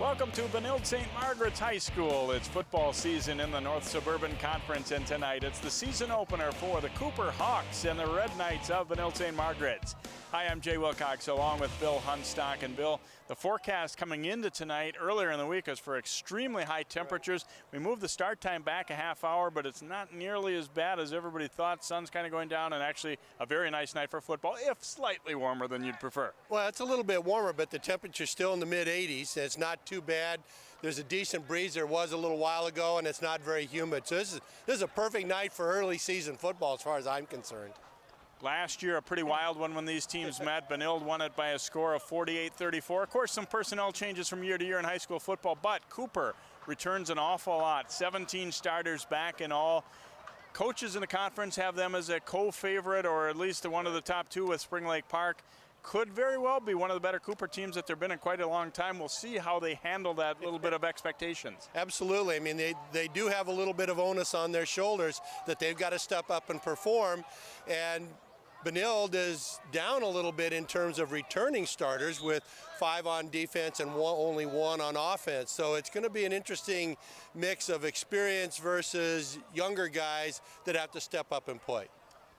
Welcome to Benilde St. Margaret's High School. It's football season in the North Suburban Conference, and tonight it's the season opener for the Cooper Hawks and the Red Knights of Benilde St. Margaret's. Hi, I'm Jay Wilcox along with Bill Hunstock. And Bill, the forecast coming into tonight earlier in the week is for extremely high temperatures. We moved the start time back a half hour, but it's not nearly as bad as everybody thought. Sun's kind of going down, and actually a very nice night for football, if slightly warmer than you'd prefer. Well, it's a little bit warmer, but the temperature's still in the mid-80s. It's not too bad. There's a decent breeze. There was a little while ago, and it's not very humid. So this is a perfect night for early season football as far as I'm concerned. Last year, a pretty wild one when these teams met. Benilde won it by a score of 48-34. Of course, some personnel changes from year to year in high school football, but Cooper returns an awful lot. 17 starters back in all. Coaches in the conference have them as a co-favorite, or at least one of the top two with Spring Lake Park. Could very well be one of the better Cooper teams that they've been in quite a long time. We'll see how they handle that little bit of expectations. Absolutely. I mean, they do have a little bit of onus on their shoulders that they've got to step up and perform. And Benilde is down a little bit in terms of returning starters with 5 on defense and only 1 on offense. So it's going to be an interesting mix of experience versus younger guys that have to step up and play.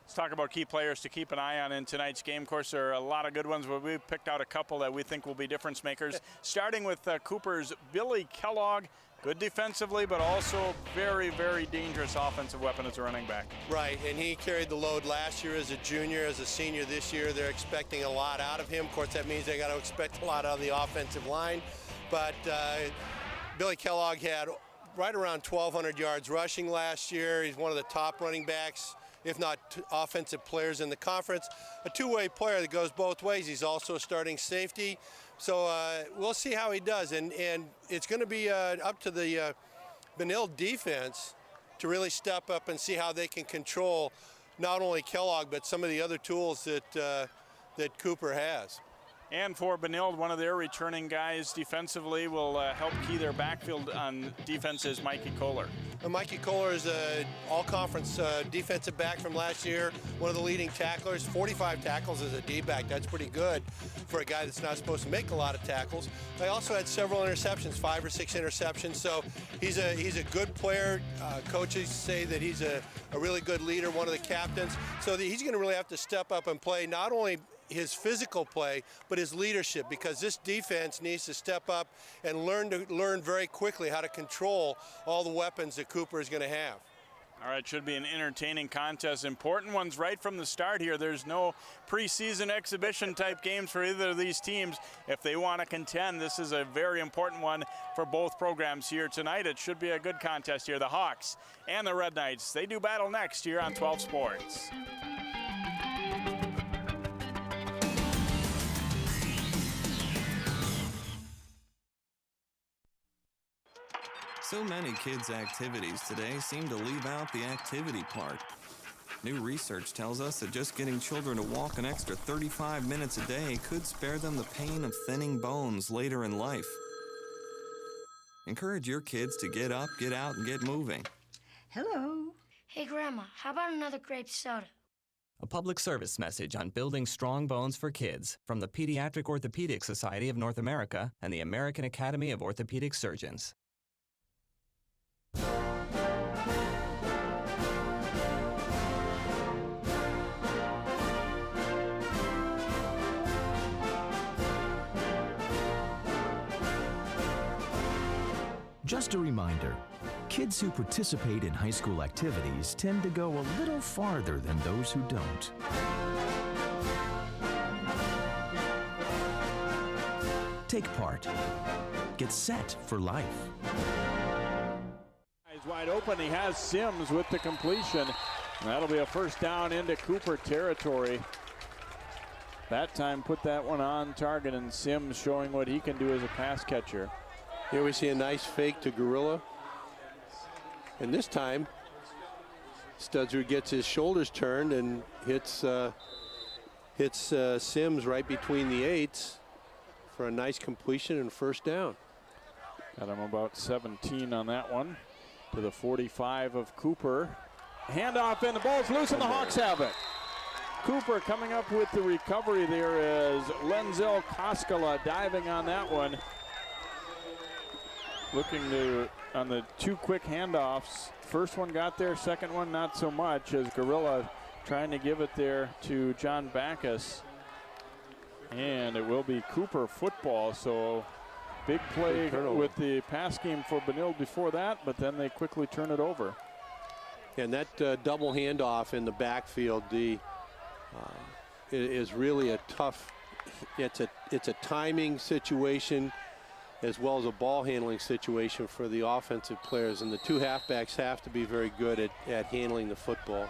Let's talk about key players to keep an eye on in tonight's game. Of course, there are a lot of good ones, but we've picked out a couple that we think will be difference makers. Starting with Cooper's Billy Kellogg. Good defensively, but also very, very dangerous offensive weapon as a running back. Right, and he carried the load last year as a junior, as a senior this year. They're expecting a lot out of him. Of course, that means they got to expect a lot out of the offensive line. But Billy Kellogg had right around 1,200 yards rushing last year. He's one of the top running backs, if not offensive players in the conference. A two-way player that goes both ways. He's also a starting safety. So we'll see how he does. And it's going to be up to the Benilde defense to really step up and see how they can control not only Kellogg, but some of the other tools that Cooper has. And for Benilde, one of their returning guys defensively will help key their backfield on defense is Mikey Kohler. Mikey Kohler is an all-conference defensive back from last year, one of the leading tacklers, 45 tackles as a D-back. That's pretty good for a guy that's not supposed to make a lot of tackles. They also had several interceptions, 5 or 6 interceptions, so he's a good player. Coaches say that he's a really good leader, one of the captains, so he's going to really have to step up and play not only his physical play, but his leadership, because this defense needs to step up and learn very quickly how to control all the weapons that Cooper is going to have. All right, should be an entertaining contest. Important ones right from the start here. There's no preseason exhibition type games for either of these teams. If they want to contend, this is a very important one for both programs here tonight. It should be a good contest here. The Hawks and the Red Knights, they do battle next year on 12 Sports. So many kids' activities today seem to leave out the activity part. New research tells us that just getting children to walk an extra 35 minutes a day could spare them the pain of thinning bones later in life. Encourage your kids to get up, get out, and get moving. Hello. Hey, Grandma, how about another grape soda? A public service message on building strong bones for kids from the Pediatric Orthopedic Society of North America and the American Academy of Orthopedic Surgeons. Just a reminder, kids who participate in high school activities tend to go a little farther than those who don't. Take part. Get set for life. He's wide open. He has Sims with the completion. That'll be a first down into Cooper territory. That time put that one on target, and Sims showing what he can do as a pass catcher. Here we see a nice fake to Gorilla. And this time, Studzer gets his shoulders turned and hits Sims right between the 8s for a nice completion and first down. Got him about 17 on that one to the 45 of Cooper. Handoff and the ball's loose and the Hawks have it. Cooper coming up with the recovery there as Lenzel Koskela diving on that one. looking to, on the two quick handoffs. First one got there, second one not so much, as Gorilla trying to give it there to John Backus. And it will be Cooper football, so big play with the pass game for Benilde before that, but then they quickly turn it over. And that double handoff in the backfield, is really a tough. It's a timing situation as well as a ball handling situation for the offensive players, and the two halfbacks have to be very good at handling the football.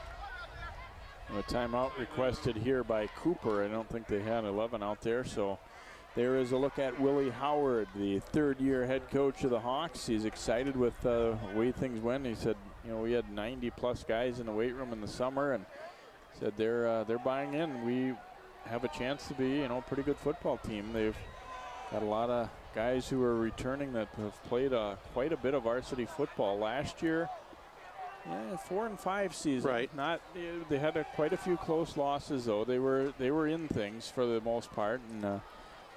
A timeout requested here by Cooper. I don't think they had 11 out there, so there is a look at Willie Howard, the third-year head coach of the Hawks. He's excited with the way things went. He said, you know, we had 90-plus guys in the weight room in the summer, and said they're buying in. We have a chance to be, you know, a pretty good football team. They've got a lot of guys who are returning that have played quite a bit of varsity football last year. Yeah, 4-5 season. Right. Not they had quite a few close losses though. They were in things for the most part, and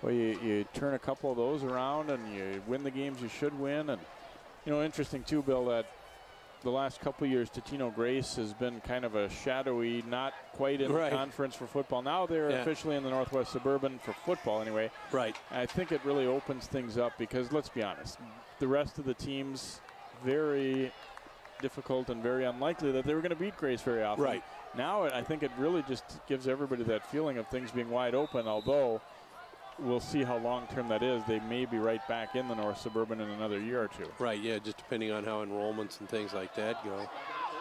well, you turn a couple of those around and you win the games you should win. And you know, interesting too, Bill, that the last couple of years Totino Grace has been kind of a shadowy, not quite in the conference for football. Now they're officially in the Northwest Suburban for football anyway. Right. I think it really opens things up because let's be honest, the rest of the teams very difficult and very unlikely that they were going to beat Grace very often. Right. Now I think it really just gives everybody that feeling of things being wide open, although we'll see how long-term that is. They may be right back in the North Suburban in another year or two. Right, yeah, just depending on how enrollments and things like that go.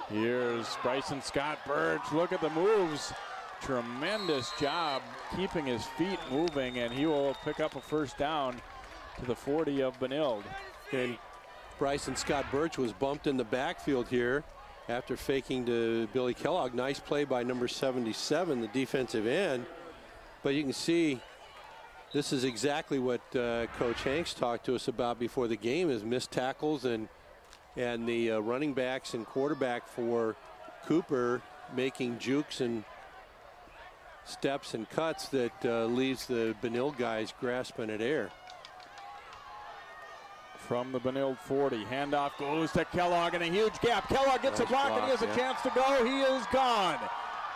Here's Bryson Scott Birch. Look at the moves. Tremendous job keeping his feet moving, and he will pick up a first down to the 40 of Benilde. And Bryson Scott Birch was bumped in the backfield here after faking to Billy Kellogg. Nice play by number 77, the defensive end. But you can see this is exactly what Coach Hanks talked to us about before the game, is missed tackles and the running backs and quarterback for Cooper making jukes and steps and cuts that leaves the Benilde guys grasping at air. From the Benilde 40, handoff goes to Kellogg in a huge gap. Kellogg gets a block and he has a chance to go. He is gone.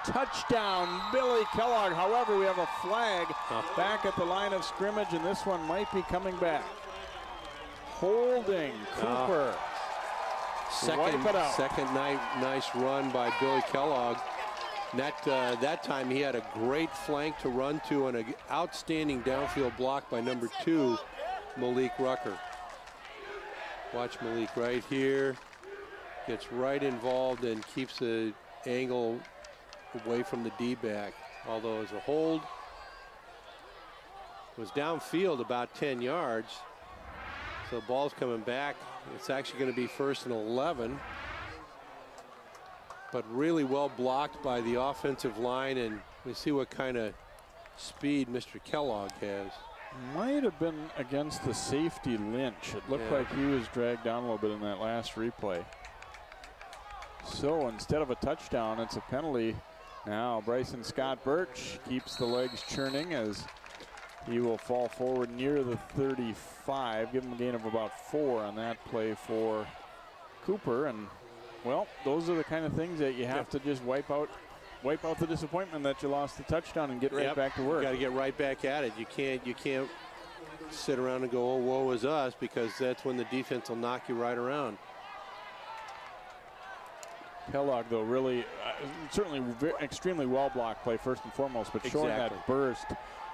Touchdown, Billy Kellogg. However, we have a flag back at the line of scrimmage, and this one might be coming back. Holding Cooper. Second nice run by Billy Kellogg. That time he had a great flank to run to and an outstanding downfield block by number 2, Malik Rucker. Watch Malik right here. Gets right involved and keeps the angle away from the D-back. Although as a hold, was downfield about 10 yards. So the ball's coming back. It's actually going to be 1st and 11. But really well blocked by the offensive line, and we see what kind of speed Mr. Kellogg has. Might have been against the safety Lynch. It looked like he was dragged down a little bit in that last replay. So instead of a touchdown, it's a penalty. Now Bryson Scott Birch keeps the legs churning as he will fall forward near the 35. Give him a gain of about 4 on that play for Cooper. And well, those are the kind of things that you have to just wipe out the disappointment that you lost the touchdown and get right back to work. You got to get right back at it. You can't sit around and go, oh, woe is us, because that's when the defense will knock you right around. Kellogg, though, really, certainly extremely well-blocked play first and foremost, but showing that burst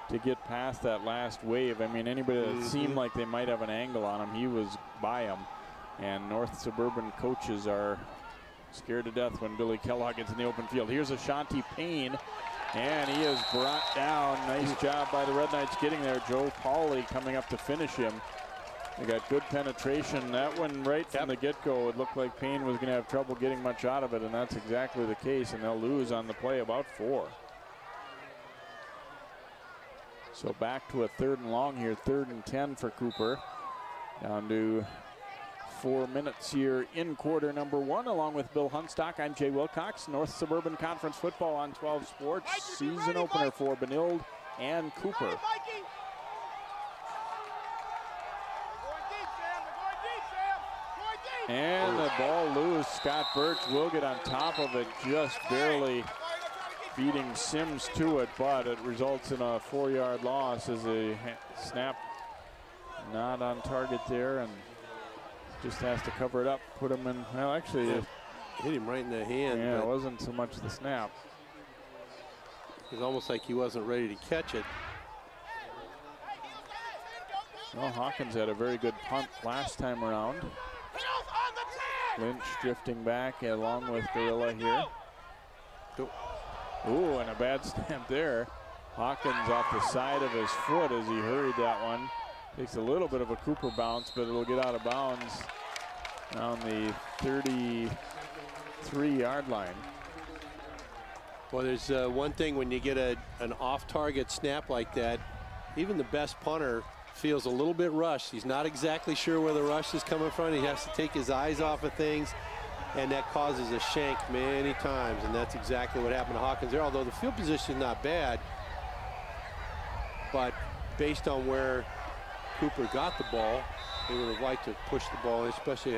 to get past that last wave. I mean, anybody that seemed like they might have an angle on him, he was by him. And North Suburban coaches are scared to death when Billy Kellogg gets in the open field. Here's Ashanti Payne, and he is brought down. Nice job by the Red Knights getting there. Joe Pauley coming up to finish him. They got good penetration. That one right from the get-go, it looked like Payne was going to have trouble getting much out of it, and that's exactly the case, and they'll lose on the play about 4. So back to a 3rd and long here, 3rd and 10 for Cooper. Down to 4 minutes here in quarter number 1. Along with Bill Hunstock, I'm Jay Wilcox. North Suburban Conference football on 12 Sports. Season opener for Benilde and Cooper. And the ball loose. Scott Birch will get on top of it, just barely beating Sims to it, but it results in a 4-yard loss as a snap not on target there, and just has to cover it up, put him in. Well, actually, it hit him right in the hand. Yeah, it wasn't so much the snap. It was almost like he wasn't ready to catch it. Well, Hawkins had a very good punt last time around. Lynch drifting back along with Gorilla here. Ooh, and a bad snap there. Hawkins off the side of his foot as he hurried that one. Takes a little bit of a Cooper bounce, but it'll get out of bounds on the 33-yard line. Well, there's one thing when you get an off-target snap like that, even the best punter feels a little bit rushed. He's not exactly sure where the rush is coming from. He has to take his eyes off of things, and that causes a shank many times, and that's exactly what happened to Hawkins there, although the field position is not bad. But based on where Cooper got the ball, they would have liked to push the ball, especially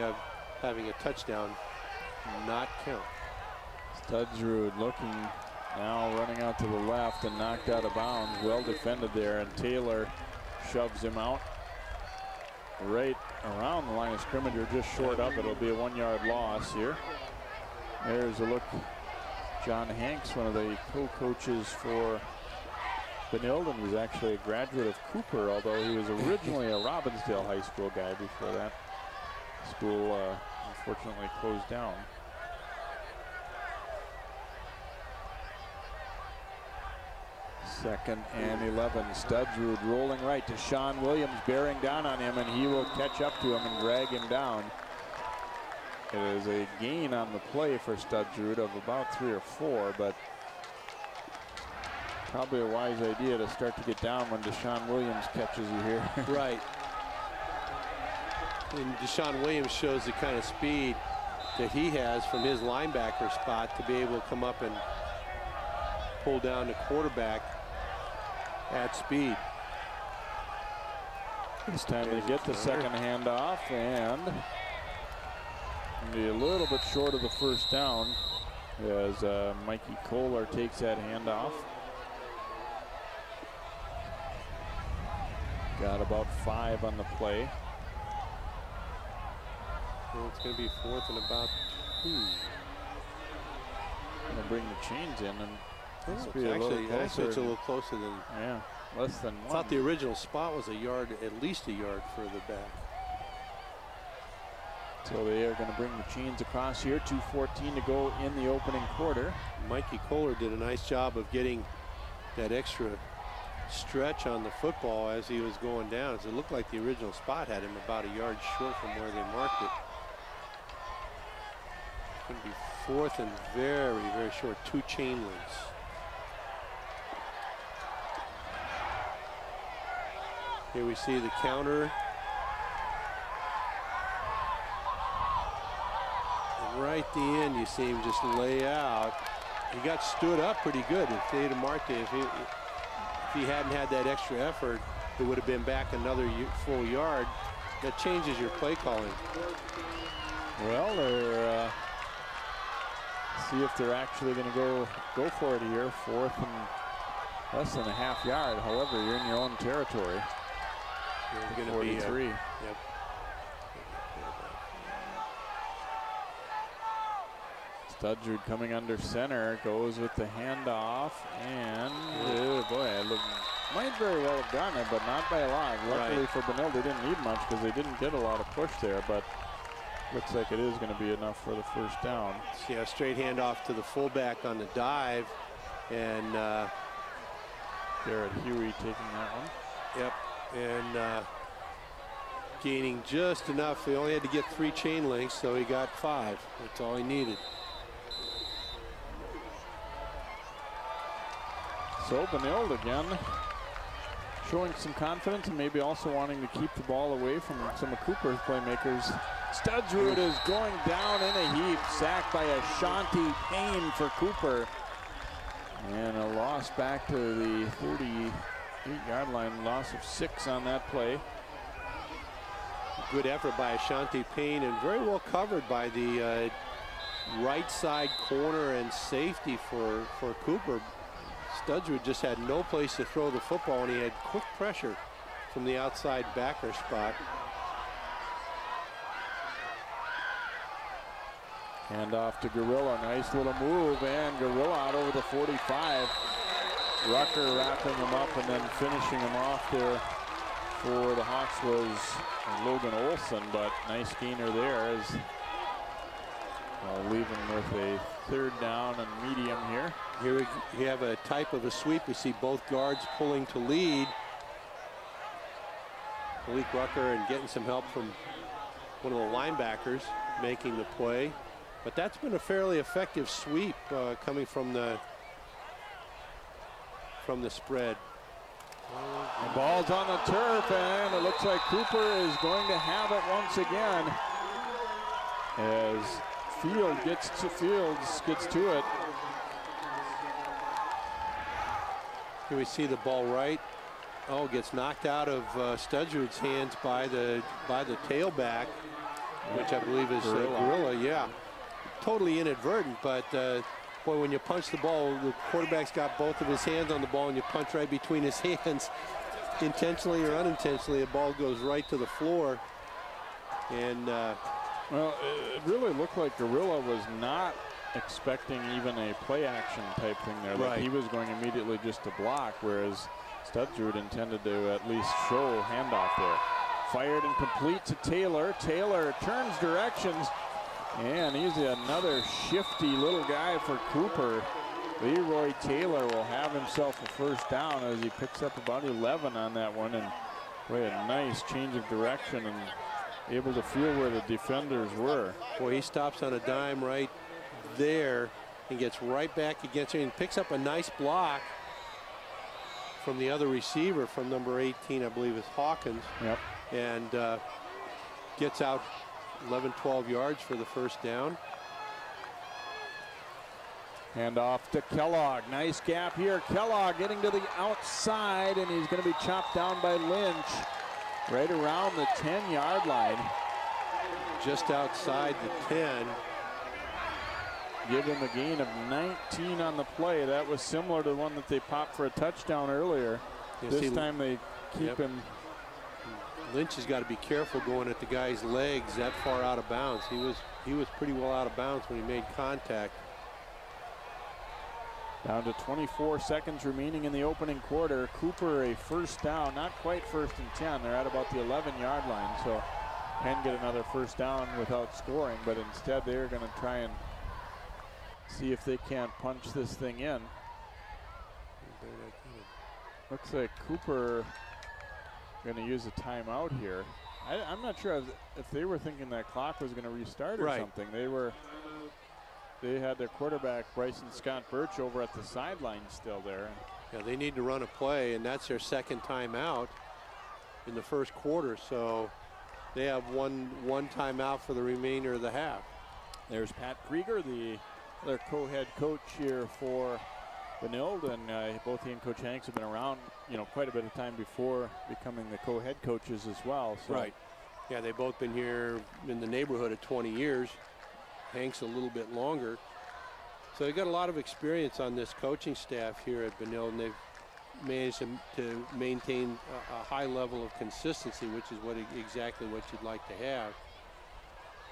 having a touchdown not count. Studsrud looking now, running out to the left and knocked out of bounds. Well defended there, and Taylor shoves him out right around the line of scrimmage, or just short of it. It'll be a 1-yard loss here. There's a look. John Hanks, one of the co-coaches for Benilde, and was actually a graduate of Cooper, although he was originally a Robbinsdale High School guy before that school unfortunately closed down. Second and 11. Studsrud rolling right to Sean Williams, bearing down on him, and he will catch up to him and drag him down. It is a gain on the play for Studsrud of about 3 or 4, but probably a wise idea to start to get down when Deshaun Williams catches you here. Right. And Deshaun Williams shows the kind of speed that he has from his linebacker spot to be able to come up and pull down the quarterback at speed. It's time to get the second handoff, and be a little bit short of the first down as Mikey Kohler takes that handoff. Got about 5 on the play. Well, it's going to be 4th and about 2. Going to bring the chains in, and actually, it's a little closer than. Yeah, less than 1. I thought the original spot was a yard, at least a yard further back. So they are going to bring the chains across here. 2:14 to go in the opening quarter. Mikey Kohler did a nice job of getting that extra stretch on the football as he was going down. As it looked like the original spot had him about a yard short from where they marked it. It's going to be 4th and very, very short. 2 chain links. Here we see the counter. And right at the end, you see him just lay out. He got stood up pretty good. If they had marked it, if he hadn't had that extra effort, it would have been back another full yard. That changes your play calling. Well, they're see if they're actually going to go for it here. 4th and less than a half yard. However, you're in your own territory. You're going to 43. Yep. Studsrud coming under center, goes with the handoff, and boy, might very well have gotten it, but not by a lot. Luckily for Benilde, they didn't need much because they didn't get a lot of push there, but looks like it is going to be enough for the first down. See a straight handoff to the fullback on the dive, and Garrett Huey taking that one. Yep, and gaining just enough. He only had to get 3 chain links, so he got 5. That's all he needed. So Benilde again showing some confidence and maybe also wanting to keep the ball away from some of Cooper's playmakers. Studsrud is going down in a heap, sacked by Ashanti Payne for Cooper. And a loss back to the 38-yard line, loss of 6 on that play. Good effort by Ashanti Payne and very well covered by the right side corner and safety for Cooper. Studgewood just had no place to throw the football, and he had quick pressure from the outside backer spot. Hand off to Gorilla, nice little move, and Gorilla out over the 45. Rucker wrapping him up and then finishing him off there for the Hawks was Logan Olson, but nice gainer there as leaving with a third down and medium here. Here we have a type of a sweep. We see both guards pulling to lead. Malik Rucker and getting some help from one of the linebackers making the play. But that's been a fairly effective sweep coming from the spread. The ball's on the turf, and it looks like Cooper is going to have it once again as Fields gets to it. Here we see the ball right. Oh, gets knocked out of Studgewood's hands by the tailback, which I believe is Gorilla. Yeah, totally inadvertent, but boy, when you punch the ball, the quarterback's got both of his hands on the ball, and you punch right between his hands, intentionally or unintentionally, the ball goes right to the floor. And well, it really looked like Gorilla was not expecting even a play action type thing there. Right. Like he was going immediately just to block, whereas Studgewood intended to at least show handoff there. Fired and complete to Taylor. Taylor turns directions, and he's another shifty little guy for Cooper. Leroy Taylor will have himself a first down as he picks up about 11 on that one, and boy, a nice change of direction and able to feel where the defenders were. Boy, he stops on a dime right there and gets right back against him and picks up a nice block from the other receiver, from number 18, I believe is Hawkins. Yep. And gets out 11, 12 yards for the first down. Hand off to Kellogg. Nice gap here. Kellogg getting to the outside, and he's going to be chopped down by Lynch right around the 10-yard line. Just outside the 10. Give him a gain of 19 on the play. That was similar to the one that they popped for a touchdown earlier. This time they keep him. Lynch has got to be careful going at the guy's legs that far out of bounds. He was pretty well out of bounds when he made contact. Down to 24 seconds remaining in the opening quarter. Cooper a first down, not quite 1st and 10. They're at about the 11-yard line, so can get another first down without scoring, but instead they're going to try and see if they can't punch this thing in. Looks like Cooper going to use a timeout here. I'm not sure if they were thinking that clock was going to restart or something. They had their quarterback, Bryson Scott Birch, over at the sideline still there. Yeah, they need to run a play, and that's their second timeout in the first quarter. So they have one timeout for the remainder of the half. There's Pat Krieger, the other co-head coach here for Benilde, and both he and Coach Hanks have been around, quite a bit of time before becoming the co-head coaches as well. So. Right. Yeah, they've both been here in the neighborhood of 20 years. Hanks a little bit longer. So they've got a lot of experience on this coaching staff here at Benilde, and they've managed to maintain a high level of consistency, which is exactly what you'd like to have.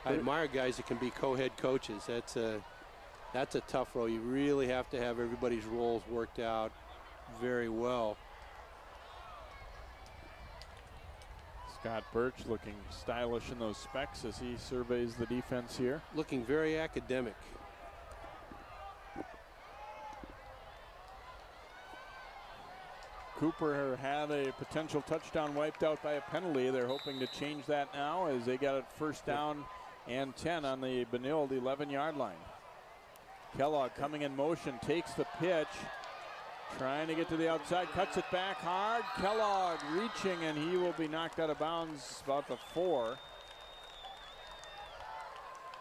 I admire guys that can be co-head coaches. That's a tough role. You really have to have everybody's roles worked out very well. Scott Birch looking stylish in those specs as he surveys the defense here. Looking very academic. Cooper had a potential touchdown wiped out by a penalty. They're hoping to change that now as they got it first down and 10 on the Benilde 11-yard line. Kellogg coming in motion, takes the pitch, trying to get to the outside, cuts it back hard. Kellogg reaching, and he will be knocked out of bounds about the 4.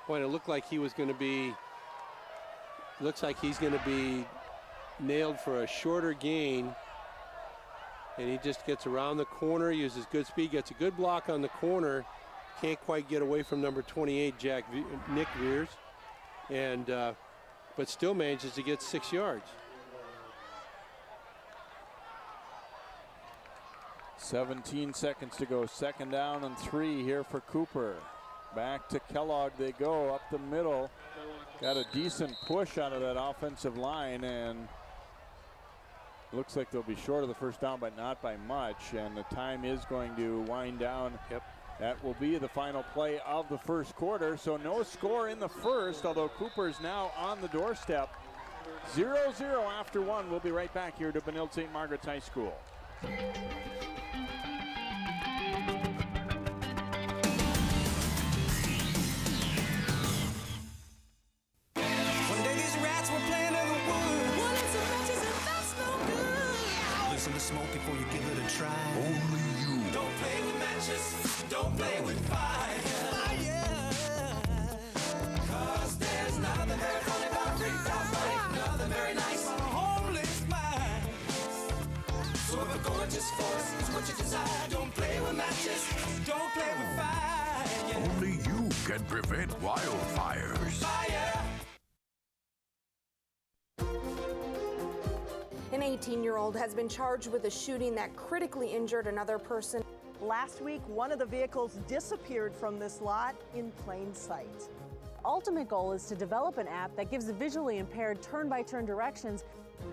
Boy, it looked like he was going to be, looks like he's going to be nailed for a shorter gain. And he just gets around the corner, uses good speed, gets a good block on the corner, can't quite get away from number 28, Nick Veers, and but still manages to get 6 yards. 17 seconds to go. 2nd down and 3 here for Cooper. Back to Kellogg they go up the middle. Got a decent push out of that offensive line, and looks like they'll be short of the first down, but not by much. And the time is going to wind down. Yep. That will be the final play of the first quarter. So no score in the first, although Cooper's now on the doorstep. 0-0 after 1. We'll be right back here to Benilde St. Margaret's High School. Smoke before you give it a try. Only you. Don't play with matches. Don't play with fire. Cause there's nothing very funny about rooftop life. Nothing very nice on a homeless mind. So if a gorgeous force is what you desire, don't play with matches. Don't play with fire. Only you can prevent wildfires. Fire. An 18-year-old has been charged with a shooting that critically injured another person. Last week, one of the vehicles disappeared from this lot in plain sight. Ultimate goal is to develop an app that gives the visually impaired turn-by-turn directions.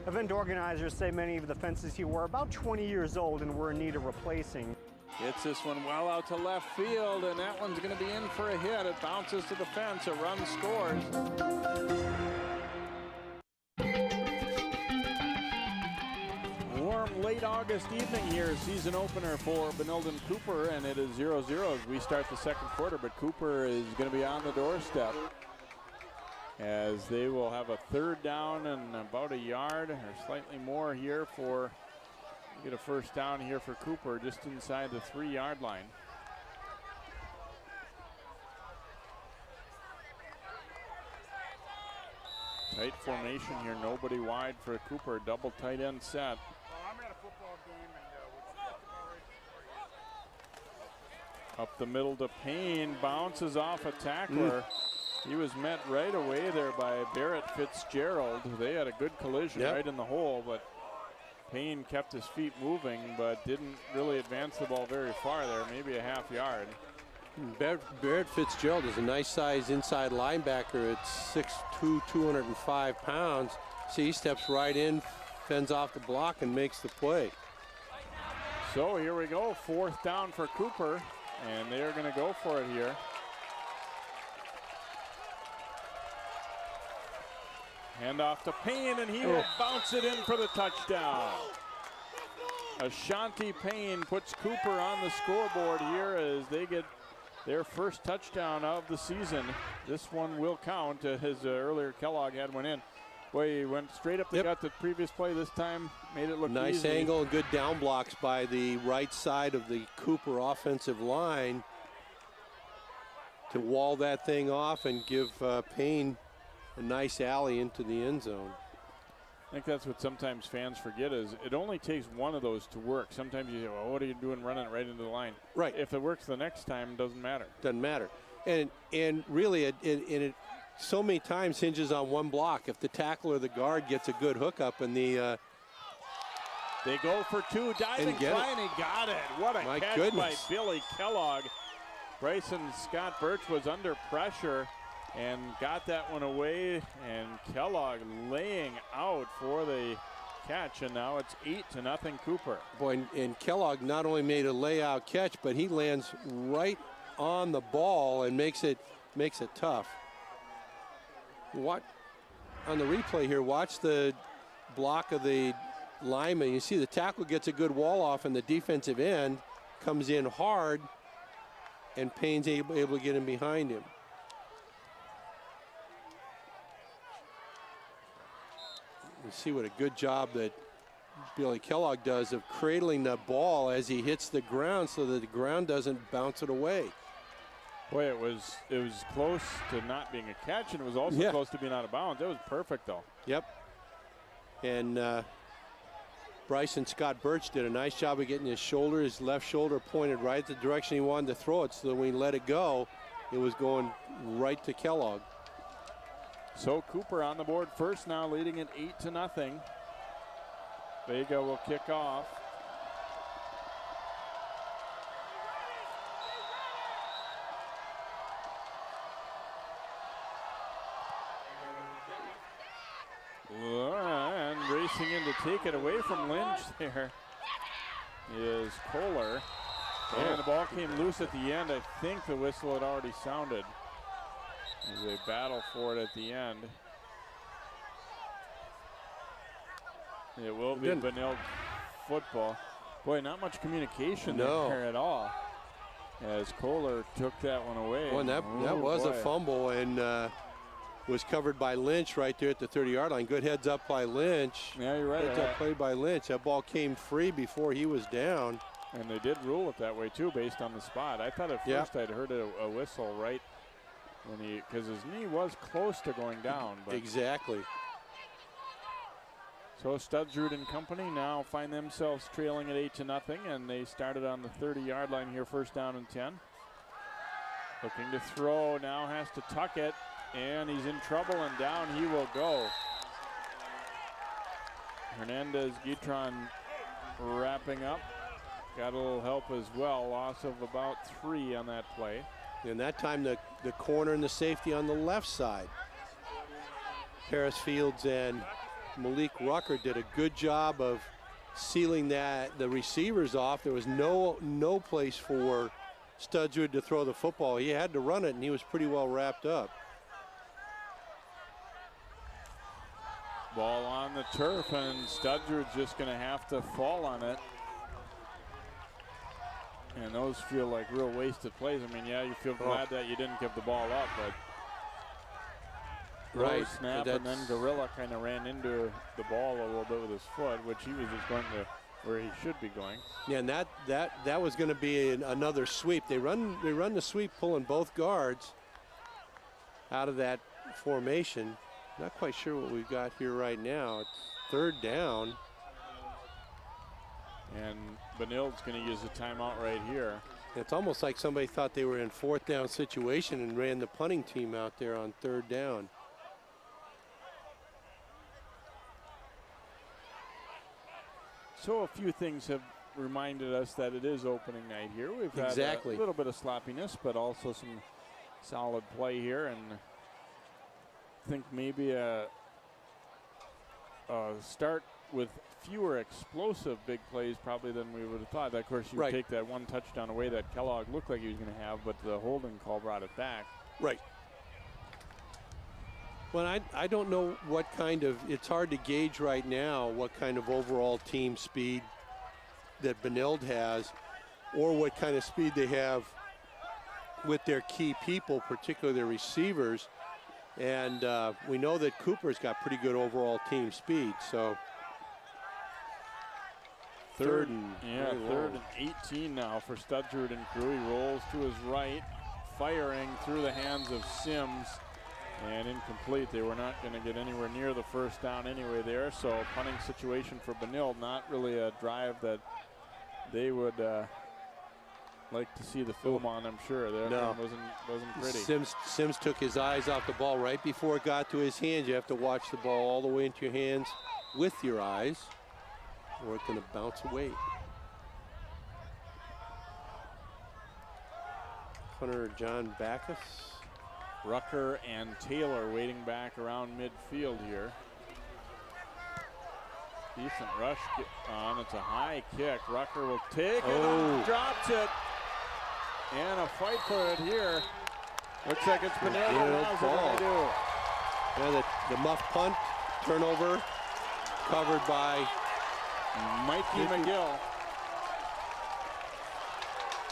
Event organizers say many of the fences here were about 20 years old and were in need of replacing. Hits this one well out to left field, and that one's going to be in for a hit. It bounces to the fence. A run scores. Warm late August evening here, season opener for Benilde and Cooper, and it is 0-0 as we start the second quarter, but Cooper is going to be on the doorstep as they will have a 3rd down and about a yard or slightly more here for get a first down here for Cooper just inside the 3-yard line. Tight formation here, nobody wide for Cooper, double tight end set. Up the middle to Payne, bounces off a tackler. He was met right away there by Barrett Fitzgerald. They had a good collision right in the hole, but Payne kept his feet moving, but didn't really advance the ball very far there, maybe a half yard. Barrett Fitzgerald is a nice size inside linebacker at 6'2", 205 pounds. See, he steps right in, fends off the block, and makes the play. So here we go, 4th down for Cooper. And they're going to go for it here. Hand off to Payne, and he will bounce it in for the touchdown. Ashanti Payne puts Cooper on the scoreboard here as they get their first touchdown of the season. This one will count. His earlier Kellogg had one in. Boy, he went straight up the gut the previous play. This time made it look nice easy. Angle, good down blocks by the right side of the Cooper offensive line to wall that thing off and give Payne a nice alley into the end zone. I think that's what sometimes fans forget is it only takes one of those to work. Sometimes you say, well, what are you doing running it right into the line? Right. If it works the next time, it doesn't matter. Doesn't matter. And really, it so many times hinges on one block. If the tackle or the guard gets a good hookup and the they go for 2, diving try, and he got it. What a catch by Billy Kellogg. Bryson Scott Birch was under pressure and got that one away, and Kellogg laying out for the catch, and now it's 8-0 Cooper. Boy, and Kellogg not only made a layout catch, but he lands right on the ball and makes it tough. What on the replay here, watch the block of the lineman. You see the tackle gets a good wall off, and the defensive end comes in hard, and Payne's able to get in behind him. You see what a good job that Billy Kellogg does of cradling the ball as he hits the ground so that the ground doesn't bounce it away. Boy, it was close to not being a catch, and it was also close to being out of bounds. It was perfect, though. Yep. And Bryson Scott Birch did a nice job of getting his left shoulder pointed right the direction he wanted to throw it, so that when he let it go, it was going right to Kellogg. So Cooper on the board first now, leading it 8-0. Vega will kick off. And racing in to take it away from Lynch there is Kohler. And the ball came loose at the end. I think the whistle had already sounded as they battle for it at the end. It will be Benilde football. Boy, not much communication there at all, as Kohler took that one away. Well, and that was a fumble, and was covered by Lynch right there at the 30-yard line. Good heads up by Lynch. Yeah, you're right. Heads up play by Lynch. That ball came free before he was down. And they did rule it that way too, based on the spot. I thought at first I'd heard a whistle right when because his knee was close to going down. But exactly. So Studsrud and company now find themselves trailing at 8-0, and they started on the 30-yard line here, first down and 10. Looking to throw, now has to tuck it, and he's in trouble, and down he will go. Hernandez-Guitron wrapping up. Got a little help as well. Loss of about 3 on that play. And that time the corner and the safety on the left side. Harris Fields and Malik Rucker did a good job of sealing the receivers off. There was no place for Studsrud to throw the football. He had to run it, and he was pretty well wrapped up. Ball on the turf, and Studsrud's just going to have to fall on it. And those feel like real wasted plays. I mean, yeah, you feel glad that you didn't give the ball up, but right, snap, and then Gorilla kind of ran into the ball a little bit with his foot, which he was just going to where he should be going. Yeah, and that was going to be another sweep. They run the sweep, pulling both guards out of that formation. Not quite sure what we've got here right now. It's third down. And Benilde's going to use a timeout right here. It's almost like somebody thought they were in fourth down situation and ran the punting team out there on third down. So a few things have reminded us that it is opening night here. We've had a little bit of sloppiness, but also some solid play here, and I think maybe a start with fewer explosive big plays probably than we would have thought. Of course, you take that one touchdown away that Kellogg looked like he was going to have, but the holding call brought it back. Right. Well, I don't know what kind of, it's hard to gauge right now what kind of overall team speed that Benilde has, or what kind of speed they have with their key people, particularly their receivers. And we know that Cooper's got pretty good overall team speed, so. Third and 18 now for Studsrud and crew. He rolls to his right, firing through the hands of Sims, and incomplete. They were not going to get anywhere near the first down anyway there, so punting situation for Benilde. Not really a drive that they would like to see the film on, I'm sure. That wasn't pretty. Sims took his eyes off the ball right before it got to his hands. You have to watch the ball all the way into your hands with your eyes, or it's going to bounce away. Punter John Backus. Rucker and Taylor waiting back around midfield here. Decent rush on. It's a high kick. Rucker will take it, drops it, and a fight for it here. Looks like it's Benilde. How's it going to do? Yeah, the muff punt, turnover, covered by Mikey McGill.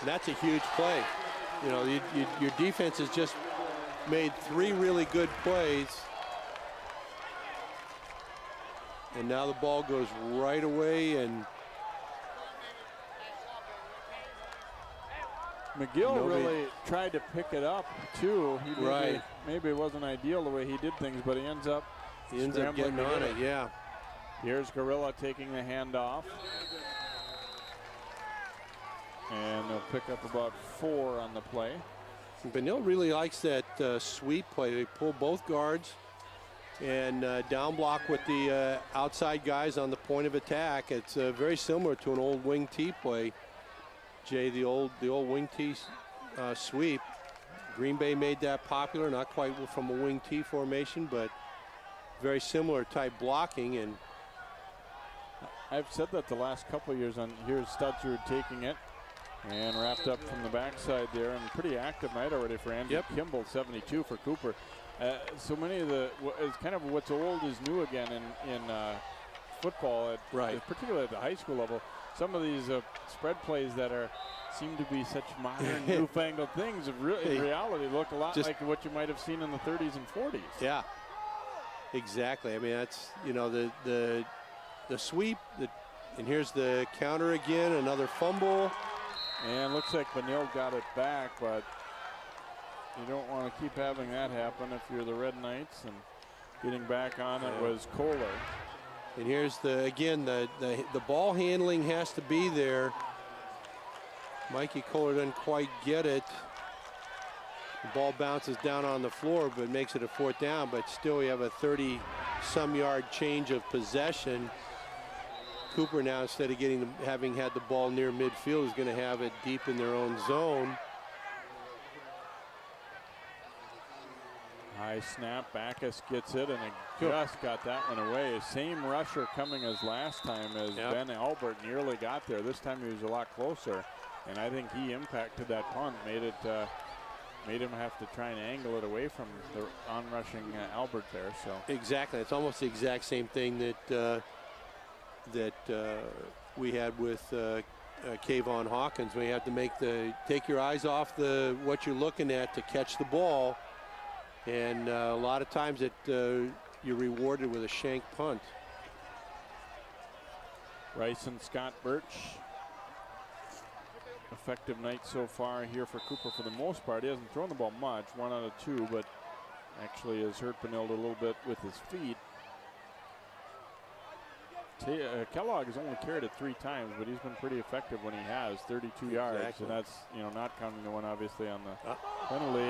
That's a huge play. You know, your defense has just made 3 really good plays. And now the ball goes right away, and McGill really tried to pick it up too. Maybe it wasn't ideal the way he did things, but he ends up getting on it, yeah. Here's Gorilla taking the handoff. And they'll pick up about 4 on the play. Benilde really likes that sweep play. They pull both guards and down block with the outside guys on the point of attack. It's very similar to an old wing T play. Jay, the old wing T sweep. Green Bay made that popular, not quite from a wing T formation, but very similar type blocking. And I've said that the last couple of years on here's Stutzrud taking it and wrapped up from the backside there, and pretty active night already for Andrew Kimball, 72 for Cooper. So many of it's kind of what's old is new again in football, particularly at the high school level. Some of these spread plays that seem to be such modern, newfangled things in reality look a lot like what you might have seen in the 30s and 40s. Yeah, exactly. I mean, that's, you know, the sweep, and here's the counter again, another fumble. And looks like Benilde got it back, but you don't want to keep having that happen if you're the Red Knights. And getting back on it was Kohler. And here's the ball handling has to be there. Mikey Kohler doesn't quite get it. The ball bounces down on the floor, but makes it a 4th down. But still, we have a 30-some yard change of possession. Cooper now, instead of having had the ball near midfield, is going to have it deep in their own zone. High snap, Backus gets it, and it just got that one away. Same rusher coming as last time as Ben Albert nearly got there. This time he was a lot closer, and I think he impacted that punt, made him have to try and angle it away from the on-rushing Albert there. So exactly, it's almost the exact same thing that we had with Kayvon Hawkins. We have to take your eyes off what you're looking at to catch the ball, and a lot of times you're rewarded with a shank punt. Rice and Scott Birch. Effective night so far here for Cooper for the most part. He hasn't thrown the ball much, 1 out of 2, but actually has hurt Benilde a little bit with his feet. Kellogg has only carried it 3 times, but he's been pretty effective when he has 32 yards, and that's not counting the one obviously on the penalty.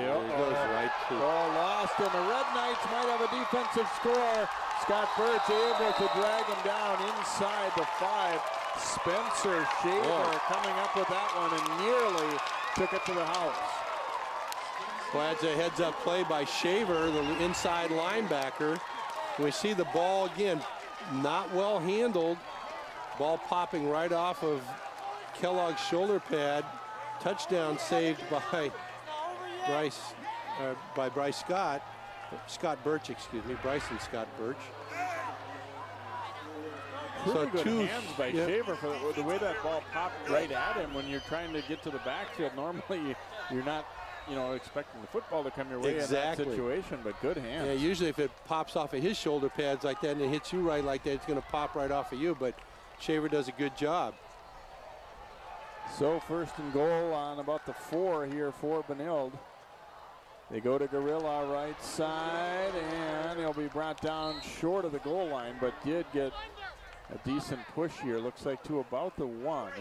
Lost, and the Red Knights might have a defensive score. Scott Birch able to drag him down inside the 5. Spencer Shaver coming up with that one and nearly took it to the house. Well, that's a heads-up play by Shaver, the inside linebacker. We see the ball again. Not well handled. Ball popping right off of Kellogg's shoulder pad. Touchdown saved by Bryce Scott. Scott Birch, excuse me. Bryson Scott Birch. Pretty good hands by Shaver for the way that ball popped right at him when you're trying to get to the backfield. Normally you're not expecting the football to come your way in that situation, but good hands. Yeah, usually if it pops off of his shoulder pads like that and it hits you right like that, it's going to pop right off of you, but Shaver does a good job. So 1st and goal on about the 4 here for Benilde. They go to Gorilla right side, and he'll be brought down short of the goal line, but did get a decent push here. Looks like to about the 1.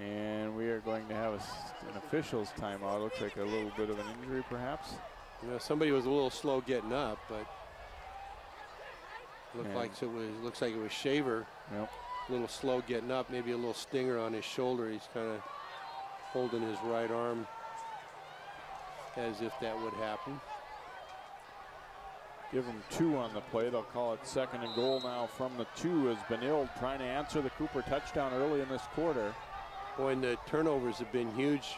And we are going to have an official's timeout. Looks like a little bit of an injury, perhaps. Yeah, somebody was a little slow getting up, but looks like it was Shaver. Yep. A little slow getting up, maybe a little stinger on his shoulder. He's kind of holding his right arm as if that would happen. Give him 2 on the play. They'll call it 2nd and goal now from the 2 as Benilde trying to answer the Cooper touchdown early in this quarter. Boy, and the turnovers have been huge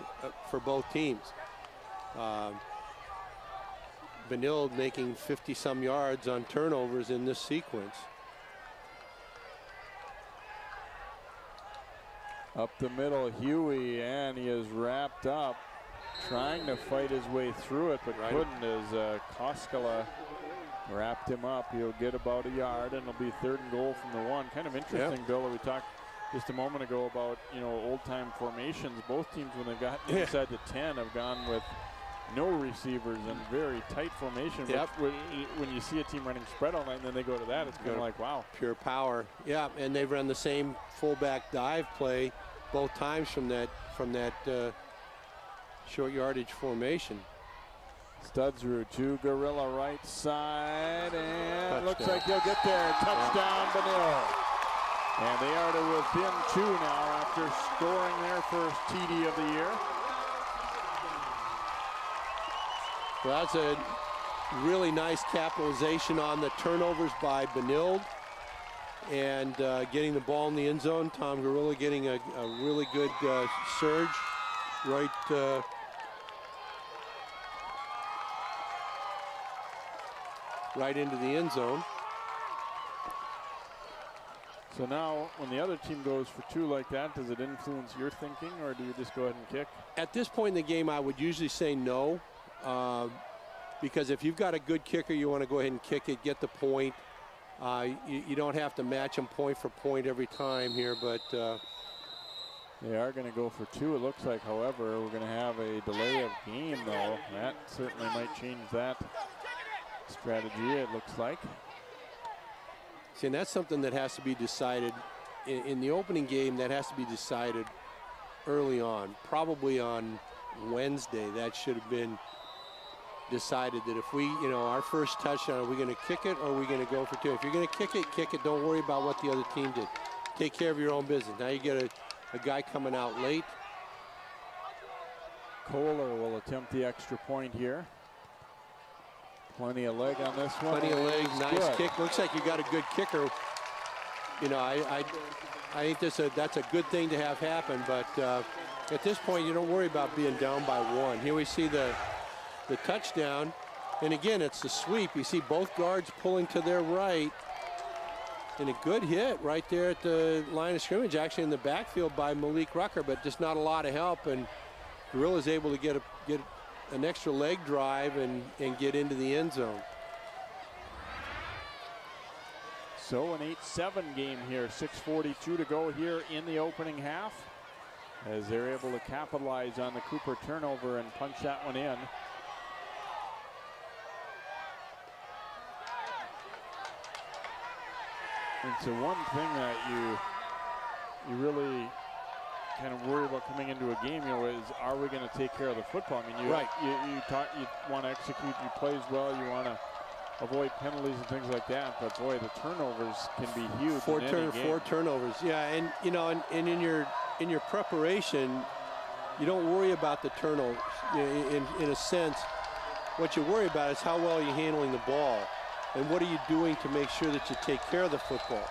for both teams. Benilde making 50-some yards on turnovers in this sequence. Up the middle, Huey, and he is wrapped up, trying to fight his way through it, but couldn't as Koskela wrapped him up. He'll get about a yard, and it'll be 3rd and goal from the 1. Kind of interesting, Bill, that we talked just a moment ago about old-time formations. Both teams, when they got inside the 10, have gone with no receivers and very tight formation. Yep. When you see a team running spread all night and then they go to that, it's kind of like, wow. Pure power. Yeah, and they've run the same fullback dive play both times from that short yardage formation. Studsrud to Gorilla right side, and Touchdown. looks like they'll get there. Touchdown, Benilde. And they are to within 2 now after scoring their first TD of the year. Well, that's a really nice capitalization on the turnovers by Benilde and getting the ball in the end zone. Tom Gorilla getting a really good surge right into the end zone. So now when the other team goes for 2 like that, does it influence your thinking, or do you just go ahead and kick? At this point in the game, I would usually say no, because if you've got a good kicker, you want to go ahead and kick it, get the point. You don't have to match them point for point every time here, but they are going to go for 2. It looks like, however, we're going to have a delay of game, though. That certainly might change that strategy, it looks like. See, and that's something that has to be decided in the opening game. That has to be decided early on, probably on Wednesday. That should have been decided, that if we, our first touchdown, are we going to kick it or are we going to go for 2? If you're going to kick it, kick it. Don't worry about what the other team did. Take care of your own business. Now you get a guy coming out late. Kohler will attempt the extra point here. Plenty of leg on this one. Plenty of leg, nice kick. Looks like you got a good kicker. I think that's a good thing to have happen, but at this point you don't worry about being down by 1. Here we see the touchdown, and again it's the sweep. You see both guards pulling to their right, and a good hit right there at the line of scrimmage, actually in the backfield by Malik Rucker, but just not a lot of help, and Gorilla's able to get an extra leg drive and get into the end zone. So an 8-7 game here, 6:42 to go here in the opening half, as they're able to capitalize on the Cooper turnover and punch that one in. And so one thing that you really kind of worry about coming into a game, is are we going to take care of the football? I mean, you want to execute your plays well, you want to avoid penalties and things like that, but boy, the turnovers can be huge. Four turnovers, yeah, and and in your preparation, you don't worry about the turnovers. In a sense, what you worry about is how well are you handling the ball, and what are you doing to make sure that you take care of the football.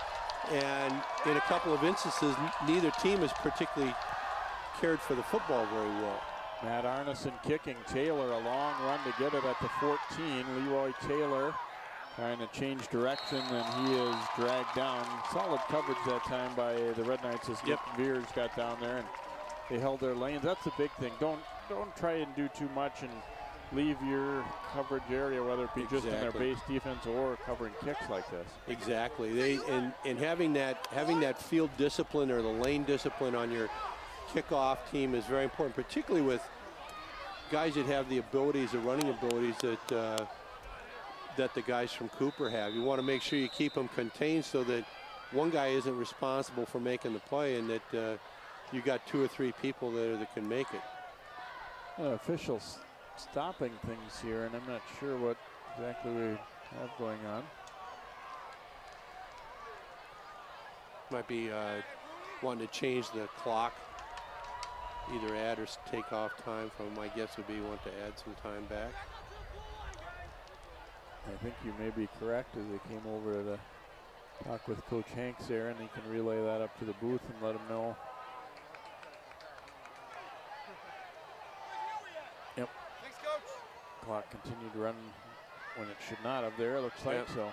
And in a couple of instances, neither team has particularly cared for the football very well. Matt Arneson kicking. Taylor, a long run to get it at the 14. Leroy Taylor trying to change direction, and he is dragged down. Solid coverage that time by the Red Knights as Nick Veers got down there, and they held their lanes. That's the big thing. Don't try and do too much and leave your coverage area, whether it be just in their base defense or covering kicks like this. Exactly. And having that field discipline or the lane discipline on your kickoff team is very important, particularly with guys that have the abilities, the running abilities that the guys from Cooper have. You want to make sure you keep them contained so that one guy isn't responsible for making the play, and that you got 2 or 3 people that can make it. Officials stopping things here, and I'm not sure what exactly we have going on. Might be wanting to change the clock, either add or take off time from. My guess would be want to add some time back. I think you may be correct, as they came over to talk with Coach Hanks there, and he can relay that up to the booth and let him know. Yep. Thanks, Coach. Clock continued to run when it should not have there, it looks like. So.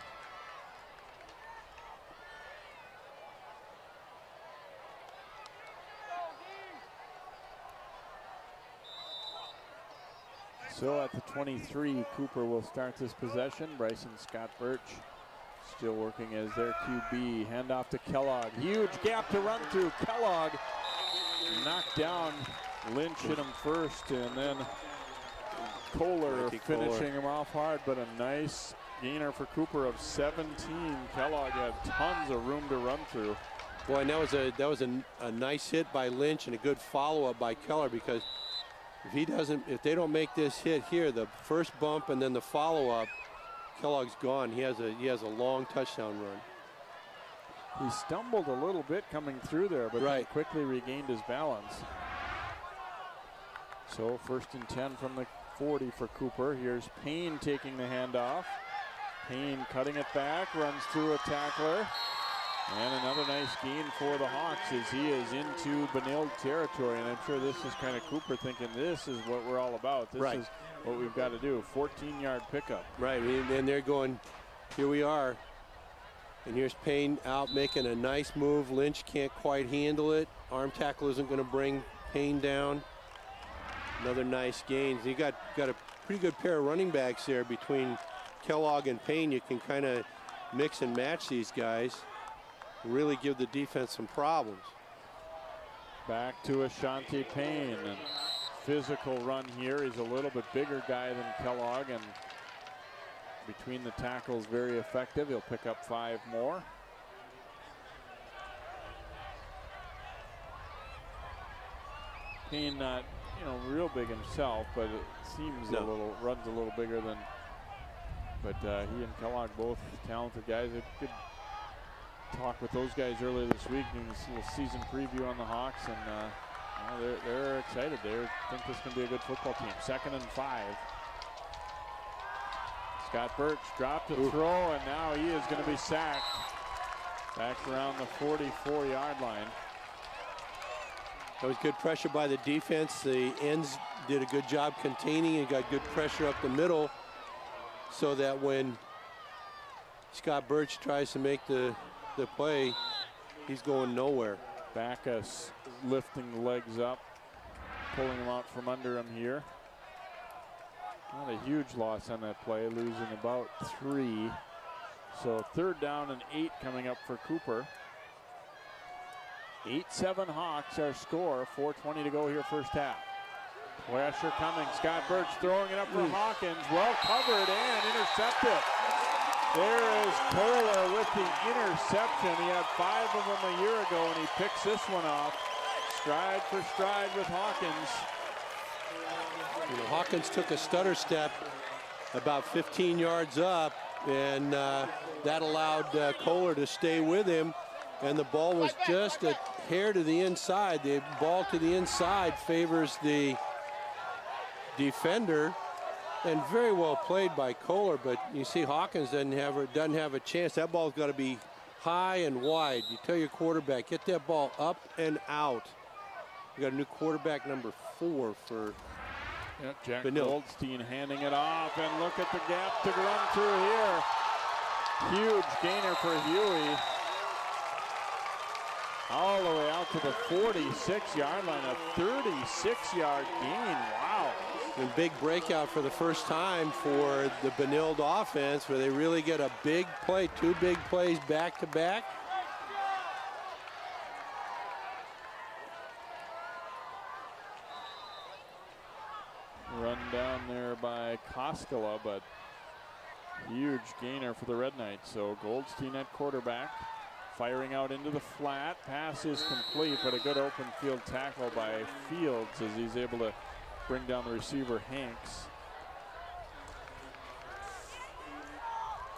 So at the 23, Cooper will start this possession. Bryson Scott Birch still working as their QB. Handoff to Kellogg. Huge gap to run through. Kellogg knocked down. Lynch hit him first, and then Kohler finishing him off hard, but a nice gainer for Cooper of 17. Kellogg had tons of room to run through. Boy, and that was a nice hit by Lynch and a good follow-up by Keller, because if they don't make this hit here, the first bump and then the follow-up, Kellogg's gone. He has a long touchdown run. He stumbled a little bit coming through there, but he quickly regained his balance. So 1st and 10 from the 40 for Cooper. Here's Payne taking the handoff. Payne cutting it back, runs through a tackler. And another nice gain for the Hawks as he is into Benilde territory. And I'm sure this is kind of Cooper thinking this is what we're all about. This is what we've got to do. 14-yard pickup. Right, and they're going, here we are. And here's Payne out making a nice move. Lynch can't quite handle it. Arm tackle isn't going to bring Payne down. Another nice gain. You got a pretty good pair of running backs there between Kellogg and Payne. You can kind of mix and match these guys. Really give the defense some problems. Back to Ashanti Payne. And physical run here. He's a little bit bigger guy than Kellogg, and between the tackles very effective. He'll pick up 5 more. Payne not real big himself, but it seems runs a little bigger than. But he and Kellogg both talented guys. I could talk with those guys earlier this week, doing this little season preview on the Hawks, and they're excited. They think this can be a good football team. 2nd and 5. Scott Birch dropped a throw, and now he is going to be sacked. Back around the 44-yard line. That was good pressure by the defense. The ends did a good job containing and got good pressure up the middle, so that when Scott Birch tries to make the play, he's going nowhere. Backus lifting the legs up, pulling him out from under him here. Not a huge loss on that play, losing about 3. So 3rd down and 8 coming up for Cooper. 8-7 Hawks, our score. 4:20 to go here, first half. Pressure coming. Scott Birch throwing it up for Hawkins. Well covered and intercepted. There is Kohler with the interception. He had 5 of them a year ago, and he picks this one off. Stride for stride with Hawkins. Hawkins took a stutter step about 15 yards up, and that allowed Kohler to stay with him, and the ball was just a hair to the inside. The ball to the inside favors the defender, and very well played by Kohler, but you see Hawkins doesn't have a chance. That ball's got to be high and wide. You tell your quarterback, get that ball up and out. We got a new quarterback, number 4 for Jack Benilde. Goldstein handing it off, and look at the gap to run through here. Huge gainer for Huey. All the way out to the 46-yard line, a 36-yard gain. Wow. And big breakout for the first time for the Benilde offense, where they really get a big play, 2 big plays back to back. Run down there by Koskela, but huge gainer for the Red Knights. So Goldstein at quarterback, firing out into the flat. Pass is complete, but a good open field tackle by Fields as he's able to bring down the receiver, Hanks.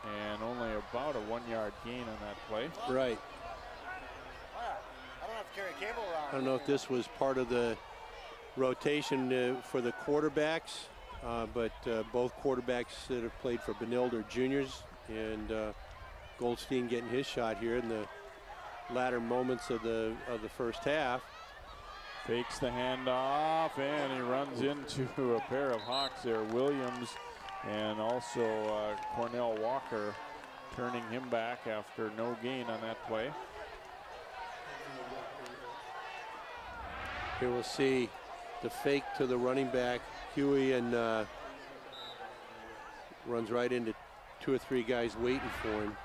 And only about a 1-yard gain on that play. Right. I don't have to carry a cable around. I don't know if this was part of the rotation for the quarterbacks, but both quarterbacks that have played for Benilde are juniors, and Goldstein getting his shot here in the latter moments of the first half. Fakes the handoff, and he runs into a pair of Hawks there. Williams and also Cornell Walker turning him back after no gain on that play. Here we'll see the fake to the running back, Huey, and runs right into 2 or 3 guys waiting for him.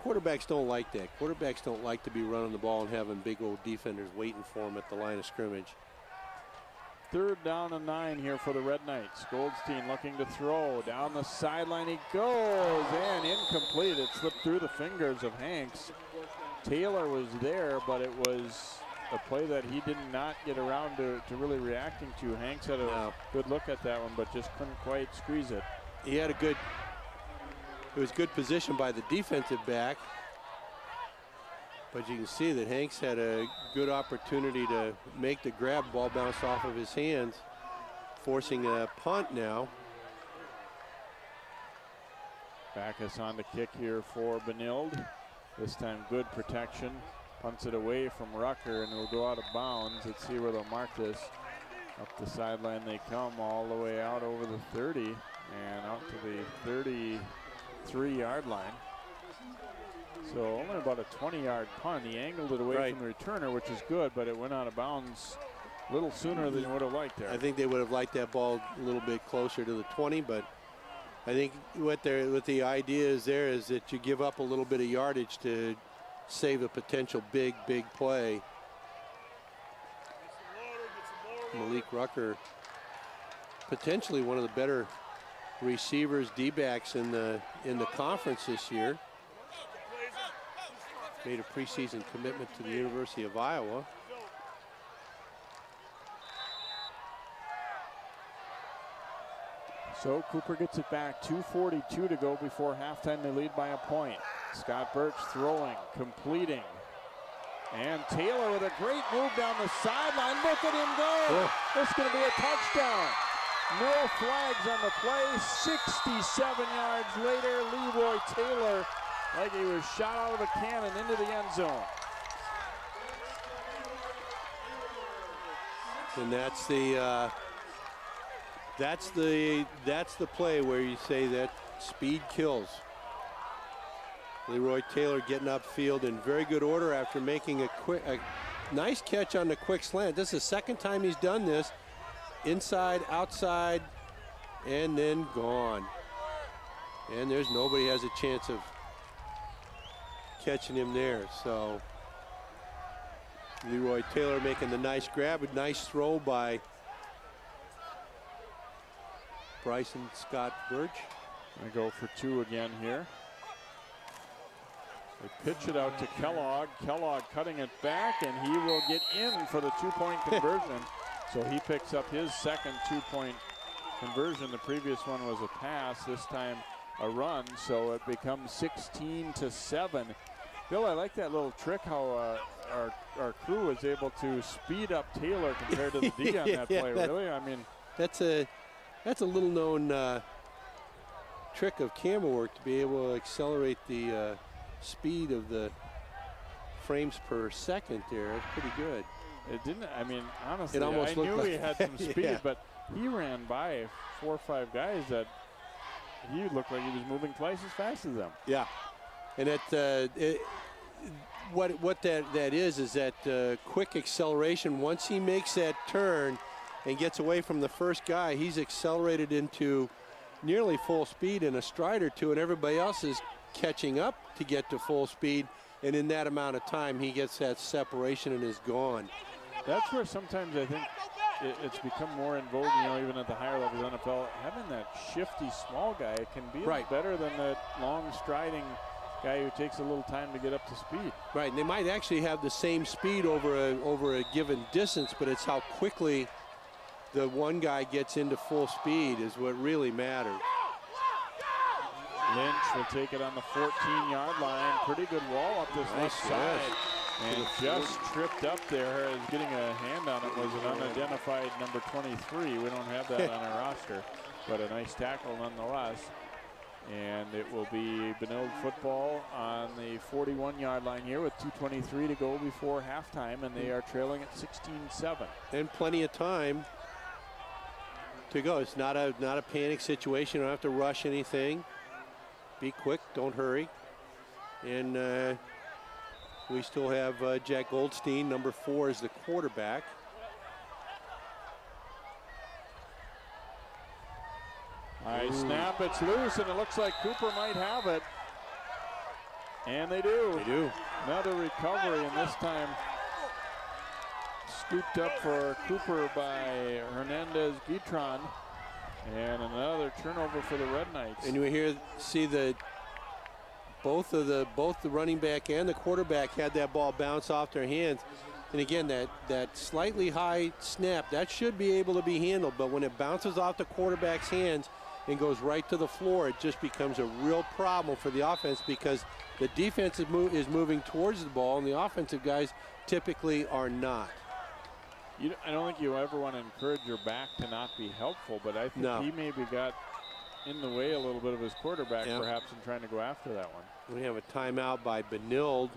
Quarterbacks don't like that. Quarterbacks don't like to be running the ball and having big old defenders waiting for them at the line of scrimmage. 3rd down and 9 here for the Red Knights. Goldstein looking to throw. Down the sideline he goes, and incomplete. It slipped through the fingers of Hanks. Taylor was there, but it was a play that he did not get around to really reacting to. Hanks had a good look at that one, but just couldn't quite squeeze it. He had it was good position by the defensive back. But you can see that Hanks had a good opportunity to make the grab. Ball bounced off of his hands, forcing a punt now. Backus on the kick here for Benilde. This time good protection. Punts it away from Rucker, and it'll go out of bounds. Let's see where they'll mark this. Up the sideline they come, all the way out over the 30 and out to the 33-yard line. So only about a 20-yard punt. He angled it away from the returner, which is good, but it went out of bounds a little sooner than you would have liked there. I think they would have liked that ball a little bit closer to the 20, but I think what the idea is there is that you give up a little bit of yardage to save a potential big play. Malik Rucker, potentially one of the better receivers, D-backs in the conference this year. Made a preseason commitment to the University of Iowa. So Cooper gets it back. 2:42 to go before halftime. They lead by a point. Scott Birch throwing, completing. And Taylor with a great move down the sideline. Look at him go. It's going to be a touchdown. No flags on the play. 67 yards later, Leroy Taylor, like he was shot out of a cannon into the end zone. And that's the play where you say that speed kills. Leroy Taylor getting upfield in very good order after making a nice catch on the quick slant. This is the second time he's done this. Inside, outside, and then gone. And there's nobody has a chance of catching him there. So Leroy Taylor making the nice grab, a nice throw by Bryson Scott Birch. They go for 2 again here. They pitch it out to Kellogg. Kellogg cutting it back, and he will get in for the 2-point conversion. So he picks up his second 2-point conversion. The previous one was a pass, this time a run, so it becomes 16-7. Bill, I like that little trick how our crew was able to speed up Taylor compared to the D on that play. Really, I mean, that's a little known trick of camera work, to be able to accelerate the speed of the frames per second there. It's pretty good. It didn't, I mean, honestly, it almost I knew like he had some speed, but he ran by 4 or 5 guys that he looked like he was moving twice as fast as them. Yeah, and what that is that quick acceleration. Once he makes that turn and gets away from the first guy, he's accelerated into nearly full speed in a stride or two, and everybody else is catching up to get to full speed, and in that amount of time he gets that separation and is gone. That's where sometimes I think it's become more in vogue, even at the higher levels of NFL. Having that shifty small guy can be better than that long striding guy who takes a little time to get up to speed. Right, and they might actually have the same speed over a given distance, but it's how quickly the one guy gets into full speed is what really matters. Lynch will take it on the 14-yard line. Pretty good wall up this left side. And just tripped up there as getting a hand on it was an unidentified number 23. We don't have that on our roster, but a nice tackle nonetheless. And it will be Benilde football on the 41-yard line here with 2:23 to go before halftime, and they are trailing at 16-7. And plenty of time to go. It's not a panic situation. You don't have to rush anything. Be quick, don't hurry. And we still have Jack Goldstein, number 4, as the quarterback. High snap, it's loose, and it looks like Cooper might have it. And they do. They do. Another recovery, and this time scooped up for Cooper by Hernandez-Guitron. And another turnover for the Red Knights. And you see that both the running back and the quarterback had that ball bounce off their hands. And again, that slightly high snap, that should be able to be handled. But when it bounces off the quarterback's hands and goes right to the floor, it just becomes a real problem for the offense, because the defense is moving towards the ball and the offensive guys typically are not. I don't think you ever want to encourage your back to not be helpful, but I think he maybe got in the way a little bit of his quarterback, perhaps, in trying to go after that one. We have a timeout by Benilde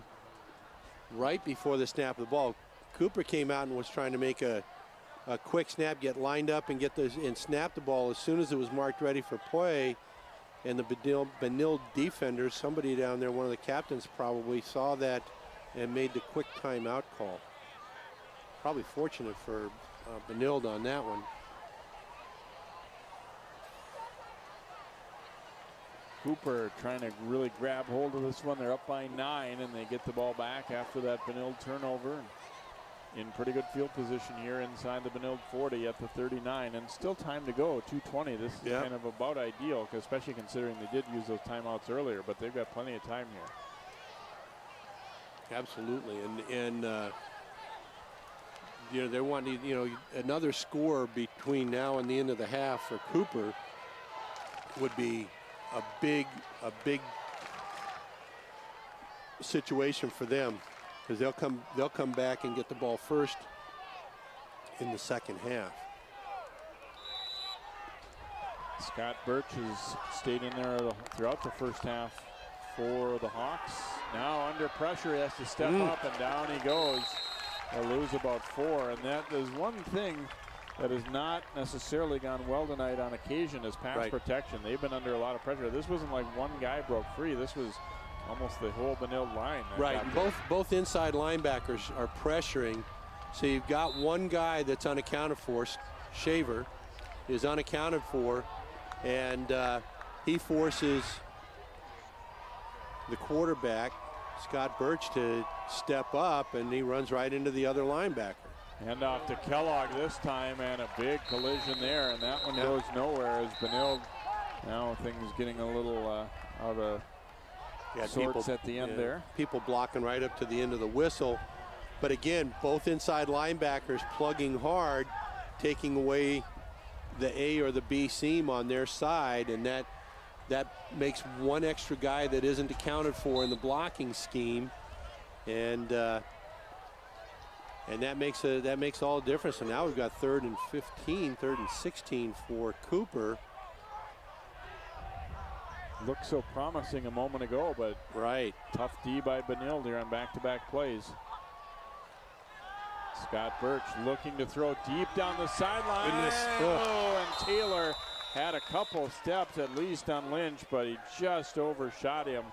right before the snap of the ball. Cooper came out and was trying to make a quick snap, get lined up and snap the ball as soon as it was marked ready for play. And the Benilde defenders, somebody down there, one of the captains probably saw that and made the quick timeout call. Probably fortunate for Benilde on that one. Cooper trying to really grab hold of this one. They're up by 9, and they get the ball back after that Benilde turnover. In pretty good field position here inside the Benilde 40 at the 39, and still time to go. 2:20. This is kind of about ideal, especially considering they did use those timeouts earlier, but they've got plenty of time here. Absolutely, and they want another score between now and the end of the half for Cooper would be a big situation for them, because they'll come back and get the ball first in the second half. Scott Birch has stayed in there throughout the first half for the Hawks. Now under pressure, he has to step up, and down he goes. They'll lose about 4, and that is one thing that has not necessarily gone well tonight on occasion is pass protection. They've been under a lot of pressure. This wasn't like one guy broke free. This was almost the whole Benilde line. Right, both inside linebackers are pressuring. So you've got one guy that's unaccounted for. Shaver is unaccounted for, and he forces the quarterback, Scott Birch, to step up, and he runs right into the other linebacker. Hand off to Kellogg this time, and a big collision there, and that one goes nowhere as Benilde, now things getting a little out of sorts at the end there. People blocking right up to the end of the whistle. But again, both inside linebackers plugging hard, taking away the A or the B seam on their side, and that makes one extra guy that isn't accounted for in the blocking scheme, and that makes all the difference. And now we've got 3rd and 15, 3rd and 16 for Cooper. Looked so promising a moment ago, but tough D by Benilde here on back-to-back plays. Scott Birch looking to throw deep down the sideline. And Taylor had a couple steps at least on Lynch, but he just overshot him.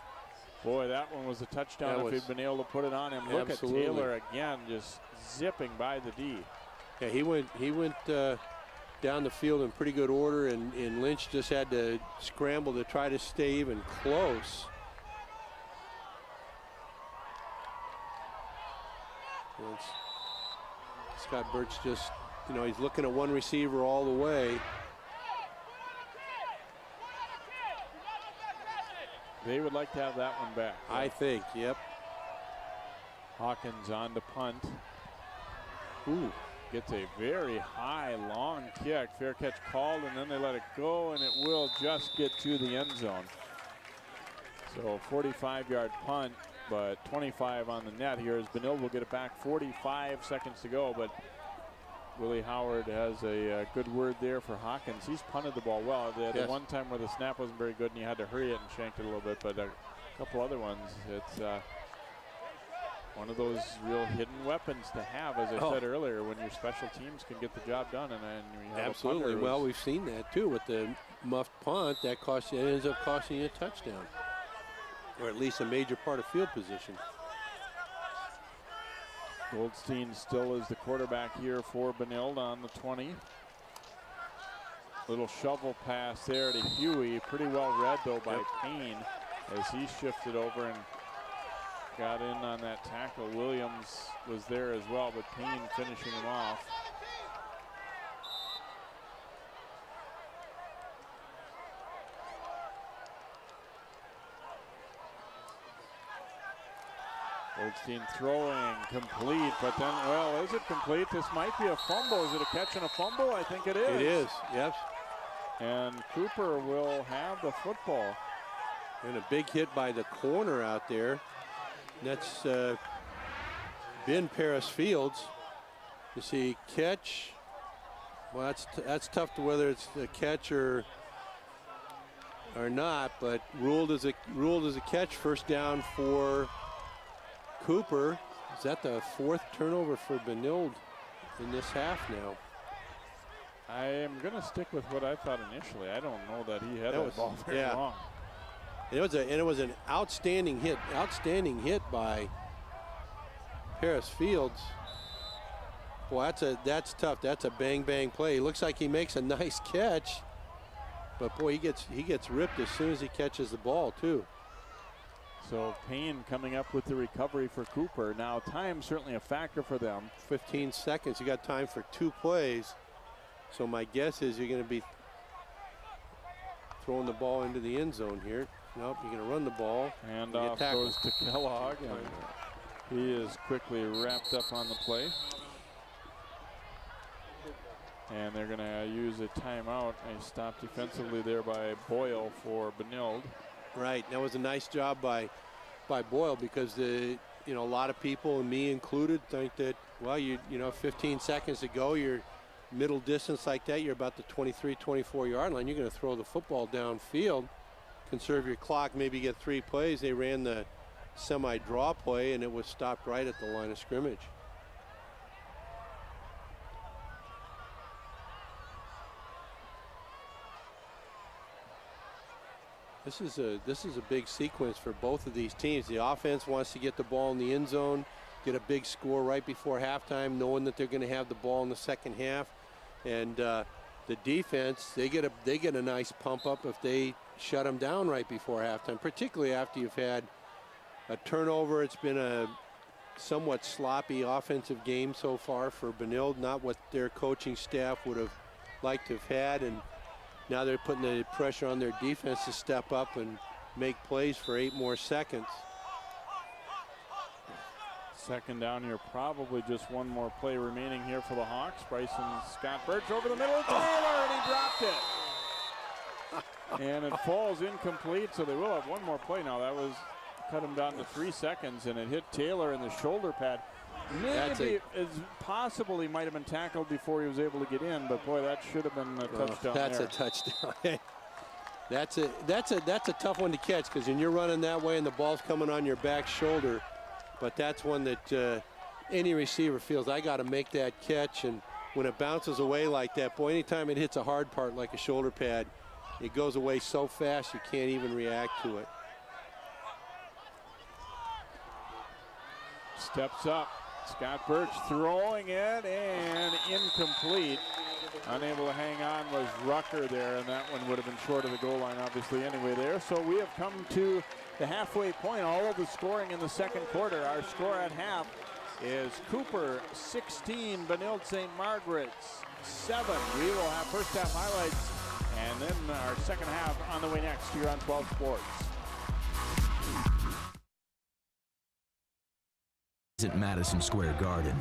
Boy, that one was a touchdown if he'd been able to put it on him. Look at Taylor again, just zipping by the D. Yeah, he went down the field in pretty good order, and Lynch just had to scramble to try to stay even close. Scott Birch just, he's looking at one receiver all the way. They would like to have that one back. I think, yep. Hawkins on to punt. Ooh. Gets a very high, long kick. Fair catch called, and then they let it go, and it will just get to the end zone. So 45-yard punt, but 25 on the net here as Benilde will get it back. 45 seconds to go, but Willie Howard has a good word there for Hawkins. He's punted the ball well. The one time where the snap wasn't very good and you had to hurry it and shanked it a little bit, but a couple other ones, it's one of those real hidden weapons to have, as I said earlier, when your special teams can get the job done. And you have absolutely. Well, we've seen that too with the muffed punt. That ends up costing you a touchdown, or at least a major part of field position. Goldstein still is the quarterback here for Benilde on the 20. Little shovel pass there to Huey. Pretty well read, though, by Payne as he shifted over. And got in on that tackle. Williams was there as well, but Payne finishing him off. Goldstein throwing complete, but then, well, is it complete? This might be a fumble. Is it a catch and a fumble? I think it is. It is, yes. And Cooper will have the football. And a big hit by the corner out there. That's Ben Paris Fields. You see catch. Well, that's tough to whether it's a catch or not, but ruled as a catch. First down for Cooper. Is that the 4th turnover for Benilde in this half now? I am going to stick with what I thought initially. I don't know that he had that ball very long. It was an outstanding hit by Paris Fields. Boy, that's tough. That's a bang play. It looks like he makes a nice catch, but boy, he gets ripped as soon as he catches the ball too. So Payne coming up with the recovery for Cooper. Now time certainly a factor for them. 15 seconds. You got time for 2 plays. So my guess is you're going to be throwing the ball into the end zone here. Nope, you're going to run the ball. And off goes to Kellogg, and he is quickly wrapped up on the play. And they're going to use a timeout. A stop defensively there by Boyle for Benilde. Right, that was a nice job by Boyle, because a lot of people, and me included, think that, well, 15 seconds to go, you're middle distance like that, you're about the 23, 24-yard line. You're going to throw the football downfield, conserve your clock, maybe get 3 plays. They ran the semi-draw play, and it was stopped right at the line of scrimmage. This is a big sequence for both of these teams. The offense wants to get the ball in the end zone, get a big score right before halftime, knowing that they're going to have the ball in the second half. And the defense, they get a nice pump up if they shut them down right before halftime, particularly after you've had a turnover. It's been a somewhat sloppy offensive game so far for Benilde, not what their coaching staff would have liked to have had. And now they're putting the pressure on their defense to step up and make plays for 8 more seconds. Second down here, probably just 1 more play remaining here for the Hawks. Bryson Scott Birch over the middle, Taylor, and he dropped it. And it falls incomplete, so they will have 1 more play now. That was cut him down to 3 seconds, and it hit Taylor in the shoulder pad. Maybe it's possible he might have been tackled before he was able to get in, but boy, that should have been a touchdown. That's there. A touchdown. That's a tough one to catch, because when you're running that way and the ball's coming on your back shoulder, but that's one that any receiver feels, I got to make that catch. And when it bounces away like that, boy, anytime it hits a hard part like a shoulder pad, it goes away so fast you can't even react to it. Steps up. Scott Birch throwing it, and incomplete. Unable to hang on was Rucker there, and that one would have been short of the goal line, obviously, anyway there. So we have come to the halfway point. All of the scoring in the second quarter. Our score at half is Cooper 16, Benilde St. Margaret's 7. We will have first half highlights, and then our second half on the way next here on 12 Sports. At Madison Square Garden.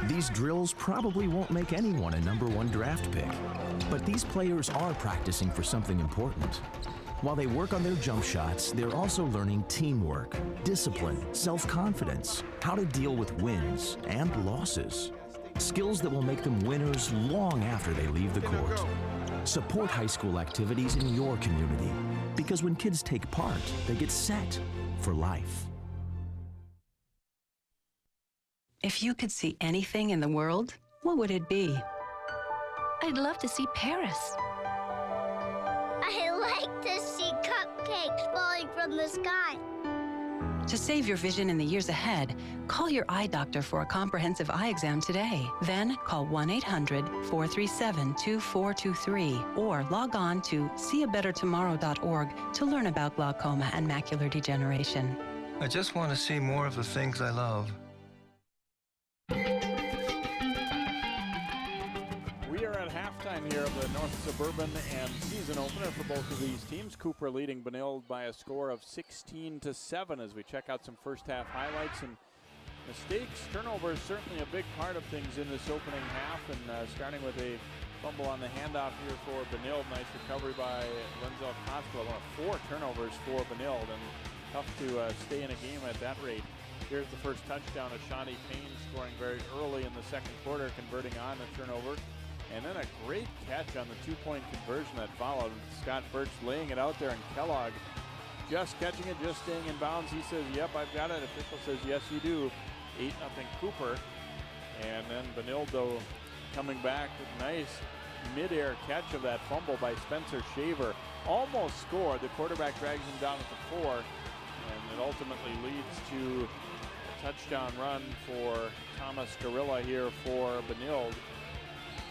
These drills probably won't make anyone a #1 draft pick, but these players are practicing for something important. While they work on their jump shots, they're also learning teamwork, discipline, self-confidence, how to deal with wins and losses. Skills that will make them winners long after they leave the court. Support high school activities in your community, because when kids take part, they get set for life. If you could see anything in the world, what would it be? I'd love to see Paris. I like to see cupcakes falling from the sky. To save your vision in the years ahead, call your eye doctor for a comprehensive eye exam today. Then call 1-800-437-2423 or log on to seeabettertomorrow.org to learn about glaucoma and macular degeneration. I just want to see more of the things I love. We are at halftime here of the North Suburban and season opener for both of these teams. Cooper leading Benilde by a score of 16-7 as we check out some first half highlights and mistakes. Turnovers certainly a big part of things in this opening half, and starting with a fumble on the handoff here for Benilde. Nice recovery by Lenzel Koskela. 4 turnovers for Benilde, and tough to stay in a game at that rate. Here's the first touchdown of Shawnee Payne, scoring very early in the second quarter, converting on the turnover. And then a great catch on the 2-point conversion that followed. Scott Birch laying it out there, and Kellogg just catching it, just staying in bounds. He says, yep, I've got it. Official says, yes, you do. 8-0 Cooper. And then Benilde, though, coming back with nice mid-air catch of that fumble by Spencer Shaver. Almost scored. The quarterback drags him down at the 4. And it ultimately leads to a touchdown run for Thomas Gorilla here for Benilde.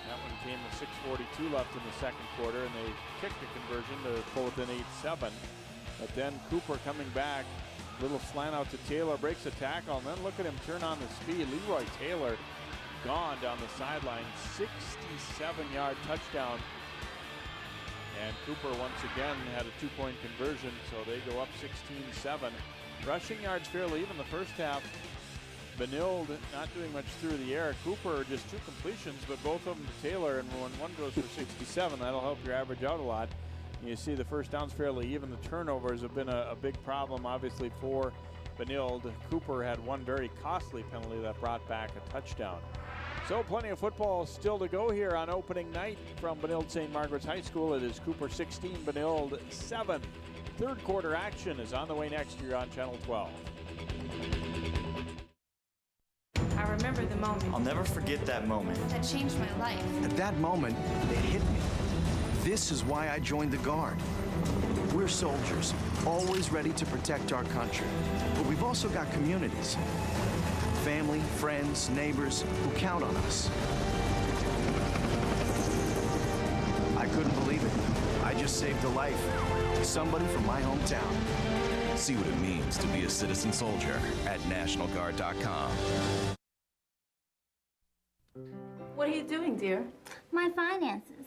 That one came with 6:42 left in the second quarter, and they kicked the conversion to pull within 8-7. But then Cooper coming back, little slant out to Taylor, breaks a tackle, and then look at him turn on the speed. Leroy Taylor gone down the sideline, 67-yard touchdown. And Cooper once again had a 2-point conversion, so they go up 16-7. Rushing yards fairly even the first half. Benilde not doing much through the air. Cooper just 2 completions, but both of them to Taylor, and when one goes for 67, that'll help your average out a lot. You see the first downs fairly even. The turnovers have been a big problem, obviously, for Benilde. Cooper had one very costly penalty that brought back a touchdown. So plenty of football still to go here on opening night from Benilde St. Margaret's High School. It is Cooper 16, Benilde 7. Third quarter action is on the way next year on Channel 12. I remember the moment. I'll never forget that moment. That changed my life. At that moment, it hit me. This is why I joined the Guard. We're soldiers, always ready to protect our country. But we've also got communities. Family, friends, neighbors who count on us. I couldn't believe it. I just saved a life. Somebody from my hometown. See what it means to be a citizen soldier at NationalGuard.com. What are you doing, dear? My finances.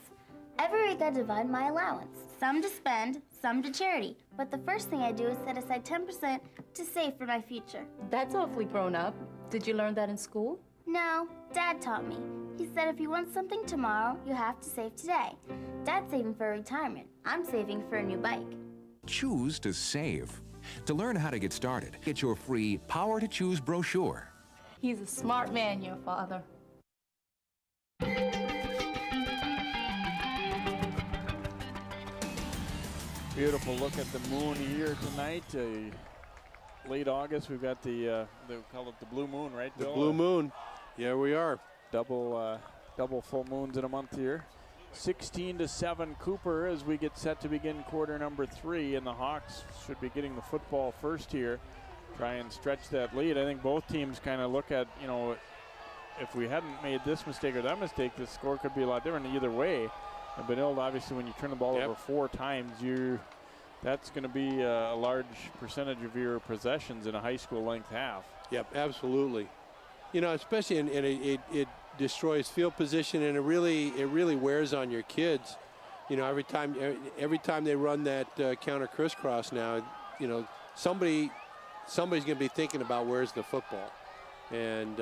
Every week I divide my allowance. Some to spend, some to charity. But the first thing I do is set aside 10% to save for my future. That's awfully grown up. Did you learn that in school? No, Dad taught me. He said if you want something tomorrow, you have to save today. Dad's saving for retirement. I'm saving for a new bike. Choose to save. To learn how to get started, get your free Power to Choose brochure. He's a smart man, your father. Beautiful look at the moon here tonight. Late August, we've got they call it the blue moon, right, Bill? The blue moon. Yeah, we are. Double full moons in a month here. 16-7 Cooper as we get set to begin quarter number 3, and the Hawks should be getting the football first here. Try and stretch that lead. I think both teams kind of look at, if we hadn't made this mistake or that mistake, the score could be a lot different either way. And Benilde, obviously, when you turn the ball over 4 times, that's going to be a large percentage of your possessions in a high school length half. Yep, absolutely. Especially it destroys field position, and it really wears on your kids. Every time they run that counter crisscross now, somebody's going to be thinking about where's the football, and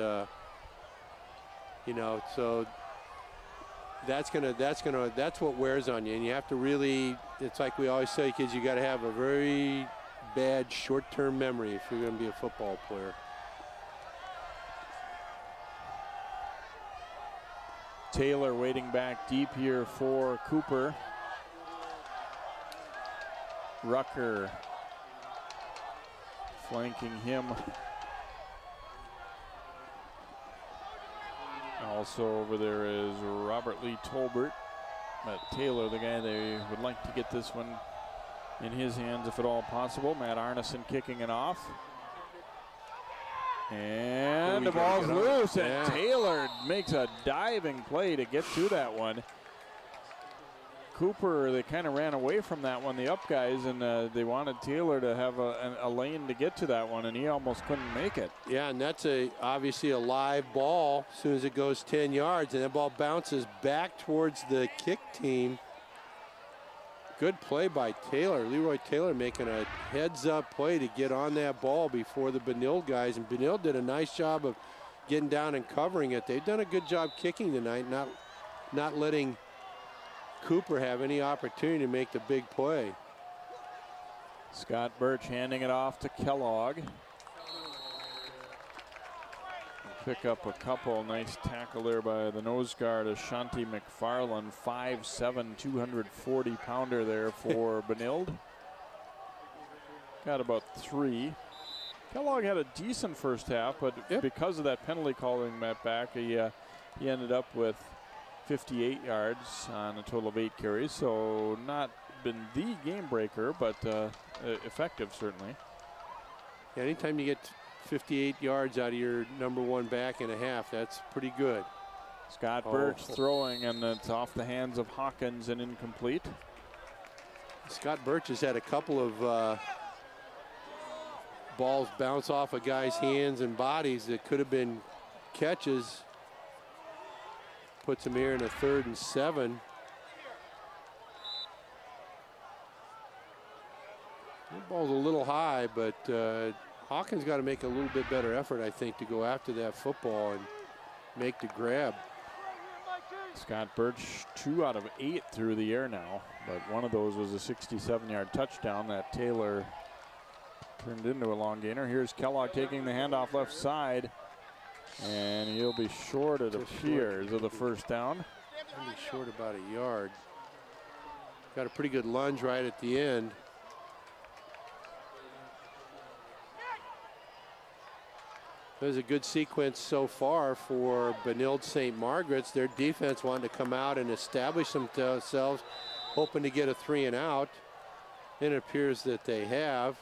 so that's what wears on you, and you have to really. It's like we always say, kids, you got to have a very bad short-term memory if you're going to be a football player. Taylor waiting back deep here for Cooper. Rucker flanking him. Also over there is Robert Lee Tolbert. But Taylor, the guy they would like to get this one in his hands if at all possible. Matt Arneson kicking it off. And the ball's loose, and Taylor makes a diving play to get to that one. Cooper, they kind of ran away from that one, the up guys, and they wanted Taylor to have a lane to get to that one, and he almost couldn't make it. Yeah, and that's obviously a live ball as soon as it goes 10 yards, and that ball bounces back towards the kick team. Good play by Taylor. Leroy Taylor making a heads-up play to get on that ball before the Benilde guys, and Benilde did a nice job of getting down and covering it. They've done a good job kicking tonight, not letting Cooper have any opportunity to make the big play. Scott Birch handing it off to Kellogg. Pick up a couple. Nice tackle there by the nose guard, Ashanti McFarland, 5'7", 240-pounder there for Benilde. Got about 3. Kellogg had a decent first half, but because of that penalty calling Matt back, he ended up with 58 yards on a total of 8 carries, so not been the game breaker, but effective certainly. Yeah, anytime you get 58 yards out of your number 1 back in a half, that's pretty good. Scott Birch throwing, and it's off the hands of Hawkins and incomplete. Scott Birch has had a couple of balls bounce off a guy's hands and bodies that could have been catches. Puts him here in a 3rd and 7. That ball's a little high, but Hawkins got to make a little bit better effort, I think, to go after that football and make the grab. Scott Birch, 2 out of 8 through the air now, but one of those was a 67-yard touchdown that Taylor turned into a long gainer. Here's Kellogg taking the handoff left side, and he'll be short, it appears, of the first down. Only short about a yard. Got a pretty good lunge right at the end. There's a good sequence so far for Benilde St. Margaret's. Their defense wanted to come out and establish themselves, hoping to get a 3 and out. And it appears that they have.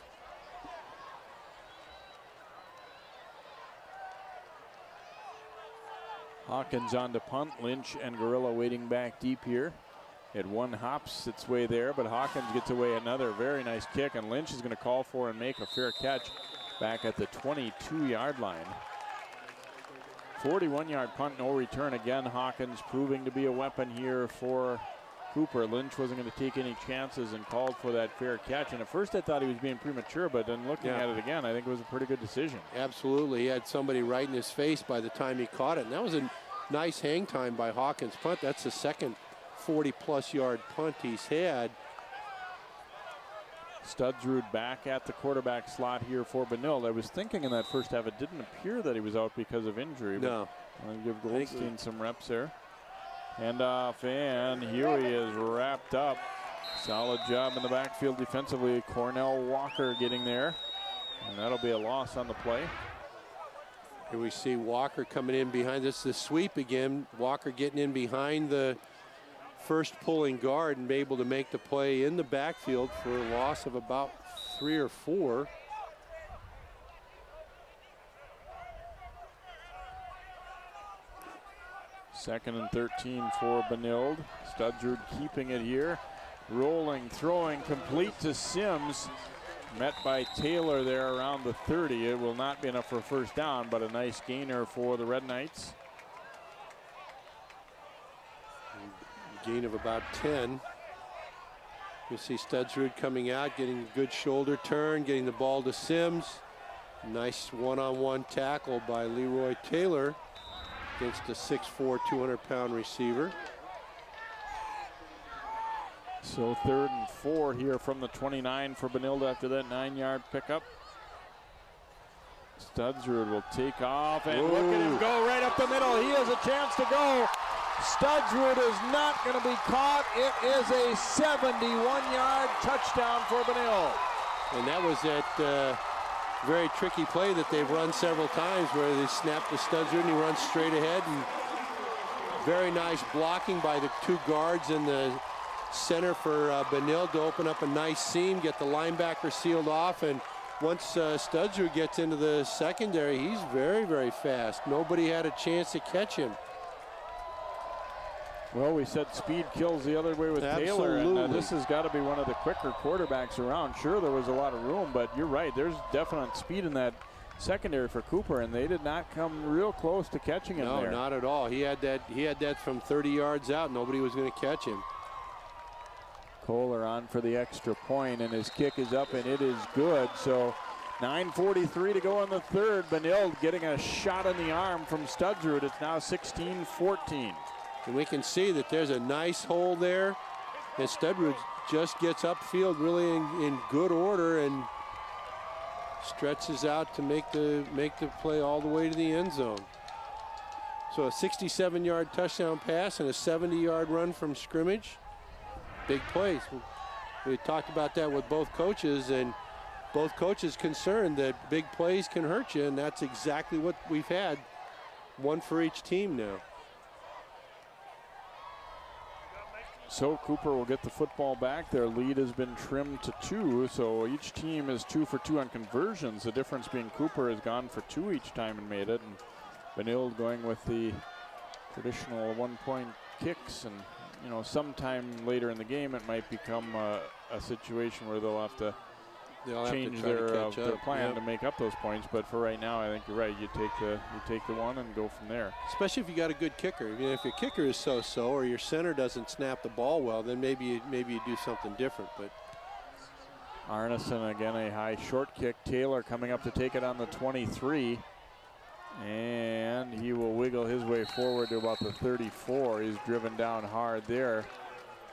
Hawkins on to punt. Lynch and Gorilla waiting back deep here. It one hops its way there, but Hawkins gets away another very nice kick, and Lynch is going to call for and make a fair catch back at the 22-yard line. 41-yard punt, no return. Again, Hawkins proving to be a weapon here for Cooper. Lynch wasn't going to take any chances and called for that fair catch. And at first I thought he was being premature, but then looking at it again, I think it was a pretty good decision. Absolutely. He had somebody right in his face by the time he caught it. And that was a nice hang time by Hawkins' punt. That's the second 40-plus yard punt he's had. Studsrud back at the quarterback slot here for Benilde. I was thinking in that first half it didn't appear that he was out because of injury. No. I'll give Goldstein some reps there. Handoff, and Huey is wrapped up. Solid job in the backfield defensively. Cornell Walker getting there, and that'll be a loss on the play. Here we see Walker coming in behind this. The sweep again. Walker getting in behind the first pulling guard and be able to make the play in the backfield for a loss of about 3 or 4. Second and 13 for Benilde. Studsrud keeping it here. Rolling, throwing, complete to Sims. Met by Taylor there around the 30. It will not be enough for a first down, but a nice gainer for the Red Knights. Gain of about 10. You'll see Studsrud coming out, getting a good shoulder turn, getting the ball to Sims. Nice one-on-one tackle by Leroy Taylor against a 6'4", 200-pound receiver. So 3rd and 4 here from the 29 for Benilde after that 9-yard pickup. Studsrud will take off, and look at him go right up the middle. He has a chance to go. Studsrud is not going to be caught. It is a 71-yard touchdown for Benilde. And that was that very tricky play that they've run several times where they snap to Studsrud and he runs straight ahead. And very nice blocking by the 2 guards in the center for Benilde to open up a nice seam, get the linebacker sealed off. And once Studsrud gets into the secondary, he's very, very fast. Nobody had a chance to catch him. Well, we said speed kills the other way with Taylor, and this has got to be one of the quicker quarterbacks around. Sure, there was a lot of room, but you're right. There's definite speed in that secondary for Cooper, and they did not come real close to catching him there. No, not at all. He had that from 30 yards out. Nobody was going to catch him. Kohler on for the extra point, and his kick is up, and it is good. So 9:43 to go in the third. Benilde getting a shot in the arm from Studsrud. It's now 16-14. And we can see that there's a nice hole there, and Studsrud just gets upfield really in good order and stretches out to make the play all the way to the end zone. So a 67-yard touchdown pass and a 70-yard run from scrimmage. Big plays. We talked about that with both coaches, and both coaches concerned that big plays can hurt you, and that's exactly what we've had. One for each team now. So Cooper will get the football back. Their lead has been trimmed to 2, so each team is 2 for 2 on conversions. The difference being Cooper has gone for 2 each time and made it, and Benilde going with the traditional 1-point kicks. And you know, sometime later in the game it might become a situation where they'll have to change their plan to make up those points. But for right now, I think you're right. You take the one and go from there. Especially if you got a good kicker. You know, if your kicker is so-so or your center doesn't snap the ball well, then maybe you do something different. But Arneson again, a high short kick. Taylor coming up to take it on the 23. And he will wiggle his way forward to about the 34. He's driven down hard there.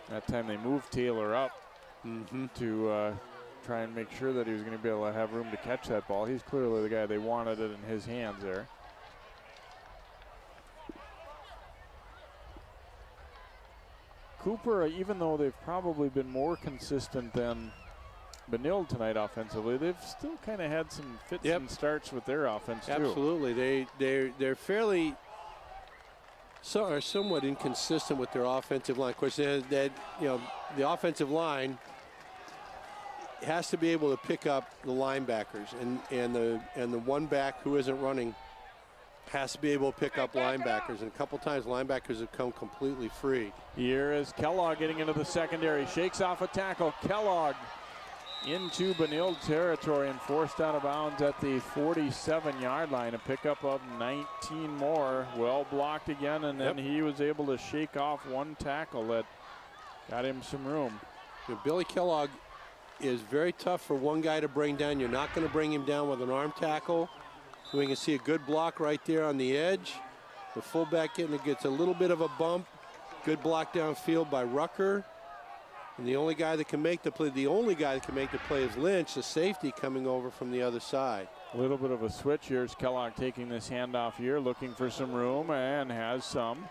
That time they moved Taylor up to try and make sure that he was going to be able to have room to catch that ball. He's clearly the guy they wanted it in his hands there. Cooper, even though they've probably been more consistent than Benilde tonight offensively, they've still kind of had some fits and starts with their offense too. Absolutely, they're fairly are somewhat inconsistent with their offensive line. Of course, that the offensive line has to be able to pick up the linebackers, and the one back who isn't running has to be able to pick up linebackers, and a couple times linebackers have come completely free. Here is Kellogg getting into the secondary, shakes off a tackle. Kellogg into Benilde territory and forced out of bounds at the 47-yard line. A pickup of 19 more. Well blocked again, and then he was able to shake off one tackle that got him some room. Billy Kellogg is very tough for one guy to bring down. You're not going to bring him down with an arm tackle. So we can see a good block right there on the edge. The fullback gets a little bit of a bump. Good block downfield by Rucker. And the only guy that can make the play, is Lynch, the safety coming over from the other side. A little bit of a switch. Here's Kellogg taking this handoff here, looking for some room, and has some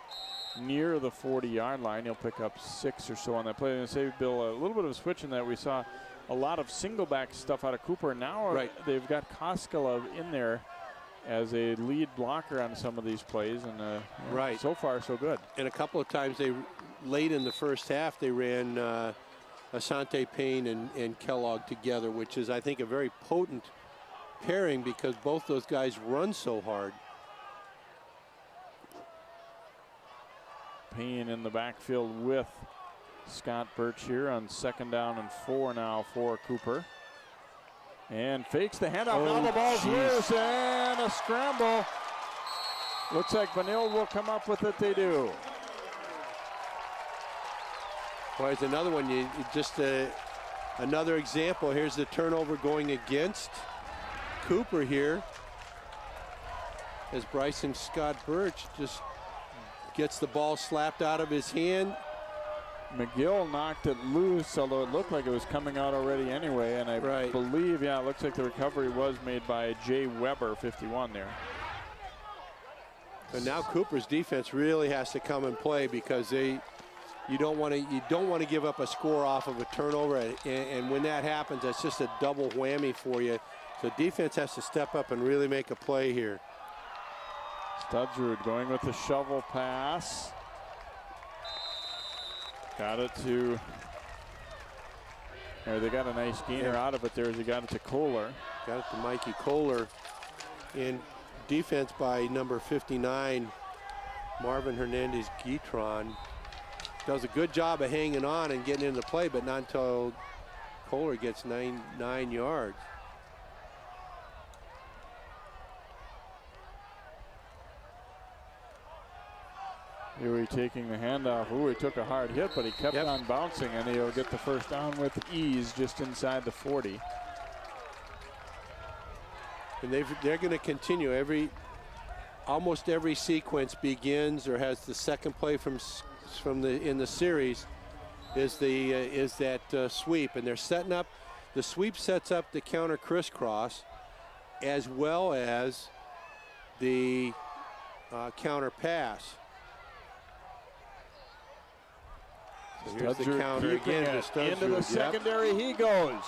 near the 40-yard line. He'll pick up 6 or so on that play. I'm going to say, Bill, a little bit of a switch in that we saw a lot of single back stuff out of Cooper. Now they've got Koskalov in there as a lead blocker on some of these plays, and so far so good. And a couple of times late in the first half, they ran Asante Payne and Kellogg together, which is, I think, a very potent pairing because both those guys run so hard. Payne in the backfield with Scott Birch here on 2nd down and 4 now for Cooper. And fakes the handoff. Now the ball's loose and a scramble. Looks like Benilde will come up with it. They do. Well, here's another one. Another example. Here's the turnover going against Cooper here, as Bryson Scott Birch just gets the ball slapped out of his hand. McGill knocked it loose, although it looked like it was coming out already anyway. And I believe, it looks like the recovery was made by Jay Weber, 51 there. But now Cooper's defense really has to come and play because you don't want to give up a score off of a turnover, and when that happens, that's just a double whammy for you. So defense has to step up and really make a play here. Studsrud going with the shovel pass. Got it to, they got a nice gainer out of it there as he got it to Kohler. Got it to Mikey Kohler. In defense by number 59, Marvin Hernandez-Guitron. does a good job of hanging on and getting into play, but not until Kohler gets nine yards. Here he taking the handoff. Ooh, he took a hard hit, but he kept on bouncing, and he'll get the first down with ease just inside the 40. And they're going to continue. Almost every sequence begins or has the second play in the series is that sweep, and they're setting up. The sweep sets up the counter crisscross, as well as the counter pass. So here's the counter again to Studsrud. Into the secondary he goes.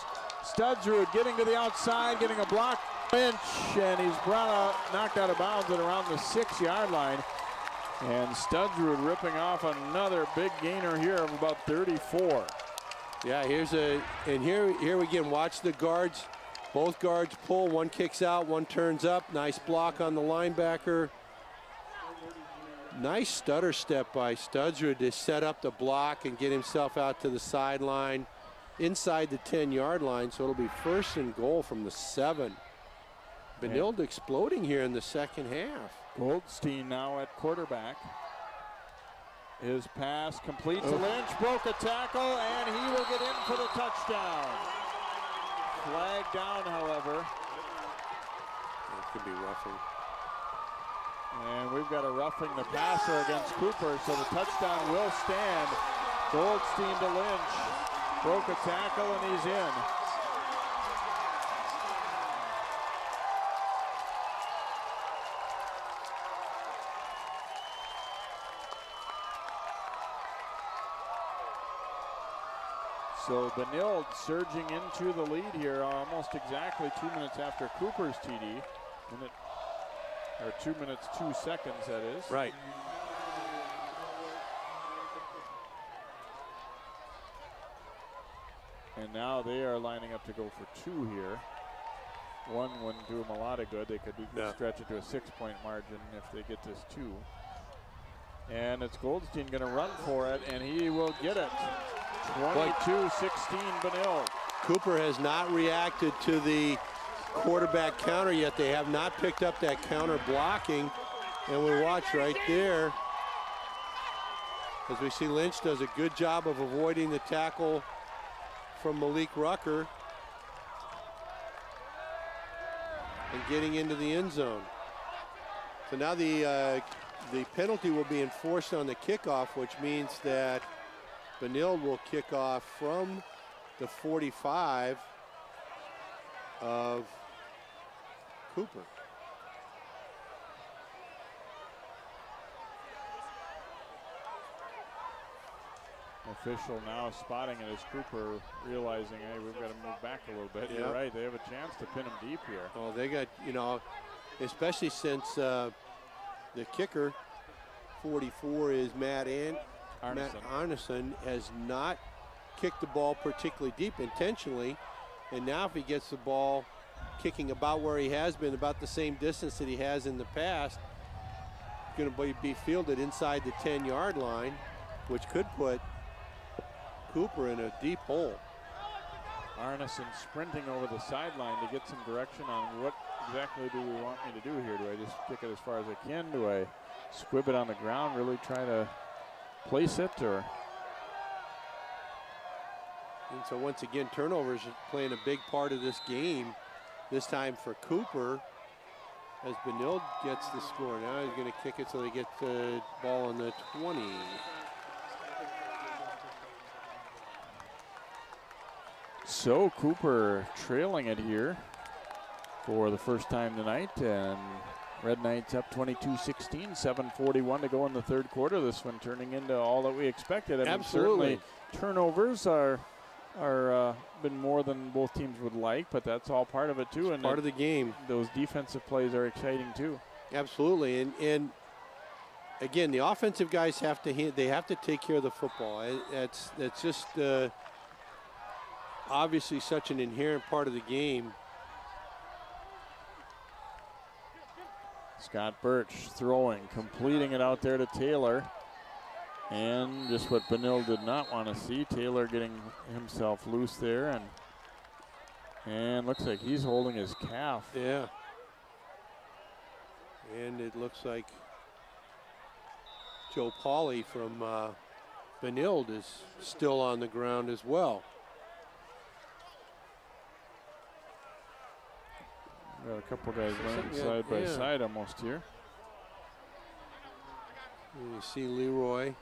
Studsrud getting to the outside, getting a block. Lynch, and he's knocked out of bounds at around the 6-yard line. And Studsrud ripping off another big gainer here of about 34. Yeah, here we again, watch the guards. Both guards pull, one kicks out, one turns up. Nice block on the linebacker. Nice stutter step by Studsrud to set up the block and get himself out to the sideline inside the 10-yard line. So it'll be 1st and goal from the 7. Benilde exploding here in the second half. Goldstein now at quarterback. His pass complete to Lynch, broke a tackle, and he will get in for the touchdown. Flag down, however. That could be roughing. And we've got a roughing the passer against Cooper, so the touchdown will stand. Goldstein to Lynch. Broke a tackle, and he's in. So Benilde surging into the lead here almost exactly 2 minutes after Cooper's TD. 2 minutes, 2 seconds, that is. Right. And now they are lining up to go for 2 here. One wouldn't do them a lot of good. They could stretch it to a 6-point margin if they get this 2. And it's Goldstein going to run for it, and he will get it. 22-16 Benilde. Cooper has not reacted to the quarterback counter yet. They have not picked up that counter blocking. And we watch right there as we see Lynch does a good job of avoiding the tackle from Malik Rucker and getting into the end zone. So now the penalty will be enforced on the kickoff, which means that Benilde will kick off from the 45 of Cooper. Official now spotting it as Cooper realizing, hey, we've got to move back a little bit. You're right, they have a chance to pin him deep here. Well, they got, especially since the kicker, 44, is Matt Arneson, has not kicked the ball particularly deep intentionally. And now if he gets the ball kicking about where he has been, about the same distance that he has in the past, going to be fielded inside the 10-yard line, which could put Cooper in a deep hole. Arneson sprinting over the sideline to get some direction on what exactly do we want me to do here. Do I just kick it as far as I can? Do I squib it on the ground, really try to place it, or? And so once again, turnovers are playing a big part of this game, this time for Cooper, as Benilde gets the score. Now he's going to kick it so they get the ball on the 20. So Cooper trailing it here for the first time tonight, and Red Knights up 22-16, 7:41 to go in the third quarter. This one turning into all that we expected. I mean, absolutely. Certainly turnovers are been more than both teams would like, but that's all part of it too. And part of the game. Those defensive plays are exciting too. Absolutely, and again, the offensive guys have to take care of the football. That's just obviously such an inherent part of the game. Scott Birch throwing, completing it out there to Taylor. And just what Benilde did not want to see, Taylor getting himself loose there, and looks like he's holding his calf. Yeah. And it looks like Joe Pauly from Benilde is still on the ground as well. Got a couple guys laying side by side almost here. And you see Leroy.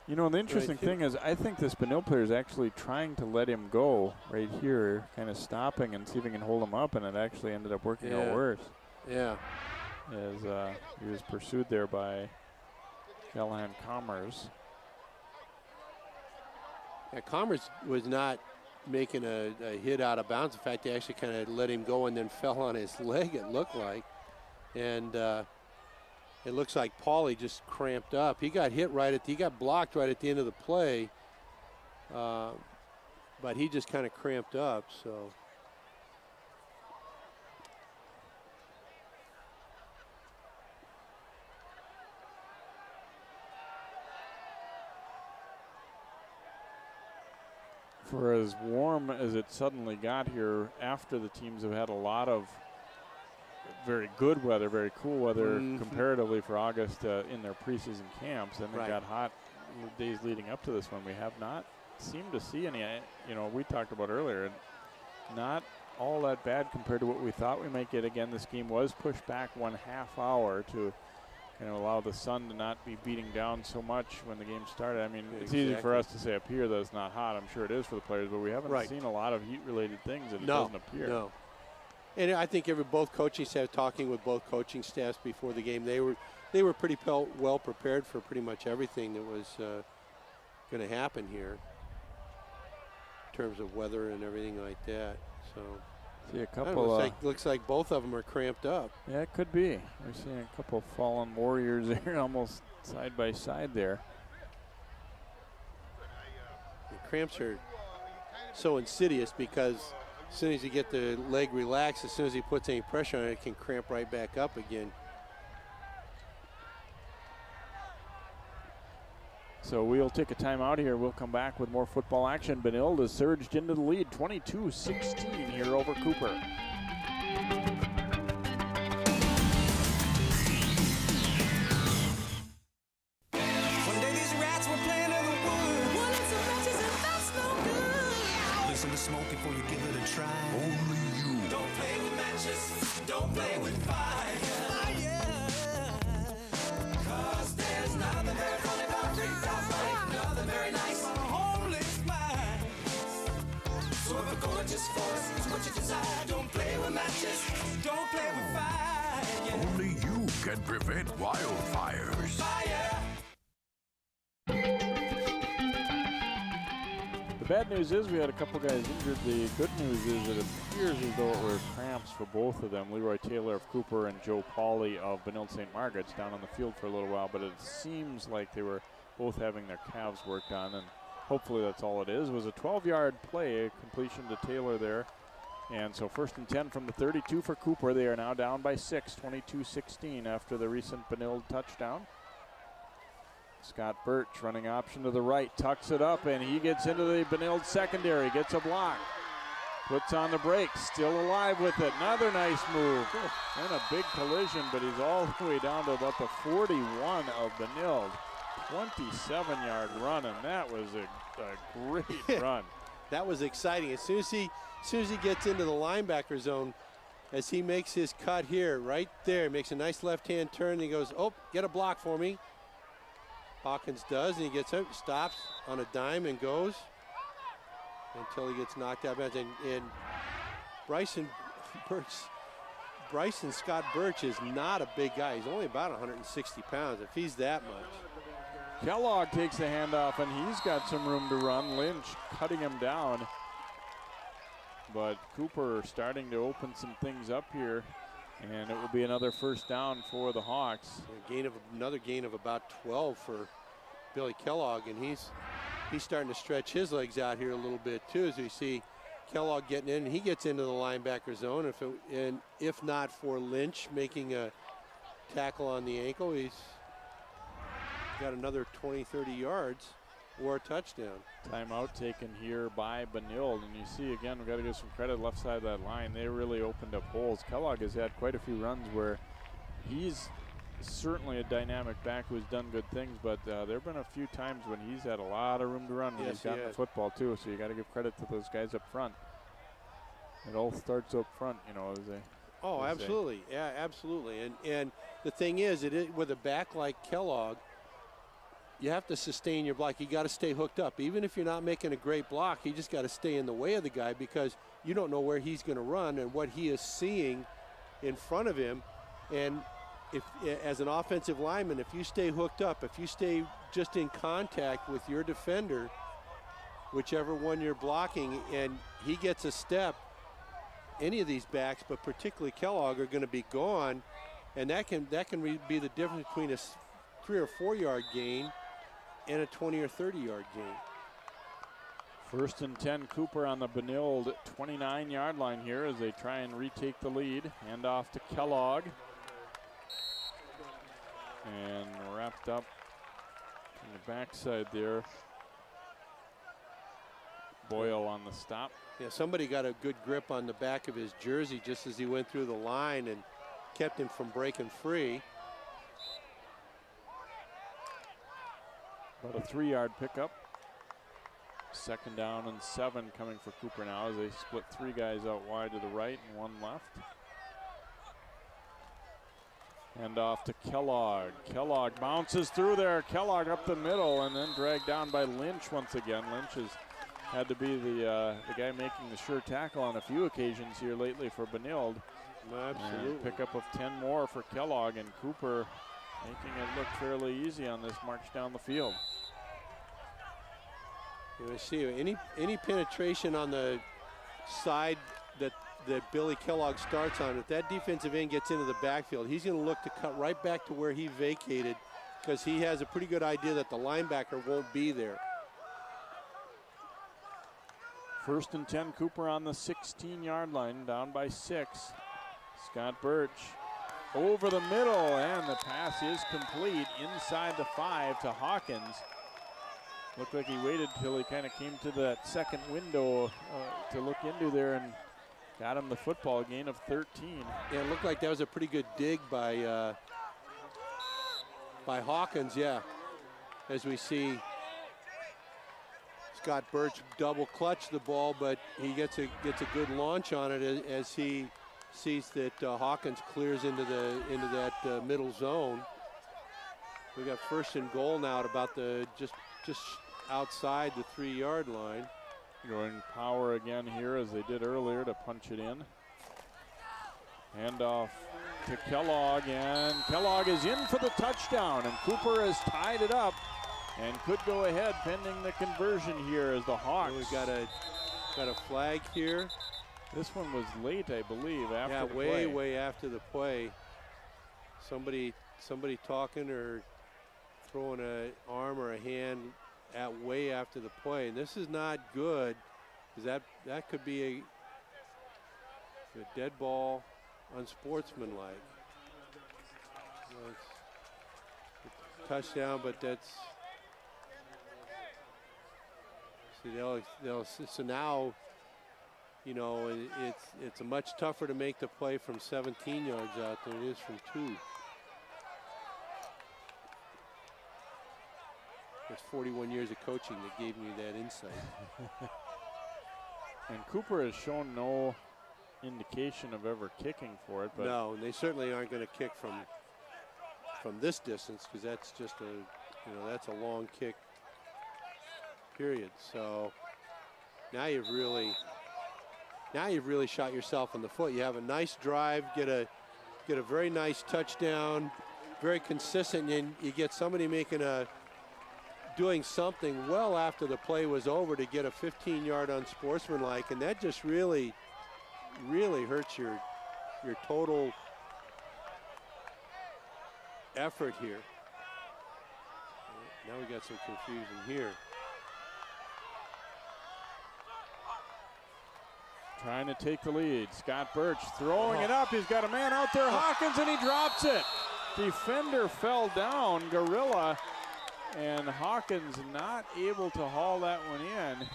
You know, the interesting thing is I think this Benilde player is actually trying to let him go right here, kind of stopping and see if he can hold him up, and it actually ended up working out worse. Yeah. As he was pursued there by Callahan Commerce. Yeah, Commerce was not making a hit out of bounds. In fact, they actually kind of let him go and then fell on his leg, it looked like. And it looks like Pauly just cramped up. He got hit he got blocked right at the end of the play, but he just kind of cramped up, so. For as warm as it suddenly got here after the teams have had a lot of very good weather, very cool weather comparatively for August in their preseason camps, and it got hot days leading up to this one. We have not seemed to see any, we talked about earlier, not all that bad compared to what we thought we might get. Again, this game was pushed back 1/2 hour to allow the sun to not be beating down so much when the game started. I mean, it's easy for us to say up here that it's not hot. I'm sure it is for the players, but we haven't seen a lot of heat-related things, and it doesn't appear. No. And I think both coaching staff, talking with both coaching staffs before the game, they were pretty well prepared for pretty much everything that was going to happen here in terms of weather and everything like that. So. See a couple. Looks like both of them are cramped up. Yeah, it could be. We're seeing a couple fallen warriors there, almost side by side there. The cramps are so insidious because as soon as you get the leg relaxed, as soon as he puts any pressure on it, it can cramp right back up again. So we'll take a timeout here. We'll come back with more football action. Benilde has surged into the lead, 22-16 here over Cooper. One day these rats were playing in the woods. Wanted some matches and that's no good. Listen to smoke before you give it a try. Only you. Don't play with matches. Don't play with fire. Cause there's nothing very funny about nothing very nice. Homeless mind. So if a gorgeous force is what you desire, don't play with matches. Don't play with fire. Only you can prevent wildfires. Fire. The bad news is we had a couple guys injured. The good news is it appears as though it were cramps for both of them. Leroy Taylor of Cooper and Joe Pauly of Benilde St. Margaret's down on the field for a little while, but it seems like they were both having their calves worked on, and hopefully that's all it is. It was a 12-yard play, a completion to Taylor there. And so 1st and 10 from the 32 for Cooper. They are now down by 6, 22-16 after the recent Benilde touchdown. Scott Birch running option to the right, tucks it up, and he gets into the Benilde secondary, gets a block, puts on the brakes, still alive with it. Another nice move, and a big collision, but he's all the way down to about the 41 of Benilde. 27-yard run, and that was a great run. That was exciting. As soon as he gets into the linebacker zone, as he makes his cut here, right there, makes a nice left-hand turn, and he goes, oh, get a block for me. Hawkins does, and he gets up, stops on a dime and goes until he gets knocked out. And Bryson Scott Birch is not a big guy. He's only about 160 pounds, if he's that much. Kellogg takes the handoff, and he's got some room to run. Lynch cutting him down. But Cooper starting to open some things up here, and it will be another first down for the Hawks. Another gain of about 12 for Billy Kellogg, and he's starting to stretch his legs out here a little bit too, as we see Kellogg getting in, and he gets into the linebacker zone. If not for Lynch making a tackle on the ankle, got another 20, 30 yards or a touchdown. Timeout taken here by Benilde, and you see again, we've got to give some credit left side of that line. They really opened up holes. Kellogg has had quite a few runs where he's certainly a dynamic back who's done good things, but there have been a few times when he's had a lot of room to run when he's gotten the football too, so you got to give credit to those guys up front. It all starts up front, you know, as they absolutely. Yeah, absolutely. And the thing is, with a back like Kellogg, you have to sustain your block. You got to stay hooked up. Even if you're not making a great block, you just got to stay in the way of the guy because you don't know where he's going to run and what he is seeing in front of him. And if, as an offensive lineman, if you stay hooked up, if you stay just in contact with your defender, whichever one you're blocking, and he gets a step, any of these backs, but particularly Kellogg, are going to be gone, and that can be the difference between a 3 or 4 yard gain and a 20 or 30 yard gain. 1st and 10, Cooper on the Benilde 29-yard line here as they try and retake the lead. Hand off to Kellogg. And wrapped up on the backside there. Boyle on the stop. Yeah, somebody got a good grip on the back of his jersey just as he went through the line and kept him from breaking free. About a 3-yard pickup. 2nd down and 7 coming for Cooper now as they split 3 guys out wide to the right and 1 left. And off to Kellogg. Kellogg bounces through there. Kellogg up the middle and then dragged down by Lynch once again. Lynch has had to be the guy making the sure tackle on a few occasions here lately for Benilde. Absolutely. And pickup of 10 more for Kellogg, and Cooper making it look fairly easy on this march down the field. You see any penetration on the side that Billy Kellogg starts on, if that defensive end gets into the backfield, he's going to look to cut right back to where he vacated because he has a pretty good idea that the linebacker won't be there. 1st and 10, Cooper on the 16-yard line, down by 6. Scott Birch over the middle, and the pass is complete inside the 5 to Hawkins. Looked like he waited till he kind of came to that second window to look into there and got him the football, gain of 13. Yeah, it looked like that was a pretty good dig by Hawkins, yeah. As we see Scott Birch double clutch the ball, but he gets a good launch on it as he sees that Hawkins clears into that middle zone. We got 1st and goal now at about just outside the 3-yard line. Going power again here as they did earlier to punch it in. Hand off to Kellogg, and Kellogg is in for the touchdown, and Cooper has tied it up and could go ahead pending the conversion here as the Hawks. We've got a flag here. This one was late, I believe, after the way, play. way after the play. Somebody talking or throwing an arm or a hand at way after the play. And this is not good because that could be a dead ball, unsportsmanlike. It's a touchdown, but that's... See, so now, you know, it's much tougher to make the play from 17 yards out than it is from 2. It's 41 years of coaching that gave me that insight. And Cooper has shown no indication of ever kicking for it. But no, and they certainly aren't going to kick from this distance because that's just that's a long kick. Period. So now you've really shot yourself in the foot. You have a nice drive, get a very nice touchdown, very consistent, and you get somebody doing something well after the play was over to get a 15-yard unsportsmanlike, and that just really hurts your total effort here. Now we got some confusion here. Trying to take the lead. Scott Birch throwing it up. He's got a man out there, Hawkins, and he drops it. Defender fell down. Gorilla And Hawkins not able to haul that one in.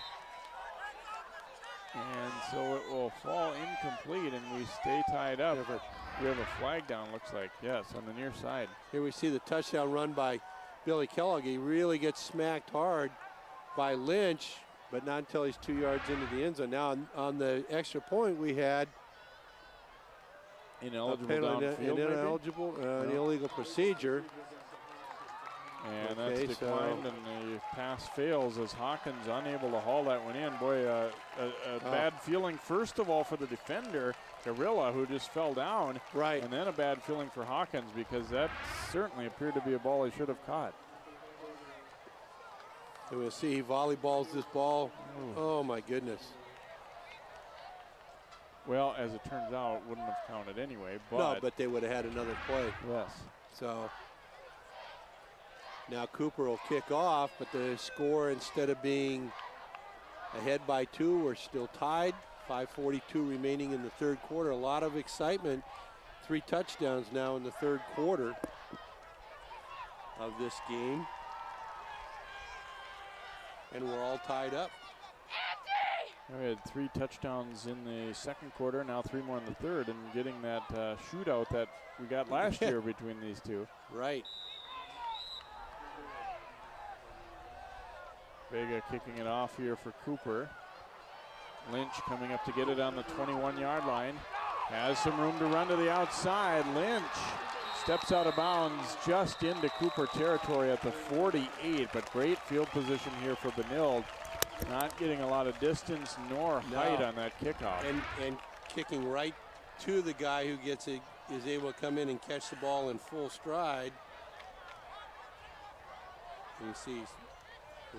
And so it will fall incomplete, and we stay tied up. We have a flag down, looks like, yes, on the near side. Here we see the touchdown run by Billy Kellogg. He really gets smacked hard by Lynch, but not until he's 2 yards into the end zone. Now on the extra point, we had ineligible an illegal procedure. And that's declined, and the pass fails as Hawkins unable to haul that one in. Boy, a bad feeling, first of all, for the defender, Gorilla, who just fell down. Right. And then a bad feeling for Hawkins, because that certainly appeared to be a ball he should have caught. And we'll see he volleyballs this ball. Ooh. Oh, my goodness. Well, as it turns out, wouldn't have counted anyway. But no, but they would have had another play. Yes. So now Cooper will kick off, but the score, instead of being ahead by 2, we're still tied. 5:42 remaining in the third quarter. A lot of excitement. 3 touchdowns now in the third quarter of this game. And we're all tied up. We had 3 touchdowns in the second quarter, now 3 more in the third, and getting that shootout that we got last year between these two. Right. Vega kicking it off here for Cooper. Lynch coming up to get it on the 21-yard line. Has some room to run to the outside. Lynch steps out of bounds just into Cooper territory at the 48, but great field position here for Benilde. Not getting a lot of distance nor height on that kickoff. And kicking right to the guy who is able to come in and catch the ball in full stride. And you see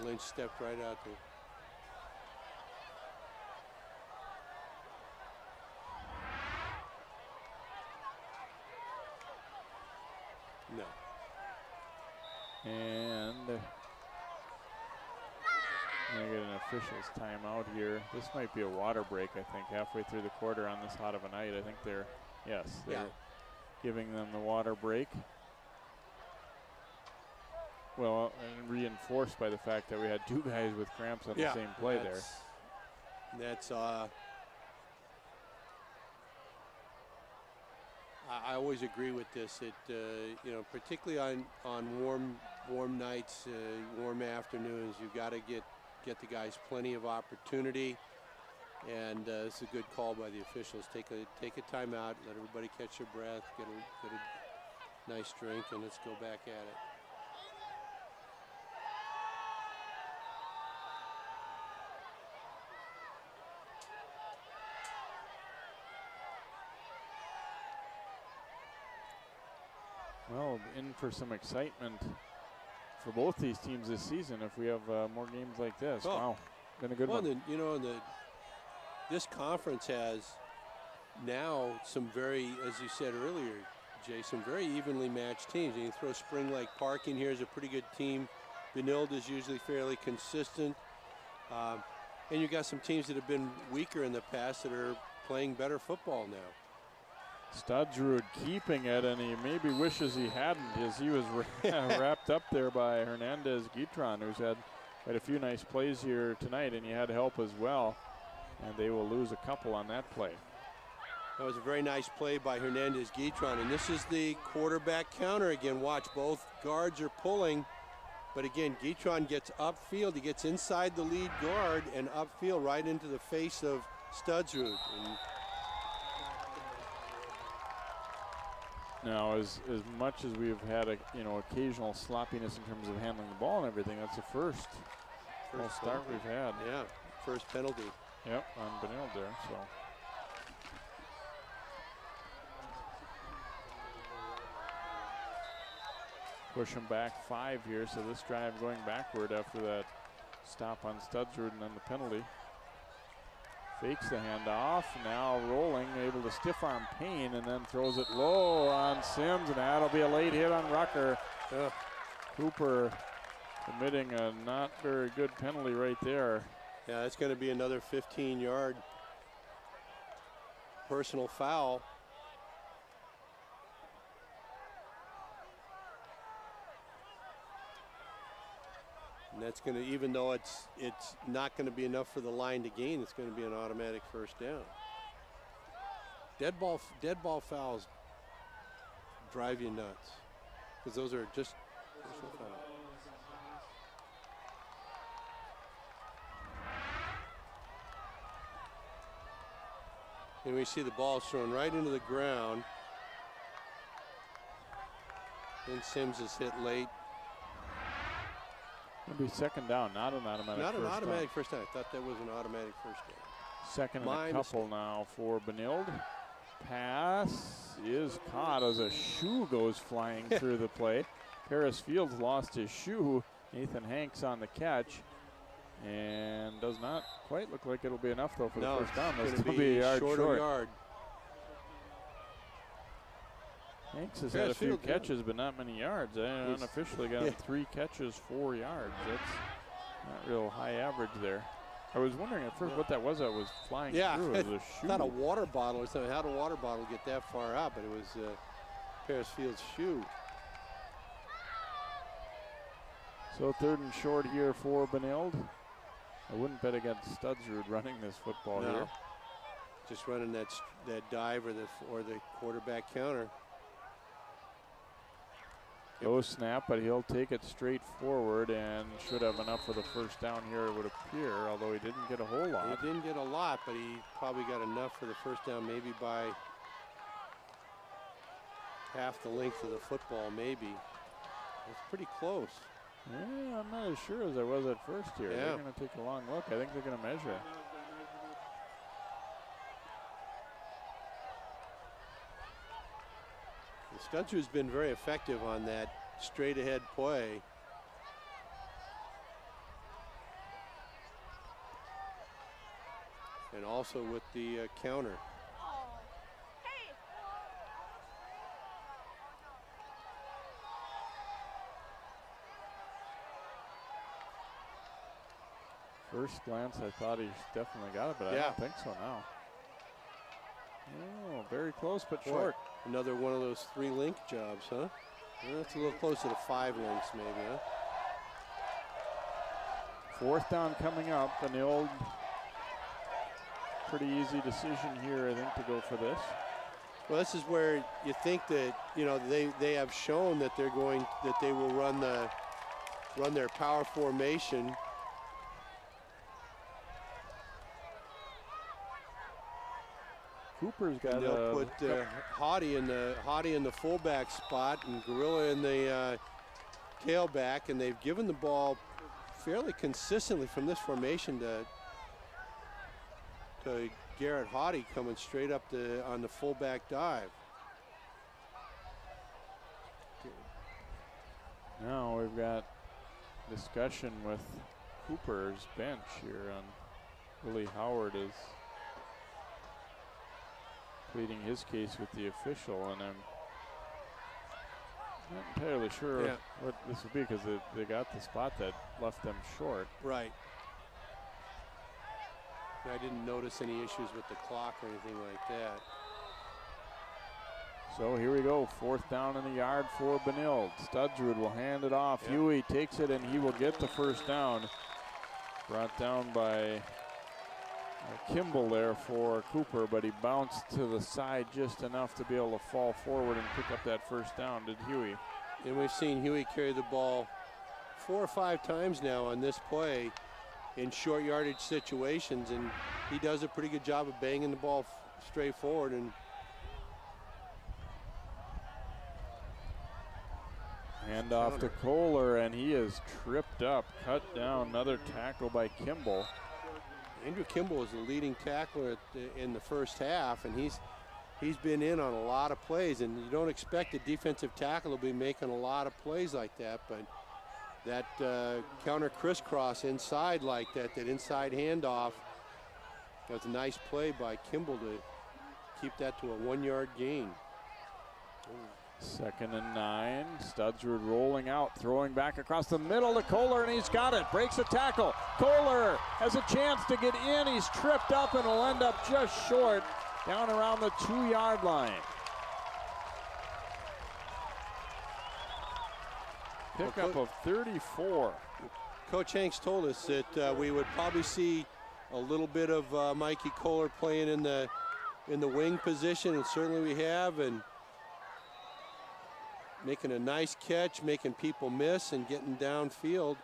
Lynch stepped right out there. No. And I get an official's timeout here. This might be a water break, I think, halfway through the quarter on this hot of a night. I think they're giving them the water break. Well, and reinforced by the fact that we had 2 guys with cramps on the same play there. That's I always agree with this. It particularly on warm nights, warm afternoons, you've got to get the guys plenty of opportunity. And it's a good call by the officials. Take a timeout, let everybody catch their breath, get a nice drink, and let's go back at it. Well, in for some excitement for both these teams this season if we have more games like this. Wow, been a good one. This conference has now some very, as you said earlier, Jay, some very evenly matched teams. And you throw Spring Lake Park in here as a pretty good team. Benilde is usually fairly consistent. And you got some teams that have been weaker in the past that are playing better football now. Studsrud keeping it, and he maybe wishes he hadn't, as he was wrapped up there by Hernandez-Guitron, who's had quite a few nice plays here tonight, and he had help as well. And they will lose a couple on that play. That was a very nice play by Hernandez-Guitron, and this is the quarterback counter again. Watch, both guards are pulling, but again, Guitron gets upfield. He gets inside the lead guard and upfield right into the face of Studsrud. Now, as much as we've had occasional sloppiness in terms of handling the ball and everything, that's the first start we've had. Yeah, first penalty. Yep, on Benilde there. So push him back 5 here. So this drive going backward after that stop on Studsrud and then the penalty. Fakes the handoff, now rolling, able to stiff arm Payne, and then throws it low on Sims, and that'll be a late hit on Rucker. Cooper committing a not very good penalty right there. Yeah, that's going to be another 15-yard personal foul. And that's going to, even though it's not going to be enough for the line to gain, it's going to be an automatic first down. Dead ball fouls drive you nuts because those are just personal fouls. And we see the ball thrown right into the ground. And Sims is hit late. It'll be second down, not an automatic Not first an automatic down. first down. I thought that was an automatic first down. Second and a couple now for Benilde. Pass is caught as a shoe goes flying through the play. Paris Fields lost his shoe. Nathan Hanks on the catch. And does not quite look like it'll be enough, though, for the first down. This will be a yard short. Hanks has had a few catches, but not many yards. Unofficially got him 3 catches, 4 yards. That's not real high average there. I was wondering at first what that was. I was flying through. It was a shoe. Not a water bottle or something. How did a water bottle get that far out? But it was Paris Fields' shoe. So 3rd and short here for Benilde. I wouldn't bet against Studsrud running this football here. Just running that dive or the quarterback counter. Go snap, but he'll take it straight forward and should have enough for the first down here, it would appear, although he didn't get a whole lot. He didn't get a lot, but he probably got enough for the first down, maybe by half the length of the football, maybe. It's pretty close. Yeah, I'm not as sure as I was at first here. Yeah. They're going to take a long look. I think they're going to measure. Studsrud's been very effective on that straight ahead play. And also with the counter. First glance, I thought he definitely got it, but I don't think so now. Oh, very close, but short. Another one of those 3 link jobs, huh? Well, that's a little closer to 5 links, maybe, huh? 4th down coming up. Benilde, pretty easy decision here, I think, to go for this. Well, this is where you think that, you know, they have shown that they will run their power formation. Cooper's got and they'll put Haughty in the fullback spot and Gorilla in the tailback, and they've given the ball fairly consistently from this formation to Garrett Haughty coming straight up on the fullback dive. Now we've got discussion with Cooper's bench here on Willie Howard is pleading his case with the official, and I'm not entirely sure what this would be because they got the spot that left them short. Right. I didn't notice any issues with the clock or anything like that. So here we go, 4th down in the yard for Benilde. Studsrud will hand it off. Huey takes it and he will get the first down. Brought down by Kimball there for Cooper, but he bounced to the side just enough to be able to fall forward and pick up that first down, did Huey. And we've seen Huey carry the ball 4 or 5 times now on this play in short yardage situations, and he does a pretty good job of banging the ball straight forward. And hand off to Kohler, and he is tripped up, cut down. Another tackle by Kimball. Andrew Kimball is the leading tackler in the first half, and he's been in on a lot of plays, and you don't expect a defensive tackle to be making a lot of plays like that, but that counter crisscross inside like that inside handoff, that was a nice play by Kimball to keep that to a 1-yard gain. 2nd and 9. Studsrud rolling out, throwing back across the middle to Kohler, and he's got it. Breaks a tackle. Kohler has a chance to get in. He's tripped up and will end up just short, down around the 2-yard line. Pickup of 34. Coach Hanks told us that we would probably see a little bit of Mikey Kohler playing in the wing position, and certainly we have, and making a nice catch, making people miss, and getting downfield.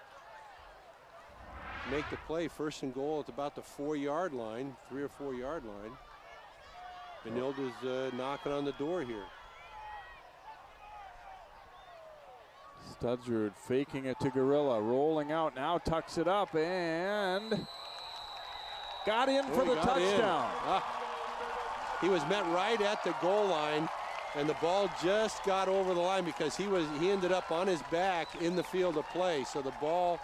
Make the play. First and goal at about the 4-yard line, 3 or 4 yard line. Benilde's knocking on the door here. Studsrud faking it to Gorilla, rolling out now, tucks it up, and got in for the touchdown. He was met right at the goal line, and the ball just got over the line because he ended up on his back in the field of play. So the ball